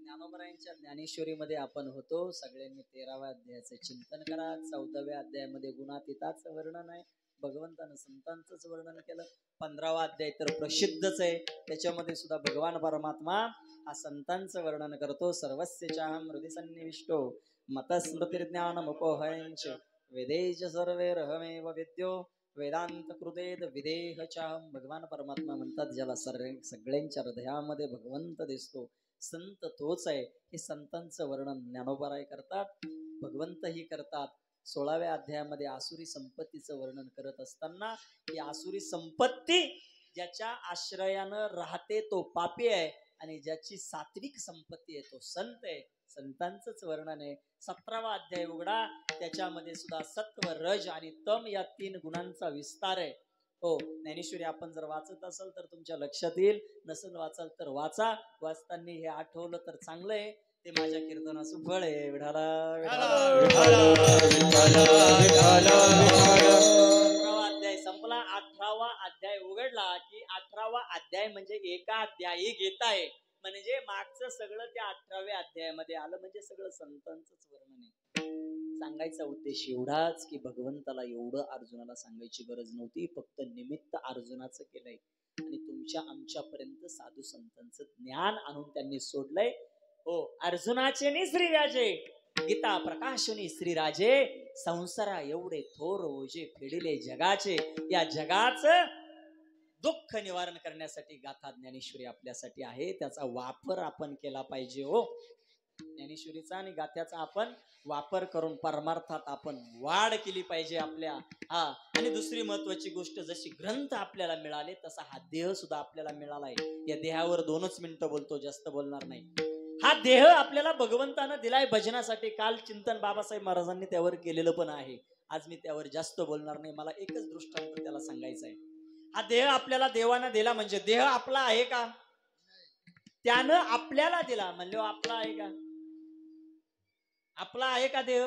ज्ञानोबरायांच्या ज्ञानेश्वरीमध्ये आपण होतो. सगळ्यांनी 13व्या अध्यायाचे चिंतन करा. 14व्या अध्यायामध्ये गुणातीताचं वर्णन आहे. भगवंतानं संतांचंच वर्णन केलं. 15वा अध्याय तर प्रसिद्धच आहे. त्याच्यामध्ये सुद्धा भगवान परमात्मा हा संतांचं वर्णन करतो. सर्वस्य चाहं हृदि सन्निविष्टो मतस्मृतिर्ज्ञानमुपोहञ्च वेदैश्च सर्वैरहमेव विद्यो वेदांत कृतेद विदेह चाहं. भगवान परमात्मा म्हणतात ज्याला सगळ्यांच्या हृदयामध्ये भगवंत दिसतो संत तोच आहे. हे संतांचं वर्णन ज्ञानोबराय करतात, भगवंतही करतात. 16व्या अध्यायामध्ये आसुरी संपत्तीचं वर्णन करत असताना ही आसुरी संपत्ती ज्याच्या आश्रयानं राहते तो पापी आहे आणि ज्याची सात्विक संपत्ती आहे तो संत आहे. संतांचंच वर्णन आहे. 17वा अध्याय उघडा, त्याच्यामध्ये सुद्धा सत्व रज आणि तम या 3 गुणांचा विस्तार आहे. हो, ज्ञानेश्वरी आपण जर वाचत असाल तर तुमच्या लक्षात येईल, नसेल वाचाल तर वाचा. वाचताना हे आठवलं तर चांगलं आहे. ते माझ्या कीर्तनाचं फळ आहे. विठाला 17वा अध्याय संपला. 18वा अध्याय उघडला की 18वा अध्याय म्हणजे एका अध्यायी गीता आहे. म्हणजे मागचं सगळं त्या 18व्या अध्यायामध्ये आलं. म्हणजे सगळं संतांचंच वर्णन आहे. सांगायचा उद्देश एवढाच की भगवंताला एवढं अर्जुनाला सांगायची गरज नव्हती. फक्त निमित्त अर्जुनाचं केलंय आणि तुमच्या आमच्यापर्यंत साधू संतांचं ज्ञान आणून त्यांनी सोडलंय. हो, अर्जुनाचे नि श्री व्याजे गीता प्रकाशनी श्रीराजे संसारा एवढे थोर ओझे फेडिले जगाचे. या जगाचं दुःख निवारण करण्यासाठी गाथा ज्ञानेश्वरी आपल्यासाठी आहे. त्याचा वापर आपण केला पाहिजे. हो, ज्ञानेश्वरीचा आणि गाथ्याचा आपण वापर करून परमार्थात आपण वाढ केली पाहिजे आपल्या. आणि दुसरी महत्वाची गोष्ट, जशी ग्रंथ आपल्याला मिळाले तसा हा देह सुद्धा आपल्याला मिळालाय. या देहावर 2च मिनिटं बोलतो, जास्त बोलणार नाही. हा देह आपल्याला भगवंतानं दिलाय भजनासाठी. काल चिंतन बाबासाहेब महाराजांनी त्यावर केलेलं पण आहे. आज मी त्यावर जास्त बोलणार नाही. मला एकच दृष्टांत त्याला सांगायचं आहे. हा देह आपल्याला देवानं दिला म्हणजे देह आपला आहे का? त्यानं आपल्याला दिला म्हणजे आपला आहे का? आपला आहे का देह?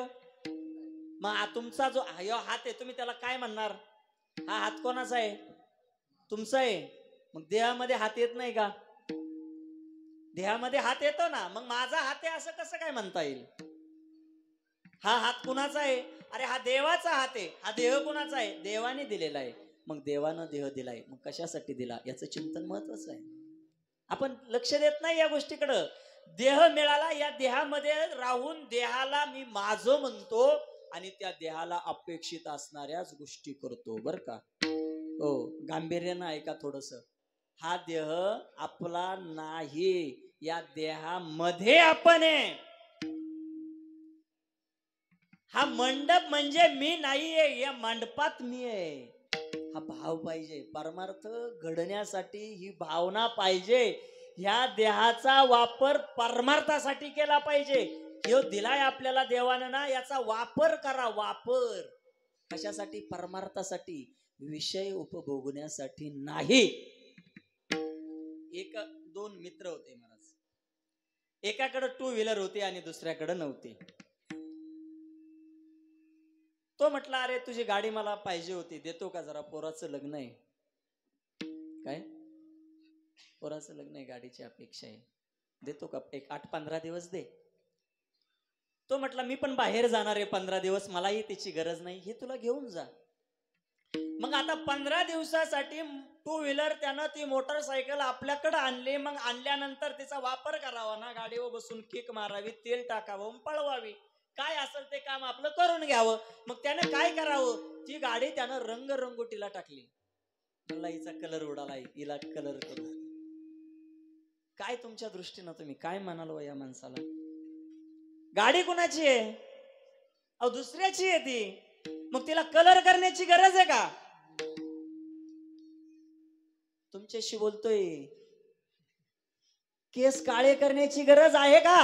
मग तुमचा जो हात आहे तुम्ही त्याला काय म्हणणार? हा हात कोणाचा आहे? तुमचा आहे. मग देहामध्ये हात येत नाही का? देहामध्ये हात येतो ना. मग माझा हात आहे असं कसं काय म्हणता येईल? हा हात कुणाचा आहे? अरे हा देवाचा हात आहे. हा देह कुणाचा आहे? देवाने दिलेला आहे. मग देवानं देह दिलाय, मग कशासाठी दिला याचं चिंतन महत्वाचं आहे. आपण लक्ष देत नाही या गोष्टीकडं. देह मिळाला, या देहामध्ये राहून देहाला मी माझं म्हणतो आणि त्या देहाला अपेक्षित असणाऱ्याच गोष्टी करतो. बर का? हो, गांभीर्यानं ऐका थोडस. हा देह आपला नाही, या देहामध्ये आपण आहे. हा मंडप म्हणजे मी नाहीये, या मंडपात मी आहे. हा भाव पाहिजे. परमार्थ घडण्यासाठी ही भावना पाहिजे. ह्या देहाचा वापर परमार्थासाठी केला पाहिजे. ह्यो दिलाय आपल्याला देवानं ना, याचा वापर करा. वापर कशासाठी? परमार्थासाठी, विषय उपभोगण्यासाठी नाही. 2 मित्र होते महाराज. एकाकडे 2 व्हीलर होती आणि दुसऱ्याकडे नव्हती. तो म्हटला, अरे तुझी गाडी मला पाहिजे होती, देतो का? जरा पोराचं लग्न आहे. काय? पोराचं लग्न आहे, गाडीची अपेक्षा आहे, देतो का? एक 8-15 दिवस दे. तो म्हटला, मी पण बाहेर जाणार आहे 15 दिवस, मलाही त्याची गरज नाही, हे तुला घेऊन जा. मग आता 15 दिवसासाठी 2 व्हीलर त्यानं ती मोटरसायकल आपल्याकडे आणली. मग आणल्यानंतर तिचा वापर करावा ना, गाडीवर बसून किक मारावी, तेल टाकावं, पळवावी, काय असेल ते काम आपलं करून घ्यावं. मग त्याने काय करावं? ती गाडी त्यानं रंगरंगोटीला टाकली. म्हणला हिचा कलर उडाला, हिला कलर करू. काय तुमच्या दृष्टीनं तुम्ही काय म्हणाल या माणसाला? गाडी कुणाची आहे? दुसऱ्याची आहे ती. मग तिला कलर करण्याची गरज आहे का? तुमच्याशी बोलतोय. केस काळे करण्याची गरज आहे का?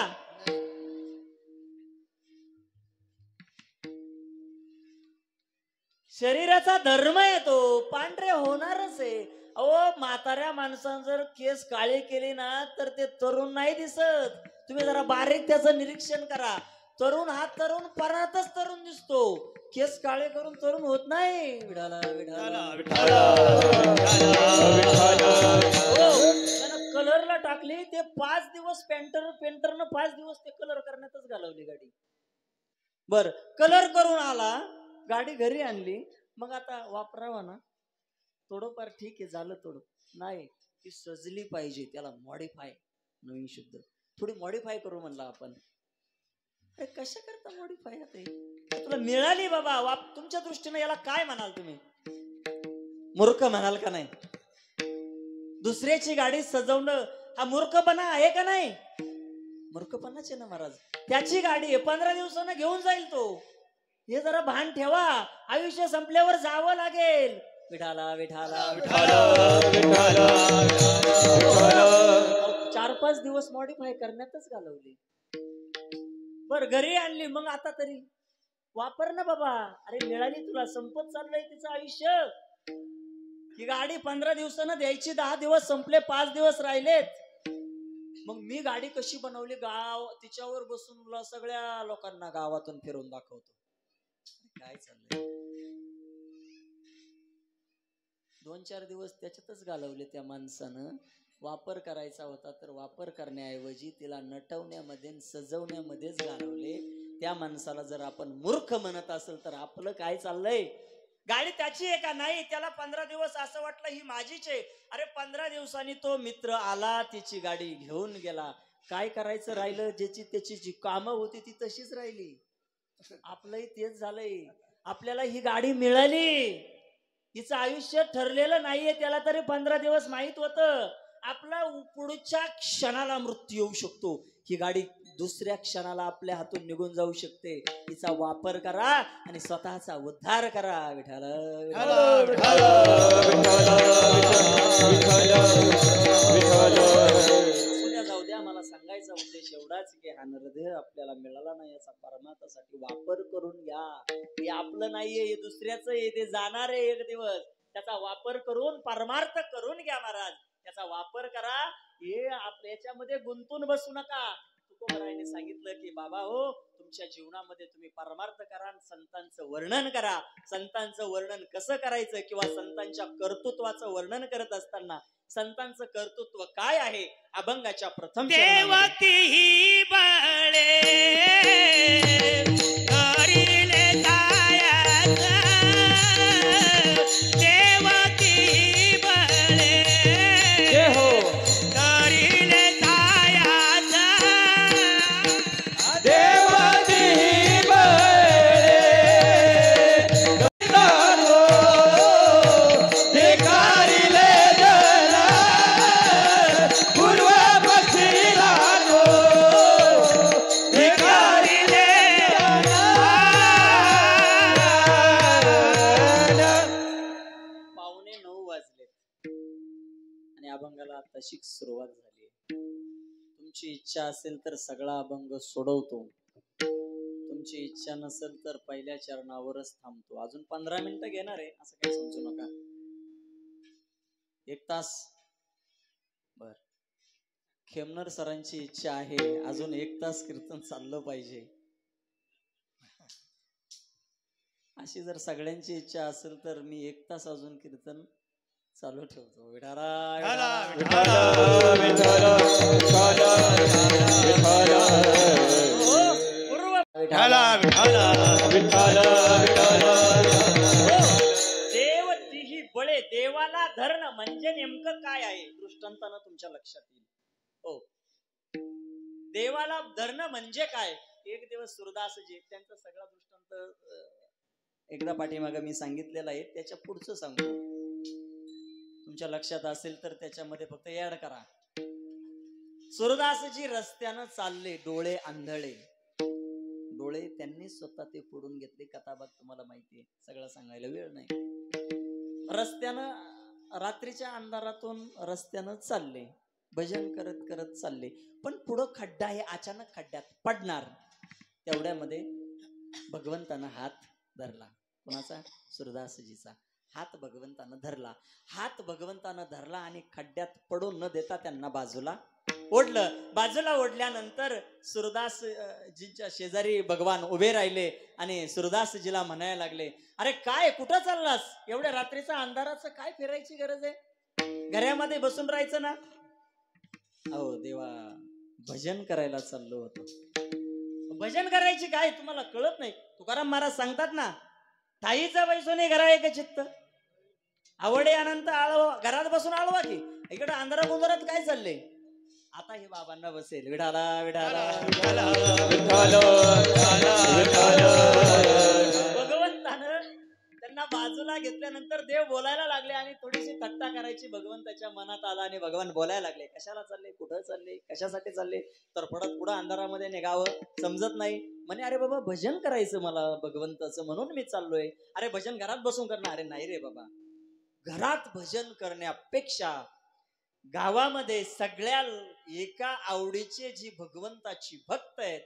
शरीराचा धर्म आहे तो, पांढरे होणारच आहे. अहो म्हाताऱ्या माणसानं जर केस काळे केले ना तर ते तरुण नाही दिसत. तुम्ही जरा बारीक त्याचं निरीक्षण करा. तरुण हा तरुण परातच तरुण दिसतो. केस काळे करून तरुण होत नाही. विठाला विठाला त्यानं कलरला टाकली. ते 5 दिवस पेंटरनं 5 दिवस ते कलर करण्यातच घालवली गाडी. बर कलर करून आला, गाडी घरी आणली. मग आता वापरावा ना, थोडंफार ठीक आहे झालं थोडं. नाही ती सजली पाहिजे, त्याला मॉडीफाय, नवीन शब्द, थोडी मॉडीफाय करू म्हणला आपण. अरे कशा करता मॉडीफाय? आता तुला मिळाली बाबा, तुमच्या दृष्टीने याला काय म्हणाल तुम्ही? मूर्ख म्हणाल का नाही? दुसऱ्याची गाडी सजवणं हा मूर्खपणा आहे का नाही? मूर्खपणाच आहे ना महाराज. त्याची गाडी आहे, 15 दिवसानं घेऊन जाईल तो. हे जरा भान ठेवा. आयुष्य संपल्यावर जावं लागेल. विठाला विठाला 4-5 दिवस मॉडीफाय करण्यातच घालवली. बर घरी आणली, मग आता तरी वापर ना बाबा. अरे मिळाली तुला, संपत चाललंय तिचं आयुष्य. ही गाडी 15 दिवसानं द्यायची, 10 दिवस संपले, 5 दिवस राहिलेत. मग मी गाडी कशी बनवली, गाव तिच्यावर बसून सगळ्या लोकांना गावातून फिरून दाखवतो. काय चाललंय? 2-4 दिवस त्याच्यातच घालवले त्या माणसानं. वापर करायचा होता तर वापर करण्याऐवजी तिला नटवण्यामध्ये सजवण्यामध्येच घालवले. त्या माणसाला जर आपण मूर्ख म्हणत असेल तर आपलं काय चाललंय? गाडी त्याची आहे का? नाही. त्याला 15 दिवस असं वाटलं ही माझीच आहे. अरे 15 दिवसांनी तो मित्र आला, तिची गाडी घेऊन गेला. काय करायचं राहिलं? ज्याची त्याची जी कामं होती ती तशीच राहिली. आपलंही तेच झालंय. आपल्याला ही गाडी मिळाली, हिचं आयुष्य ठरलेलं नाहीये, त्याला तरी 15 दिवस माहित होतं आपला पुढच्या क्षणाला मृत्यू येऊ शकतो. ही गाडी दुसऱ्या क्षणाला आपल्या हातून निघून जाऊ शकते. हिचा वापर करा आणि स्वतःचा उद्धार करा. विठाला जाऊ द्या. मला सांगायचा उद्देश एवढाच की हा नरदेह आपल्याला मिळाला नाही, याचा परमार्थासाठी वापर करून घ्या. हे आपलं नाहीये, हे दुसऱ्याचं आहे, ते जाणार आहे एक दिवस. त्याचा वापर करून परमार्थ करून घ्या महाराज. त्याचा वापर करा. हे याच्यामध्ये गुंतून बसू नका. तुकोबरायने सांगितलं की बाबा हो, तुमच्या जीवनामध्ये तुम्ही परमार्थ करा, संतांचं वर्णन करा. संतांचं वर्णन कसं करायचं किंवा संतांच्या कर्तृत्वाचं वर्णन करत असताना संतांचं कर्तृत्व काय आहे? अभंगाच्या प्रथम देवती बळे करिले जायाच, देवती बळे करिले जायाच, देवती तशीच सुरुवात झाली. तुमची इच्छा असेल तर सगळा अभंग सोडवतो, तुमची इच्छा नसेल तर पहिल्या चरणावरच थांबतो. अजून 15 मिनिटं घेणार आहे असं काही समजू नका. 1 तास. बर खेमनर सरांची इच्छा आहे अजून 1 तास कीर्तन चाललं पाहिजे. अशी जर सगळ्यांची इच्छा असेल तर मी 1 तास अजून कीर्तन चालू ठेवतो. देव तिही बळे. देवाला धरणं म्हणजे नेमकं काय आहे दृष्टांतानं तुमच्या लक्षात येईल. हो, देवाला धरणं म्हणजे काय? एक दिवस सूरदासजी, त्यांचा सगळा दृष्टांत एकदा पाठीमागं मी सांगितलेला आहे, त्याच्या पुढचं सांगतो. तुमच्या लक्षात असेल तर त्याच्यामध्ये फक्त ऍड करा. सूरदासजी रस्त्यानं चालले, डोळे आंधळे. डोळे त्यांनी स्वतः ते फोडून घेतले. कथाभाग तुम्हाला माहितीये, सगळं सांगायला वेळ नाही. रस्त्यानं रात्रीच्या अंधारातून रस्त्यानं चालले, भजन करत करत चालले, पण पुढं खड्डा आहे, अचानक खड्ड्यात पडणार. तेवढ्यामध्ये भगवंतानं हात धरला. कोणाचा? सुरदासजीचा हात भगवंतानं धरला. हात भगवंतानं धरला आणि खड्ड्यात पडू न देता त्यांना बाजूला ओढलं. बाजूला ओढल्यानंतर सुरदासजींच्या शेजारी भगवान उभे राहिले आणि सुरदासजीला म्हणायला लागले, अरे काय, कुठं चाललास? एवढ्या रात्रीचा अंधाराचं काय फिरायची गरज आहे? घरामध्ये बसून राहायचं ना. अहो देवा, भजन करायला चाललो होतो. भजन करायची काय तुम्हाला कळत नाही? तुकाराम महाराज सांगतात ना, ताईचा बैसोने घरा एक चित्त, आवडे अनंत आळवा. घरात बसून आळवा की, इकडे अंधारा गोंधळात काय चाललंय? आता हे बाबांना बसेल, विडाला विडाला भगवंतानं त्यांना बाजूला घेतल्यानंतर देव बोलायला लागले आणि थोडीशी थट्टा करायची भगवंताच्या मनात आला आणि भगवान बोलायला लागले, कशाला चालले, कुठं चालले, कशासाठी चालले? तर पुढं अंधारामध्ये निघावं समजत नाही. म्हणे अरे बाबा, भजन करायचं मला भगवंताचं, म्हणून मी चाललोय. अरे भजन घरात बसून करणार? अरे नाही रे बाबा, घरात भजन करण्यापेक्षा गावामध्ये सगळ्या एका आवडीचे जी भगवंताची भक्त आहेत,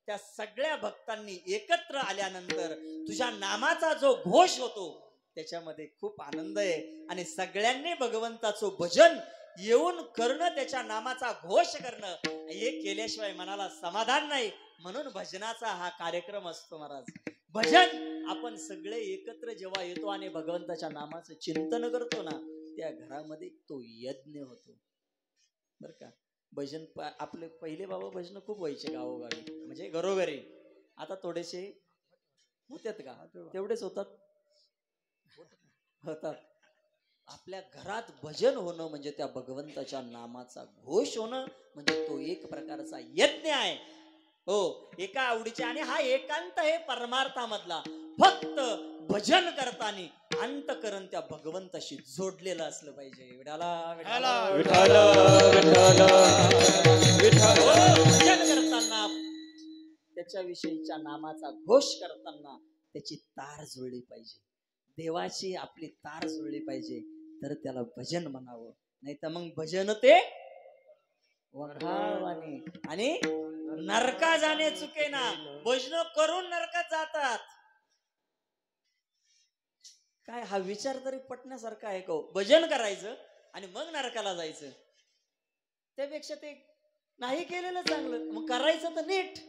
त्या सगळ्या भक्तांनी एकत्र आल्यानंतर तुझ्या नामाचा जो घोष होतो त्याच्यामध्ये खूप आनंद आहे. आणि सगळ्यांनी भगवंताचं भजन येऊन करणं, त्याच्या नामाचा घोष करणं, हे केल्याशिवाय मनाला समाधान नाही. म्हणून भजनाचा हा कार्यक्रम असतो महाराज. भजन आपण सगळे एकत्र जेव्हा येतो आणि भगवंताच्या नामाचं चिंतन करतो ना, त्या घरामध्ये तो यज्ञ होतो बर का. भजन आपले पहिले बाबा भजन खूप व्हायचे गावोगावी, म्हणजे घरोघरी. आता थोडेसे होतात का? तेवढेच होतात. आपल्या घरात भजन होणं म्हणजे त्या भगवंताच्या नामाचा घोष होणं म्हणजे तो एक प्रकारचा यज्ञ आहे. हो, एका आवडीचे. आणि हा एकांत हे परमार्थामधला. फक्त भजन करताना अंतकरण त्या भगवंताशी जोडलेलं असलं पाहिजे. भजन करताना, त्याच्याविषयीच्या नामाचा घोष करताना त्याची तार जुळली पाहिजे, देवाची आपली तार जुळली पाहिजे, तर त्याला भजन म्हणावं. नाही तर मग भजन ते वखावाने आणि नरका जाणे चुके ना. भजन करून नरकात जातात. काय हा विचार तरी पटण्यासारखा आहे का? भजन करायचं आणि मग नरकाला जायचं, त्यापेक्षा ते नाही केलेलं चांगलं. मग करायचं तर नीट,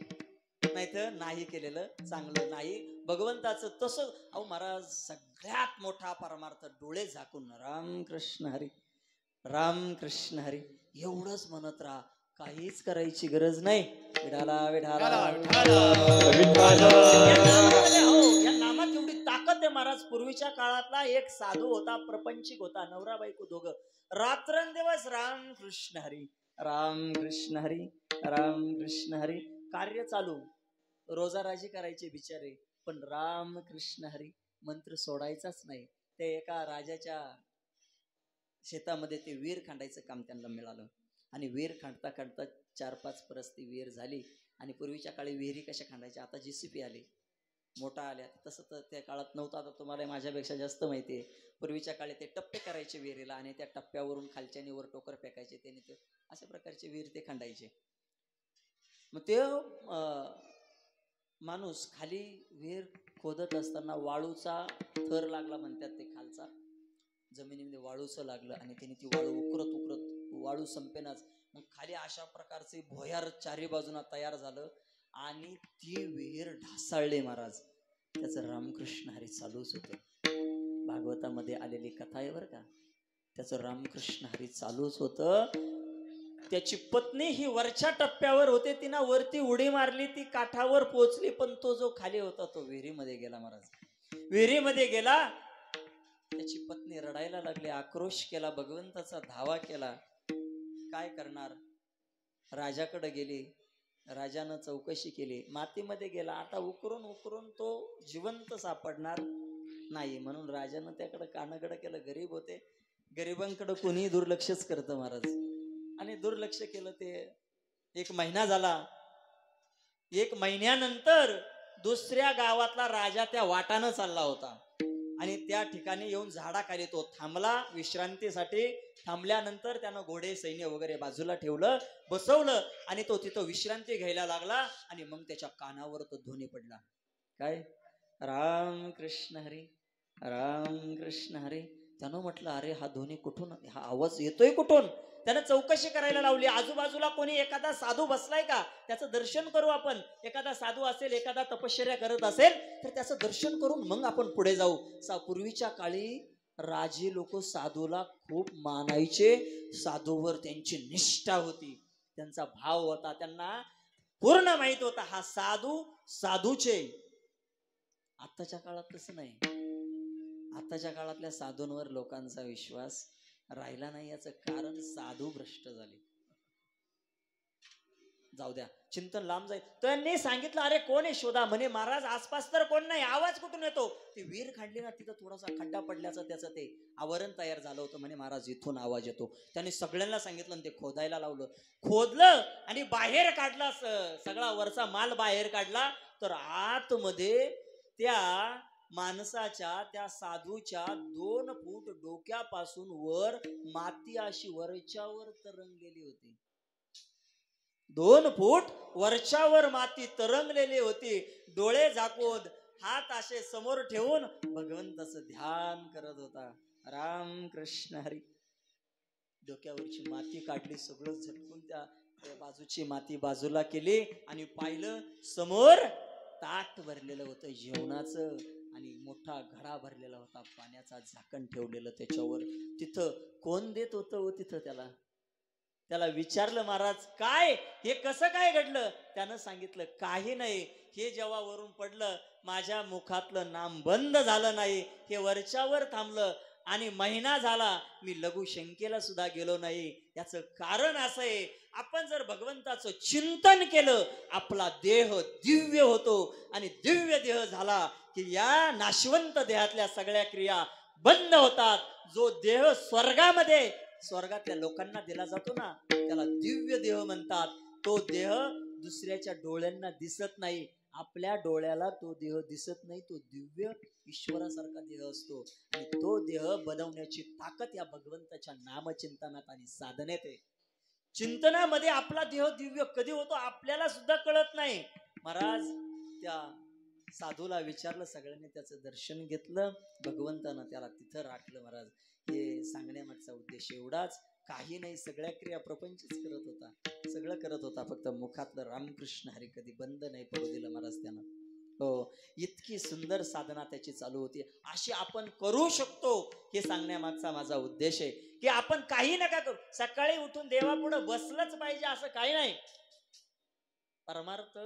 नाही तर नाही केलेलं चांगलं नाही. भगवंताचं तसं. अहो महाराज, सगळ्यात मोठा परमार्थ डोळे झाकून रामकृष्ण हरी रामकृष्ण हरी एवढंच म्हणत राहा, काहीच करायची गरज नाही. विठाला विठाला या नामात एवढी ताकद आहे महाराज. पूर्वीच्या काळातला एक साधू होता, प्रपंचिक होता, नवरा बायको दोघं, रात्रंदिवस रामकृष्ण हरी रामकृष्ण हरी रामकृष्ण हरी कार्य चालू, रोजाराजी करायचे बिचारे, पण रामकृष्ण हरी मंत्र सोडायचाच नाही. ते एका राजाच्या शेतामध्ये ते विहीर खांडायचं काम त्यांना मिळालं आणि विहीर खांडता खांडता 4-5 परस ती विहीर झाली. आणि पूर्वीच्या काळी विहिरी कशा खांडायच्या, आता JCP आली, मोठा आल्या, तसं तर त्या काळात नव्हतं. आता तुम्हाला माझ्यापेक्षा जास्त माहिती आहे. पूर्वीच्या काळी ते टप्पे करायचे विहिरीला आणि त्या टप्प्यावरून खालच्यानी वर टोकर फेकायचे, त्याने ते अशा प्रकारचे विहीर ते खांडायचे. मग ते माणूस खाली विहीर खोदत असताना वाळूचा थर लागला म्हणतात, ते खालचा जमिनीमध्ये वाळूचं लागलं आणि त्याने ती वाळू उकरत उकरत वाळू संपेनाच. मग खाली अशा प्रकारचे भोयार चारी बाजूना तयार झालं आणि ती विहीर ढासाळले महाराज. त्याचं रामकृष्ण हरी चालूच होतं. भागवतामध्ये आलेली कथा आहे बरं का. त्याचं रामकृष्ण हरी चालूच होतं. त्याची पत्नी ही वरच्या टप्प्यावर होते, तिनं वरती उडी मारली, ती काठावर पोहोचली, पण तो जो खाली होता तो विहिरीमध्ये गेला महाराज. विहिरीमध्ये गेला, त्याची पत्नी रडायला लागली, आक्रोश केला, भगवंताचा धावा केला. काय करणार? राजाकडे गेली, राजानं चौकशी केली, मातीमध्ये गेला. आता उकरून उकरून तो जिवंत सापडणार नाही, म्हणून राजानं त्याकडे कानाकडे केलं. गरीब होते, गरिबांकडे कोणी दुर्लक्षच करतं महाराज. आणि दुर्लक्ष केलं. ते 1 महिना झाला. 1 महिन्यानंतर दुसऱ्या गावातला राजा त्या वाटानं चालला होता. आणि त्या ठिकाणी येऊन झाडाखाली तो थांबला विश्रांतीसाठी. थांबल्यानंतर त्यानं घोडे सैन्य वगैरे बाजूला ठेवलं, बसवलं आणि तो तिथं विश्रांती घ्यायला लागला. आणि मग त्याच्या कानावर तो ध्वनी पडला, काय? राम कृष्ण हरी, राम कृष्ण हरी. त्यानं म्हटलं अरे हा ध्वनी कुठून, हा आवाज येतोय कुठून? त्यानं चौकशी करायला लावली. आजूबाजूला कोणी एखादा साधू बसलाय का, त्याचं दर्शन करू आपण. एखादा साधू असेल, एखादा तपश्चर्या करत असेल तर त्याचं दर्शन करून मग आपण पुढे जाऊ. पूर्वीच्या काळी राजे लोक साधूला खूप मानायचे. साधूवर त्यांची निष्ठा होती, त्यांचा भाव होता. त्यांना पूर्ण माहित होता हा साधू साधूचे. आताच्या काळात तसं नाही. आताच्या काळातल्या साधूंवर लोकांचा विश्वास राहिला नाही. याचं कारण साधू भ्रष्ट झाले. जाऊ द्या, चिंतन लांब जाईल. त्यांनी सांगितलं अरे कोण आहे शोधा. म्हणे महाराज आसपास तर कोण नाही, आवाज कुठून येतो? ती विहीर खांडली ना, तिथं थोडासा खड्डा पडल्याचं त्याचं ते आवरण तयार झालं होतं. म्हणे महाराज इथून आवाज येतो. त्यांनी सगळ्यांना सांगितलं आणि ते खोदायला लावलं. खोदलं आणि बाहेर काढला, सगळा वरचा माल बाहेर काढला. तर आतमध्ये त्या माणसाच्या, त्या साधूच्या 2 फूट डोक्यापासून वर माती अशी वरच्यावर तरंगलेली होती. 2 फूट वरच्यावर माती तरंगलेली होती. डोळे झाकून हात असे समोर ठेवून भगवंताचं ध्यान करत होता. राम कृष्ण हरी. डोक्यावरची माती काढली, सगळं झटकून त्या बाजूची माती बाजूला केली आणि पाहिलं समोर ताट भरलेलं होतं जेवणाचं आणि मोठा घडा भरलेला होता पाण्याचा, झाकण ठेवलेलं त्याच्यावर. तिथं कोण देत होतं? तिथं त्याला विचारलं महाराज काय, हे कसं काय घडलं? त्यानं सांगितलं काही नाही, हे जेव्हा वरून पडलं माझ्या मुखातलं नाम बंद झालं नाही, हे वरच्यावर थांबलं आणि महिना झाला मी लघु शंकेला सुद्धा गेलो नाही. याचं कारण असं आहे, आपण जर भगवंताचं चिंतन केलं आपला देह दिव्य होतो आणि दिव्य देह झाला की या नाशवंत देहातल्या सगळ्या क्रिया बंद होतात. जो देह स्वर्गातल्या लोकांना दिला जातो ना, त्याला दिव्य देह म्हणतात. तो देह दुसऱ्याच्या डोळ्यांना दिसत नाही, आपल्या डोळ्याला तो देह दिसत नाही. तो दिव्य ईश्वरासारखा देह असतो आणि तो देह बनवण्याची ताकद या भगवंताच्या नामचिंतनात आणि साधनेत आहे. चिंतनामध्ये आपला देह दिव्य कधी होतो आपल्याला सुद्धा कळत नाही. महाराज त्या साधूला विचारलं, सगळ्यांनी त्याचं दर्शन घेतलं. भगवंतानं त्याला तिथं राखलं. महाराज हे सांगण्यामागचा उद्देश एवढाच, काही नाही, सगळ्या क्रिया प्रपंचच करत होता, सगळं करत होता, फक्त मुखातलं रामकृष्ण हरी कधी बंद नाही पडू दिलं महाराज त्यानं. हो, इतकी सुंदर साधना त्याची चालू होती. अशी आपण करू शकतो हे सांगण्यामागचा माझा उद्देश आहे की आपण काही नका करू, सकाळी उठून देवापुढे बसलंच पाहिजे असं काही नाही. परमार्थ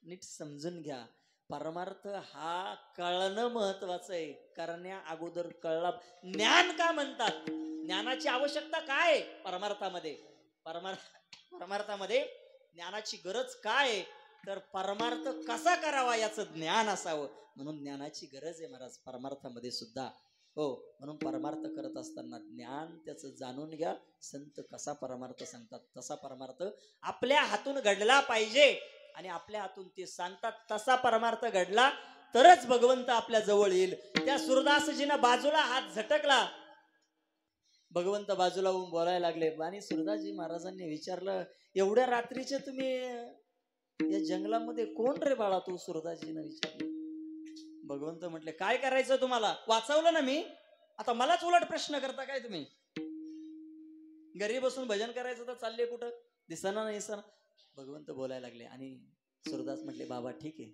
नीट समजून घ्या. परमार्थ हा कळणं महत्वाचं आहे, करण्या अगोदर कळला. ज्ञान का म्हणतात? ज्ञानाची आवश्यकता काय परमार्थामध्ये? परमार्थामध्ये ज्ञानाची गरज काय? तर परमार्थ कसा करावा याचं ज्ञान असावं, म्हणून ज्ञानाची गरज आहे महाराज परमार्थामध्ये सुद्धा. हो, म्हणून परमार्थ करत असताना ज्ञान त्याचं जाणून घ्या. संत कसा परमार्थ सांगतात तसा परमार्थ आपल्या हातून घडला पाहिजे आणि आपल्या हातून ते सांगतात तसा परमार्थ घडला तरच भगवंत आपल्या जवळ येईल. त्या सुरदासजीनं बाजूला हात झटकला, भगवंत बाजूला होऊन बोलायला लागले. आणि सुरदासजी महाराजांनी विचारलं, एवढ्या रात्रीचे तुम्ही या जंगलामध्ये कोण रे बाळा तू? सुरदासजीनं विचारलं. भगवंत म्हटले, काय करायचं तुम्हाला? वाचवलं ना मी, आता मलाच उलट प्रश्न करता काय तुम्ही? घरी बसून भजन करायचं तर चालले कुठं? दिसना नाही दिसना. भगवंत बोलायला लागले आणि सुरदास म्हटले, बाबा ठीक आहे,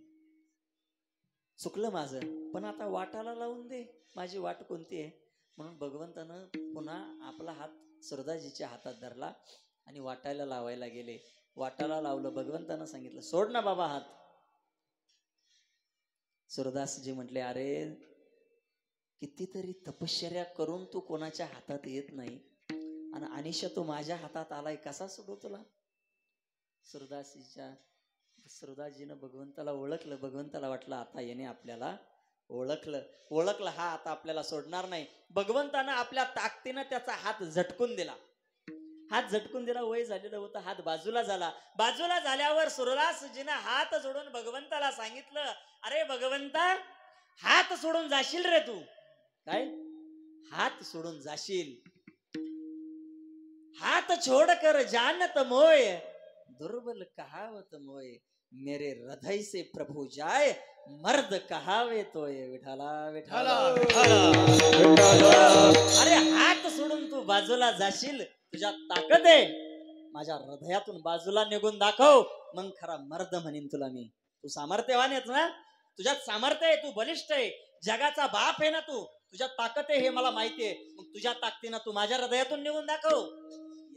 चुकलं माझं, पण आता वाटाला लावून दे, माझी वाट कोणती आहे? म्हणून भगवंतानं पुन्हा आपला हात सुरदासजीच्या हातात धरला आणि वाटायला लावायला गेले. वाटाला लावलं. भगवंतानं सांगितलं, सोड ना बाबा हात. सुरदासजी म्हटले, अरे कितीतरी तपश्चर्या करून तू कोणाच्या हातात येत नाही आणि अनिशा तू माझ्या हातात आलाय, कसा सोडू तुला? सुरदासजीनं भगवंताला ओळखलं. भगवंताला वाटलं आता याने आपल्याला ओळखलं, हा आता आपल्याला सोडणार नाही. भगवंतानं आपल्या ताकदीनं त्याचा हात झटकून दिला. वय झालेलं होतं, हात बाजूला झाला. बाजूला झाल्यावर सुरदासजीनं हात जोडून भगवंताला सांगितलं, अरे भगवंता, हात सोडून जाशील रे तू? काय हात सोडून जाशील, हात छोड़ कर जानत मोय, दुर्बल कहावत मोय, मेरे हृदय से प्रभु जाय, मर्द कहावे तोय. विठाला विठाला. अरे हात सोडून तू बाजूला जाशील, तुझ्या ताकद आहे, माझ्या हृदयातून बाजूला निघून दाखव, मग खरा मर्द म्हणीन तुला मी. तू सामर्थ्यवान आहेस ना, तुझ्यात सामर्थ्य आहे, तू बलिष्ठ आहे, जगाचा बाप आहे ना तू, तुझ्यात ताकद आहे हे मला माहिती आहे, मग तुझ्या ताकदीनं तू माझ्या हृदयातून निघून दाखव.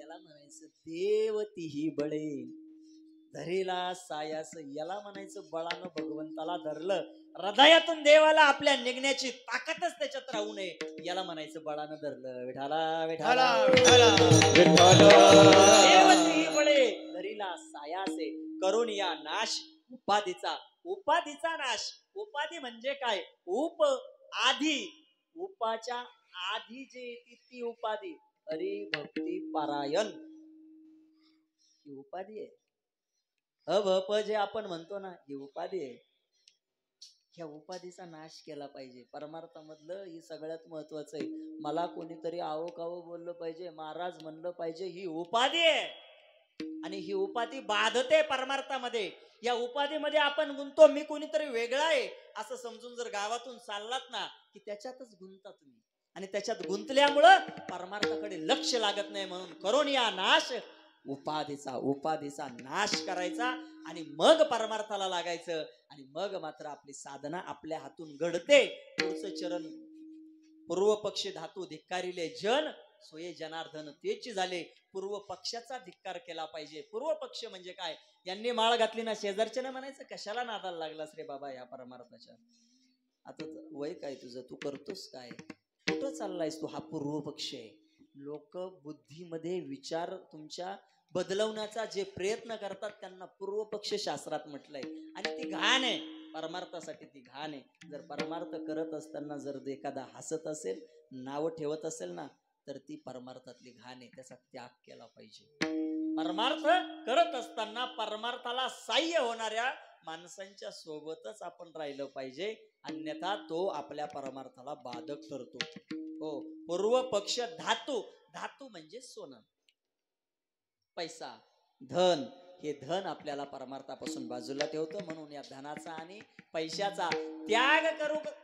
याला म्हणायचं देव तीही बळे धरीला सायास. याला म्हणायचं बळानं भगवंताला धरलं, हृदयातून देवाला आपल्या निघण्याची ताकदच त्याच्यात राहू नये, याला म्हणायचं बळानं धरलं. विठाला विठाला देव तीही बळे धरीला सायासे, करून या नाश उपाधीचा. उपाधीचा नाश. उपाधी म्हणजे काय? उप आधी, उपाच्या आधी जे येते ती उपाधी. हरी भक्ती पारायण ही उपाधी आहे. अभप जे आपण म्हणतो ना, ही उपाधी आहे. ह्या उपाधीचा नाश केला पाहिजे. परमार्थामधलं ही सगळ्यात महत्वाचं आहे. मला कोणीतरी आवो कावो बोललं पाहिजे, महाराज म्हणलं पाहिजे, ही उपाधी आहे. आणि ही उपाधी बाधते परमार्थामध्ये. या उपाधीमध्ये आपण गुंतो, मी कोणीतरी वेगळा आहे असं समजून जर गावातून चाललात ना, की त्याच्यातच गुंता तुम्ही, आणि त्याच्यात गुंतल्यामुळं परमार्थाकडे लक्ष लागत नाही. म्हणून करून या नाश उपाधीचा. उपाधीचा नाश करायचा आणि मग परमार्थाला लागायचं, आणि मग मात्र आपली साधना आपल्या हातून घडते. पुढचं चरण, पूर्व पक्ष धातू धिक्कारिले जन, सोये जनार्दन तेची झाले. पूर्व पक्षाचा धिक्कार केला पाहिजे. पूर्व पक्ष म्हणजे काय? यांनी माळ घातली ना, शेजारच्याने म्हणायचं कशाला नादाला लागलास रे बाबा या परमार्थाच्या, आता वय काय तुझं, तू करतोस काय, कुठं चाललायस तू, हा पूर्व पक्ष आहे. लोक बुद्धीमध्ये विचार तुमच्या बदलवण्याचा जे प्रयत्न करतात त्यांना पूर्व पक्ष शास्त्रात म्हटलंय. आणि ती घाण आहे परमार्थासाठी, ती घाण आहे. जर परमार्थ करत असताना जर एखादा हसत असेल, नाव ठेवत असेल ना, तर ती परमार्थातली घाण आहे, त्याचा त्याग केला पाहिजे. परमार्थ करत असताना परमार्थाला साह्य होणाऱ्या माणसांच्या सोबतच आपण राहिलं पाहिजे, अन्यथा तो आपल्या परमार्थाला बाधक ठरतो. हो, पूर्व पक्ष धातू. धातू म्हणजे सोनं, पैसा, धन. हे धन आपल्याला परमार्थापासून बाजूला ठेवतं. म्हणून या धनाचा आणि पैशाचा त्याग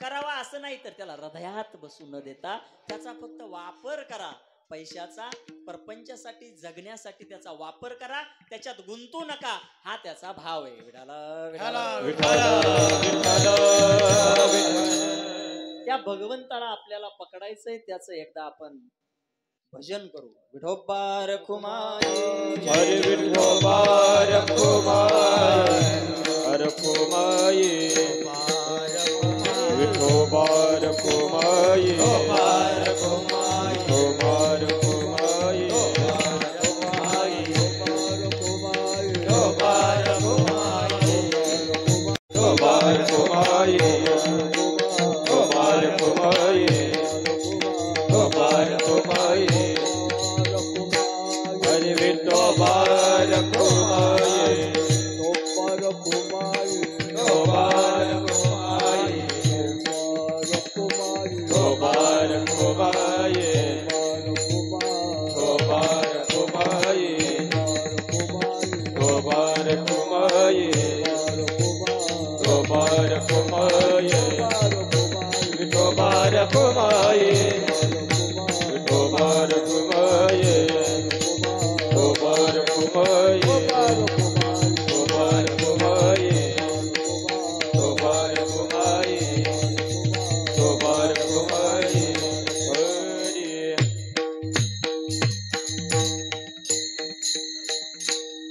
करावा असं नाही, तर त्याला हृदयात बसू न देता त्याचा फक्त वापर करा. पैशाचा परपंचासाठी, जगण्यासाठी त्याचा वापर करा, त्याच्यात गुंतू नका, हा त्याचा भाव आहे. त्या भगवंताला आपल्याला पकडायचंय, त्याचं एकदा आपण भजन करू. विठोबा रखुमाई, हरे विठोबा रखुमाई, रखुमाई, विठोबा रखुमाई, विठोबा रखुमाई, विठोबा रखुमाई, विठोबा रखुमाई, विठोबा रखुमाई, विठोबा रखुमाई, विठोबा रखुमाई, हरे विठोबा रखुमाई, विठोबा रखुमाई, विठोबा रखुमाई, विठोबा रखुमाई, विठोबा रखुमाई, विठोबा रखुमाई, विठोबा रखुमाई, विठोबा रखुमाई, विठोबा रखुमाई, विठोबा रखुमाई, विठोबा रखुमाई, विठोबा रखुमाई, विठोबा रखुमाई.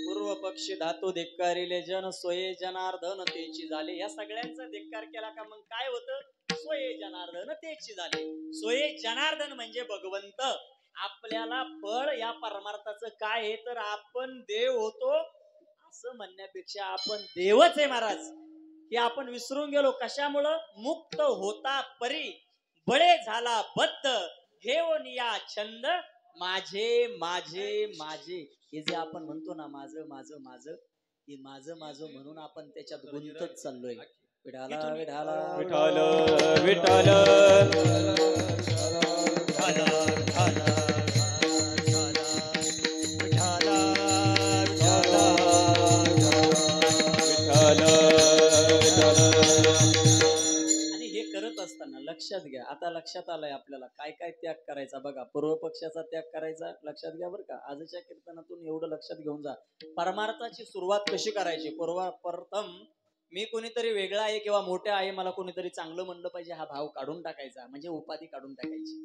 पूर्व पक्षी धातू धिक्कारिले जन, सोये जनार्दन तेची झाले. या सगळ्यांचा धिक्कार केला का मग काय होतं? सोये जनार्दन तेची झाले. सोये जनार्दन म्हणजे भगवंत. आपल्याला फळ या परमार्थाचं काय आहे, तर आपण देव होतो असं म्हणण्यापेक्षा आपण देवच आहे महाराज, हे आपण विसरून गेलो. कशामुळं? मुक्त होता परी बळे झाला बद्ध, घेऊनिया छंद माझे माझे माझे. हे जे आपण म्हणतो ना, माझं माझं माझं, हे माझं माझं म्हणून आपण त्याच्यात गुंतत चाललोय. विठाला विठाला विठाल विठाल आणि हे करत असताना लक्षात घ्या, आता लक्षात आलंय आपल्याला काय काय त्याग करायचा बघा. पूर्व पक्षाचा त्याग करायचा लक्षात घ्या बरं का. आजच्या कीर्तनातून एवढं लक्षात घेऊन जा. परमार्थाची सुरुवात कशी करायची. प्रथम मी कोणीतरी वेगळा आहे किंवा मोठा आहे, मला कोणीतरी चांगलं म्हणलं पाहिजे, हा भाव काढून टाकायचा, म्हणजे उपाधी काढून टाकायची.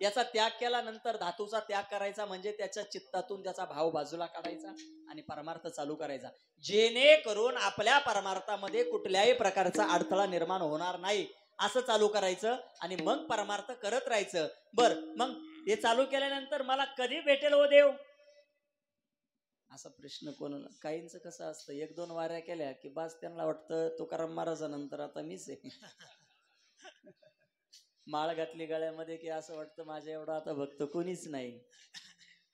याचा त्याग केल्यानंतर धातूचा त्याग करायचा, म्हणजे त्याच्या चित्तातून त्याचा भाव बाजूला काढायचा आणि परमार्थ चालू करायचा, जेणेकरून आपल्या परमार्थामध्ये कुठल्याही प्रकारचा अडथळा निर्माण होणार नाही, असं चालू करायचं. आणि मग परमार्थ करत राहायचं. बर, मग हे चालू केल्यानंतर मला कधी भेटेल हो देव, असा प्रश्न कोणाला. काहींचं कसं असतं, एक दोन वाऱ्या केल्या की बस त्यांना वाटतं तुकाराम महाराजानंतर आता मीच आहे. माळ घातली गळ्यामध्ये की असं वाटतं माझ्या एवढा आता भक्त कोणीच नाही.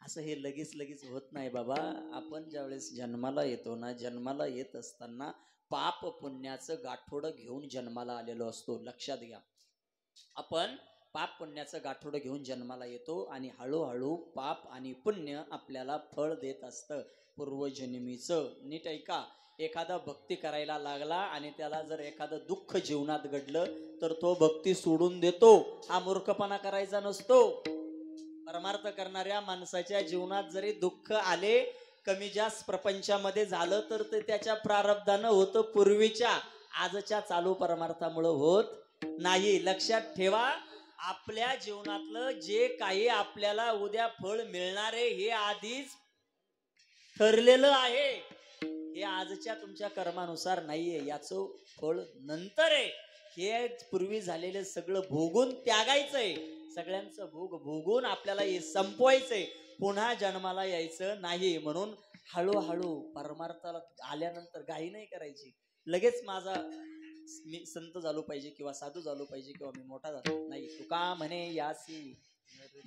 असं हे लगेच लगेच होत नाही बाबा. आपण ज्यावेळेस जन्माला येतो ना, जन्माला येत असताना पाप पुण्याचं गाठोडं घेऊन जन्माला आलेलो असतो. लक्षात घ्या, आपण पाप पुण्याचं गाठोडं घेऊन जन्माला येतो आणि हळूहळू पाप आणि पुण्य आपल्याला फळ देत असतं पूर्वजन्मीचं. नीट ऐका, एखादा भक्ती करायला लागला आणि त्याला जर एखादं दुःख जीवनात घडलं तर तो भक्ती सोडून देतो, हा मूर्खपणा करायचा नसतो. परमार्थ करणाऱ्या माणसाच्या जीवनात जरी दुःख आले, कमी जास्त प्रपंचामध्ये झालं, तर ते त्याच्या प्रारब्धानं होतं, पूर्वीच्या आजच्या चालू परमार्थामुळे होत नाही. लक्षात ठेवा, आपल्या जीवनातलं जे काही आपल्याला उद्या फळ मिळणारे हे आधीच ठरलेलं आहे. हे आजच्या तुमच्या कर्मानुसार नाहीये, याचं फळ नंतर आहे. हे पूर्वी झालेलं सगळं भोगून त्यागायचंय, सगळ्यांचं भोग भोगून आपल्याला हे संपवायचंय, पुन्हा जन्माला यायचं नाही. म्हणून हळूहळू परमार्थाला आल्यानंतर घाई नाही करायची, लगेच माझा मी संत झालो पाहिजे किंवा साधू झालो पाहिजे किंवा मी मोठा झालो नाही. तुका म्हणे यासी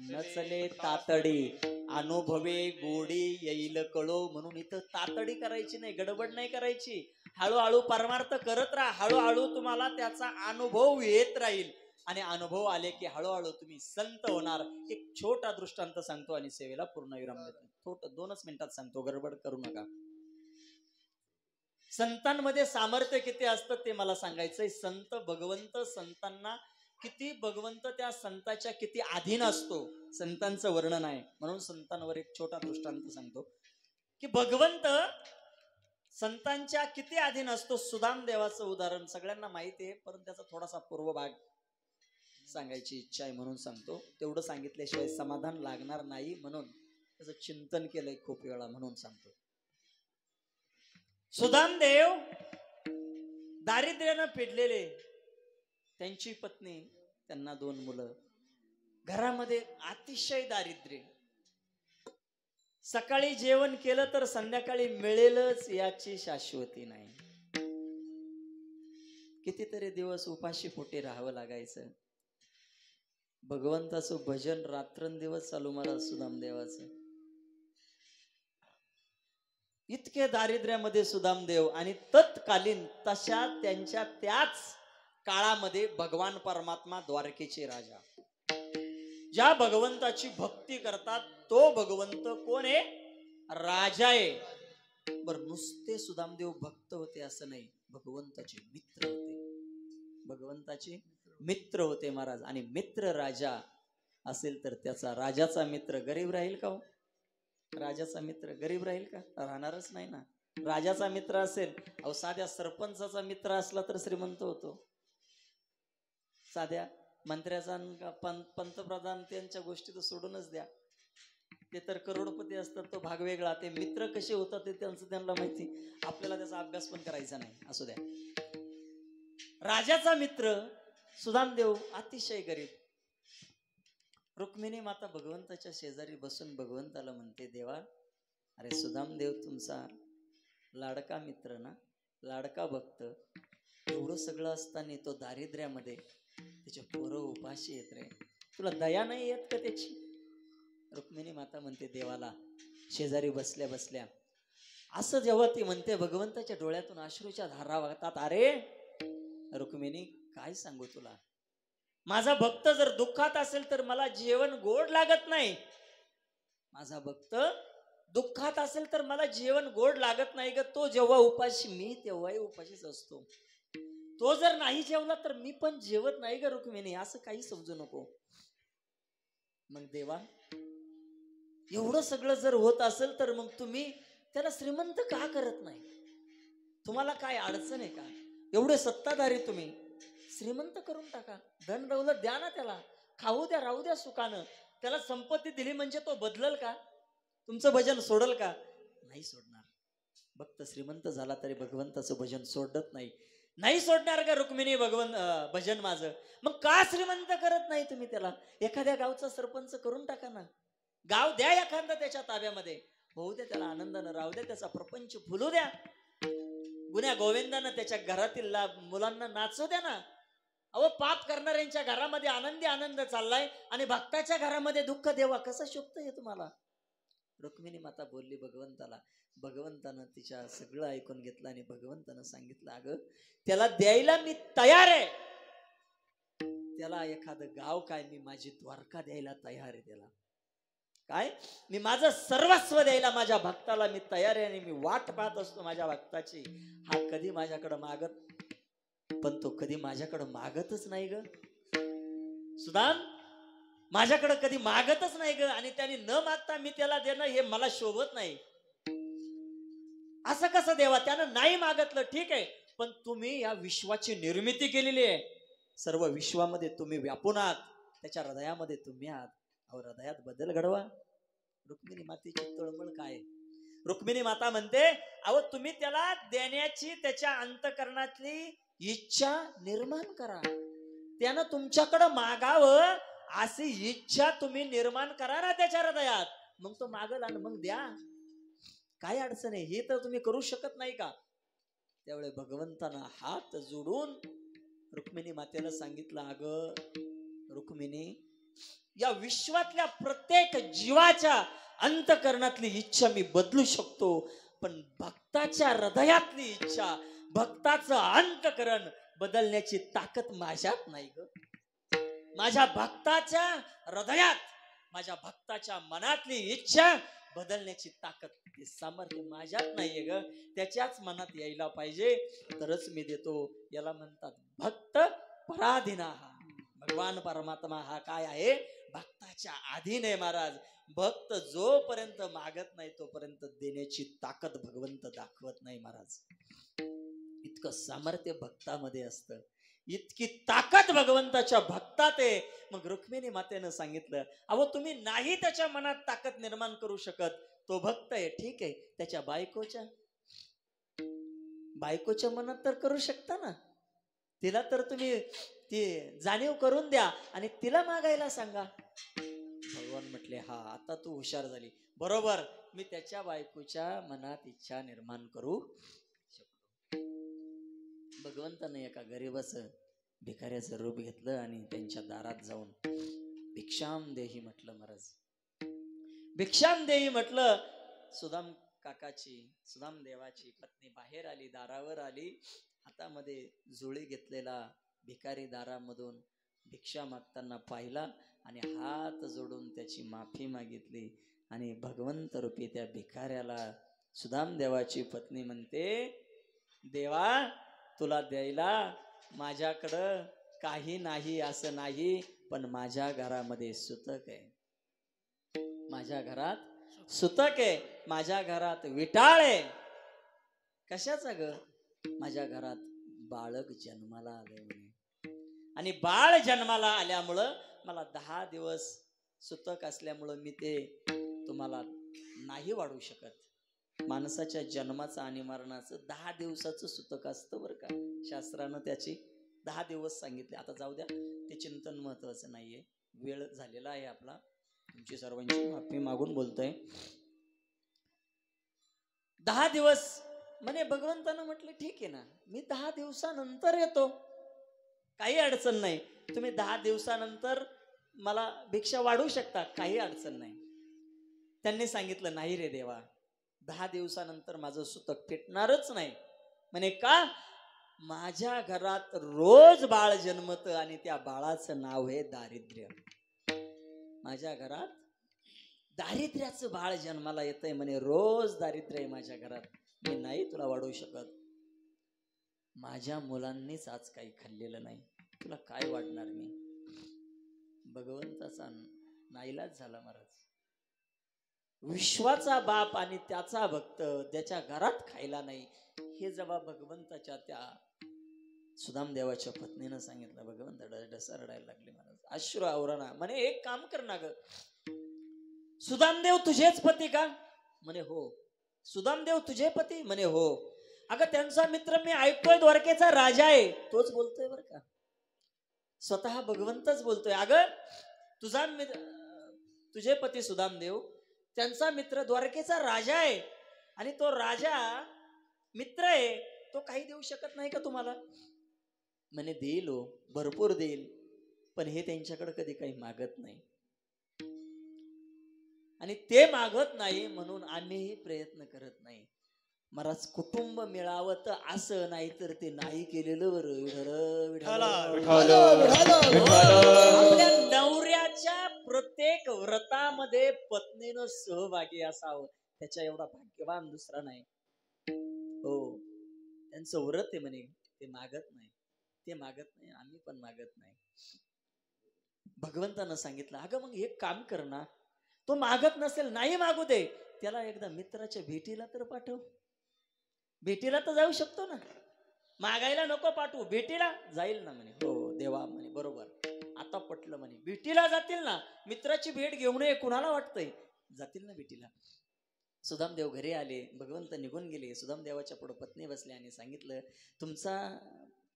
नचले तातडी, अनुभवे गोडी येईल कळो. म्हणून इथं तातडी करायची नाही, गडबड नाही करायची. हळूहळू परमार्थ करत राहा, हळूहळू तुम्हाला त्याचा अनुभव येत राहील आणि अनुभव आले की हळूहळू तुम्ही संत होणार. एक छोटा दृष्टांत सांगतो आणि सेवेला पूर्ण विराम देतो. छोटं 2च मिनिटात सांगतो, गडबड करू नका. संतांमध्ये सामर्थ्य किती असतं ते मला सांगायचंय. संत भगवंत संतांना किती, भगवंत त्या संताच्या किती अधीन असतो, संतांचं वर्णन आहे. म्हणून संतांवर एक छोटा दृष्टांत सांगतो की भगवंत संतांच्या किती अधीन असतो. सुदाम देवाचं उदाहरण सगळ्यांना माहिती आहे, परंतु त्याचा थोडासा पूर्वभाग सांगायची इच्छा आहे म्हणून सांगतो. तेवढं सांगितल्याशिवाय समाधान लागणार नाही, म्हणून त्याचं चिंतन केलंय खूप वेळा, म्हणून सांगतो. सुदामदेव दारिद्र्यानं पिडलेले, त्यांची पत्नी, त्यांना 2 मुलं, घरामध्ये अतिशय दारिद्र्य. सकाळी जेवण केलं तर संध्याकाळी मिळेलच याची शाश्वती नाही. कितीतरी दिवस उपाशी पोटी राहावं लागायचं. भगवंताचं भजन रात्रंदिवस चालू महाराज सुदामदेवाचं. इतके दारिद्र्यामध्ये सुदामदेव, आणि तत्कालीन तशा त्यांच्या त्याच काळामध्ये भगवान परमात्मा द्वारकेचे राजा, ज्या भगवंताची भक्ती करतात तो भगवंत कोण आहे, राजा आहे. बर, नुसते सुदामदेव भक्त होते असं नाही, भगवंताचे मित्र होते, भगवंताचे मित्र होते महाराज. आणि मित्र राजा असेल तर त्याचा राजाचा मित्र गरीब राहील का हो? राजाचा मित्र गरीब राहील का? राहणारच नाही ना. राजाचा मित्र असेल, अहो साध्या सरपंचाचा मित्र असला तर श्रीमंत होतो. साध्या मंत्र्याचा, पंतप्रधान त्यांच्या गोष्टी तर सोडूनच द्या, ते तर करोडपती असतात, तो भाग वेगळा. ते मित्र कसे होतात ते त्यांचं त्यांना माहिती, आपल्याला त्याचा अभ्यास पण करायचा नाही, असू द्या. राजाचा मित्र सुदामदेव अतिशय गरीब. रुक्मिणी माता भगवंताच्या शेजारी बसून भगवंताला म्हणते, देवा, अरे सुदामदेव तुमचा लाडका मित्र ना, लाडका भक्त, एवढं सगळं असताना तो दारिद्र्यामध्ये, त्याचे पोरं उपाशी येत रे, तुला दया नाही येत का त्याची? रुक्मिणी माता म्हणते देवाला शेजारी बसल्या बसल्या, असं जेव्हा ती म्हणते भगवंताच्या डोळ्यातून अश्रूच्या धारा वाहतात. अरे रुक्मिणी काय सांगू तुला, माझा भक्त जर दुःखात असेल तर मला जेवण गोड लागत नाही. माझा भक्त दुःखात असेल तर मला जेवण गोड लागत नाही ग. तो जेव्हा उपाशी मी तेव्हाही उपाशीच असतो. तो जर नाही जेवला तर मी पण जेवत नाही ग रुक्मिणी, असं काही समजू नको. मग देवा एवढं सगळं जर होत असेल तर मग तुम्ही त्याला श्रीमंत का करत नाही? तुम्हाला काय अडचण आहे का? एवढे सत्ताधारी तुम्ही, श्रीमंत करून टाका. धन दौलत द्या ना त्याला, खाऊ द्या, राहू द्या सुखानं. त्याला संपत्ती दिली म्हणजे तो बदलल का? तुमचं भजन सोडल का? नाही सोडणार. भक्त श्रीमंत झाला तरी भगवंताचं भजन सोडत नाही. नाही सोडणार का रुक्मिणी भजन माझं? मग का श्रीमंत करत नाही तुम्ही त्याला? एखाद्या गावचा सरपंच करून टाका ना. गाव द्या एखादा त्याच्या ताब्यामध्ये, होऊ द्या त्याला आनंदानं, राहू द्या, त्याचा प्रपंच फुलू द्या. गुन्ह्या गोविंदानं त्याच्या घरातील मुलांना नाचू द्या ना. अहो पाप करणाऱ्यांच्या घरामध्ये आनंदी आनंद चाललाय आणि भक्ताच्या घरामध्ये दुःख. देवा कसं शोभतंय तुम्हाला? रुक्मिणी माता बोलली भगवंताला. भगवंतानं तिच्या सगळं ऐकून घेतलं आणि भगवंतानं सांगितलं, अगं त्याला द्यायला मी तयार आहे. त्याला एखादं गाव काय, मी माझी द्वारका द्यायला तयार आहे. त्याला काय, मी माझं सर्वस्व द्यायला माझ्या भक्ताला मी तयार आहे. आणि मी वाट पाहत असतो माझ्या भक्ताची. हा कधी माझ्याकडे मागत, पण तो कधी माझ्याकडे मागतच नाही ग. सुदाम माझ्याकडे कधी मागतच नाही ग. आणि त्याने न मागता मी त्याला देणं हे मला शोभत नाही. असं कसं देवा? त्यानं नाही मागितलं ठीक आहे, पण तुम्ही या विश्वाची निर्मिती केलेली आहे. सर्व विश्वामध्ये तुम्ही व्यापून आहात, त्याच्या हृदयामध्ये तुम्ही आहात. अहो हृदयात बदल घडवा. रुक्मिणी मातेची तळमळ काय? रुक्मिणी माता म्हणते, अहो तुम्ही त्याला देण्याची त्याच्या अंतकरणातली इच्छा निर्माण करा. त्यानं तुमच्याकडं मागावं अशी इच्छा तुम्ही निर्माण करा ना त्याच्या हृदयात. मग तो मागल आणि मग द्या. काय अडचण आहे? हे तर तुम्ही करू शकत नाही का? त्यावेळी भगवंतानं हात जोडून रुक्मिणी मातेला सांगितलं, अगं रुक्मिणी, या विश्वातल्या प्रत्येक जीवाच्या अंतकरणातली इच्छा मी बदलू शकतो, पण भक्ताच्या हृदयातली इच्छा, भक्ताचं अंतकरण बदलण्याची ताकद माझ्यात नाही ग. माझ्या भक्ताच्या हृदयात, माझ्या भक्ताच्या मनातली इच्छा बदलण्याची ताकद, ते सामर्थ्य माझ्यात नाहीये ग. त्याच्याच मनात यायला पाहिजे, तरच मी देतो. याला म्हणतात भक्त पराधीना. भगवान परमात्मा हा काय आहे? भक्ताच्या अधीन आहे महाराज. भक्त जोपर्यंत मागत नाही तोपर्यंत देण्याची ताकद भगवंत दाखवत नाही महाराज. इतकं सामर्थ्य भक्तामध्ये असतं, इतकी ताकद भगवंताच्या भक्तात आहे. मग रुक्मिणी मातेनं सांगितलं, अहो तुम्ही नाही त्याच्या मनात ताकद निर्माण करू शकत. तो भक्त आहे ठीक आहे, त्याच्या बायकोच्या मनात तर करू शकता ना. तिला तर तुम्ही ती जाणीव करून द्या आणि तिला मागायला सांगा. भगवान म्हटले, हा आता तू हुशार झाली. बरोबर, मी त्याच्या बायकोच्या मनात इच्छा निर्माण करू शकतो. भगवंतानं एका गरीबाचं भिकाऱ्याचं रूप घेतलं आणि त्यांच्या दारात जाऊन भिक्षाम देही म्हटलं. महाराज भिक्षाम देही म्हटलं. सुदाम देवाची पत्नी बाहेर आली, दारावर आली. हातामध्ये झोळी घेतलेला भिकारी दारामधून भिक्षा मागताना पाहिला आणि हात जोडून त्याची माफी मागितली. आणि भगवंत रूपी त्या भिकाऱ्याला सुदाम देवाची पत्नी म्हणते, देवा तुला द्यायला माझ्याकडं काही नाही असं नाही, पण माझ्या घरामध्ये सुतक आहे. माझ्या घरात सुतक आहे, माझ्या घरात विटाळ आहे. कशाचा ग? माझ्या घरात बाळक जन्माला आले आणि बाळ जन्माला आल्यामुळं मला 10 दिवस सुतक असल्यामुळं मी ते तुम्हाला नाही वाढू शकत. माणसाच्या जन्माचं आणि मरणाचं 10 दिवसाचं सुतक असतं बरं का. शास्त्रानं त्याची 10 दिवस सांगितले. आता जाऊ द्या, ते चिंतन महत्वाचं नाहीये, वेळ झालेला आहे आपला. तुमची सर्वांची माफी मागून बोलतोय. 10 दिवस म्हणे. भगवंतानं म्हटलं ठीक आहे ना, मी 10 दिवसानंतर येतो, काही अडचण नाही. तुम्ही 10 दिवसानंतर मला भिक्षा वाढवू शकता, काही अडचण नाही. त्यांनी सांगितलं, नाही रे देवा, 10 दिवसानंतर माझं सुतक पेटणारच नाही. म्हणे का? माझ्या घरात रोज बाळ जन्मत आणि त्या बाळाचं नाव आहे दारिद्र्य. माझ्या घरात दारिद्र्याचं बाळ जन्माला येतंय म्हणे. रोज दारिद्र्य आहे माझ्या घरात. मी नाही तुला वाढवू शकत. माझ्या मुलांनीच आज काही खाल्लेलं नाही, तुला काय वाढणार मी? भगवंताचा नाईलाज झाला महाराज. विश्वाचा बाप आणि त्याचा भक्त त्याच्या घरात खायला नाही, हे जेव्हा भगवंताच्या त्या सुदामदेवाच्या पत्नीनं सांगितलं, भगवंत डसा रडायला लागले महाराज. अश्रू आवरणा. म्हणे एक काम कर ना ग, सुदामदेव तुझेच पती का? म्हणे हो. सुदामदेव तुझे पती? म्हणे हो. अगं त्यांचा मित्र मी ऐकतोय द्वारकेचा राजा आहे. तोच बोलतोय बर का, स्वतः भगवंतच बोलतोय. अगं तुझा तुझे पती सुदामदेव, त्यांचा मित्र द्वारकेचा राजा आहे आणि तो राजा मित्र आहे, तो काही देऊ शकत नाही का तुम्हाला? म्हणे देईल हो, भरपूर देईल, पण हे त्यांच्याकडे कधी काही मागत नाही आणि ते मागत नाही म्हणून आम्हीही प्रयत्न करत नाही. महाराज कुटुंब मिळावं तर असं, नाही तर ते नाही केलेलं बरं. आपल्या नवऱ्याच्या प्रत्येक व्रतामध्ये पत्नीनं सहभागी असावं, त्याच्या एवढा भाग्यवान दुसरा नाही. हो, त्यांचं व्रत आहे म्हणे, ते मागत नाही, ते मागत नाही, आम्ही पण मागत नाही. भगवंतानं सांगितलं, अगं मग एक काम कर ना, तो मागत नसेल, नाही मागू दे, त्याला एकदा मित्राच्या भेटीला तर पाठव. भेटीला तर जाऊ शकतो ना, मागायला नको पाठवू, भेटीला जाईल ना. म्हणे हो देवा, म्हणे बरोबर, आता पटलं. म्हणे भेटीला जातील ना, मित्राची भेट घेऊन ये, कुणाला वाटतंय, जातील ना भेटीला. सुदामदेव घरी आले, भगवंत निघून गेले. सुदामदेवाच्या पुढे पत्नी बसले आणि सांगितलं, तुमचा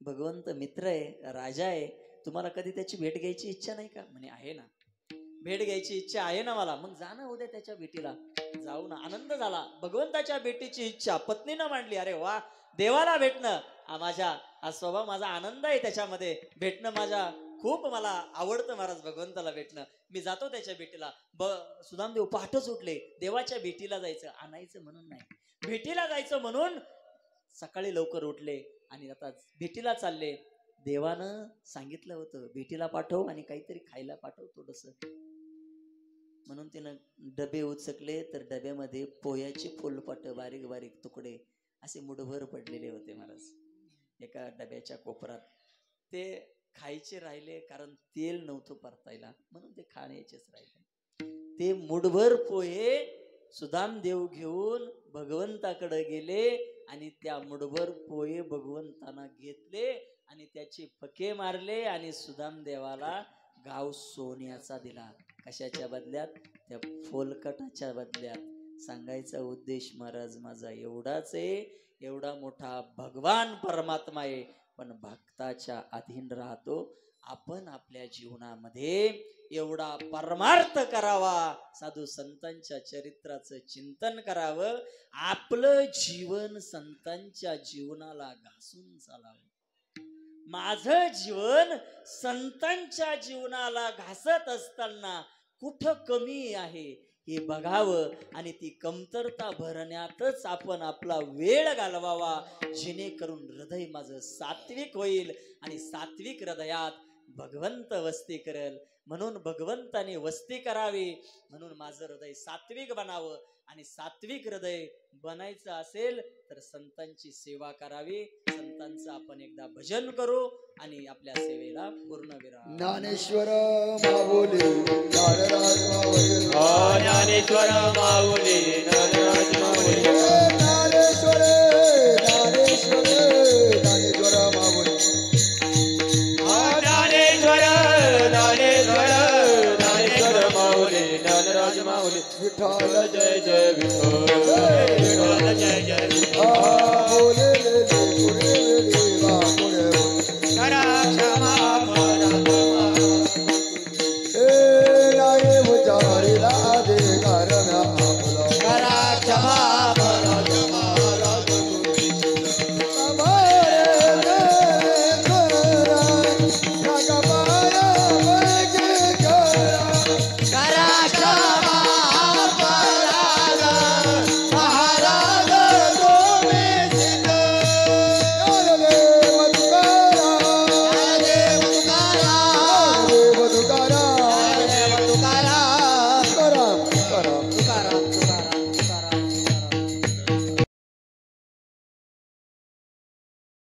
भगवंत मित्र आहे, राजा आहे, तुम्हाला कधी त्याची भेट घ्यायची इच्छा नाही का? म्हणे आहे ना, भेट घ्यायची इच्छा आहे ना मला. मग जा ना उद्या त्याच्या भेटीला. जाऊ ना. आनंद झाला. भगवंताच्या भेटीची इच्छा पत्नीनं मांडली. अरे वा, देवाला भेटणं हा स्वभाव, माझा आनंद आहे त्याच्यामध्ये भेटणं, माझ्या खूप मला आवडतं महाराज भगवंताला भेटणं. मी जातो त्याच्या भेटीला. सुदामदेव पहाटच उठले, देवाच्या भेटीला जायचं, आणायचं म्हणून नाही, भेटीला जायचं म्हणून सकाळी लवकर उठले आणि आता भेटीला चालले. देवानं सांगितलं होतं भेटीला पाठव आणि काहीतरी खायला पाठव थोडंसं, म्हणून तिनं डबे उचकले. तर डब्यामध्ये पोह्याचे फुलपाट, बारीक बारीक तुकडे असे मुठभर पडलेले होते महाराज एका डब्याच्या कोपरात. ते खायचे राहिले, कारण तेल नव्हतं परतायला, म्हणून ते खाण्याचेच राहिले. ते मुठभर पोहे सुदामदेव घेऊन भगवंताकडे गेले आणि त्या मुठभर पोहे भगवंतांना घेतले आणि त्याचे फके मारले आणि सुदामदेवाला गाव सोन्याचा दिला. कशाच्या बदल्यात? त्या फोलकटाच्या बदल्यात. सांगायचा उद्देश महाराज माझा एवढाच आहे, एवढा मोठा भगवान परमात्मा आहे, पण भक्ताच्या अधीन राहतो. आपण आपल्या जीवनामध्ये एवढा परमार्थ करावा, साधू संतांच्या चरित्राचं चिंतन करावं, आपलं जीवन संतांच्या जीवनाला घासून चालावं. माझं जीवन संतांच्या जीवनाला घासत असताना कुठं कमी आहे हे बघावं आणि ती कमतरता भरण्यातच आपण आपला वेळ घालवावा, जेणेकरून हृदय माझं सात्विक होईल आणि सात्विक हृदयात भगवंत वस्ती करेल. म्हणून भगवंताने वस्ती करावी, म्हणून माझं हृदय सात्विक बनावं आणि सात्विक हृदय बनायचं असेल तर संतांची सेवा करावी. संतांचं आपण एकदा भजन करू आणि आपल्या सेवेला पूर्ण विराम. ज्ञानेश्वर माऊली ज्ञानराज माऊली, ज्ञानेश्वर माऊली ज्ञानराज माऊली, ज्ञानेश्वर ज्ञानेश्वर ज्ञानेश्वर माऊली, ज्ञानेश्वर ज्ञानेश्वर ज्ञानेश्वर माऊली ज्ञानराज माऊली. विठ्ठल जय जय विठ्ठल, जय जय बोले करा क्षमा परात्मा, नाही उचारिला अधिकार आपला, करा क्षमा परात्मा, करा क्षमा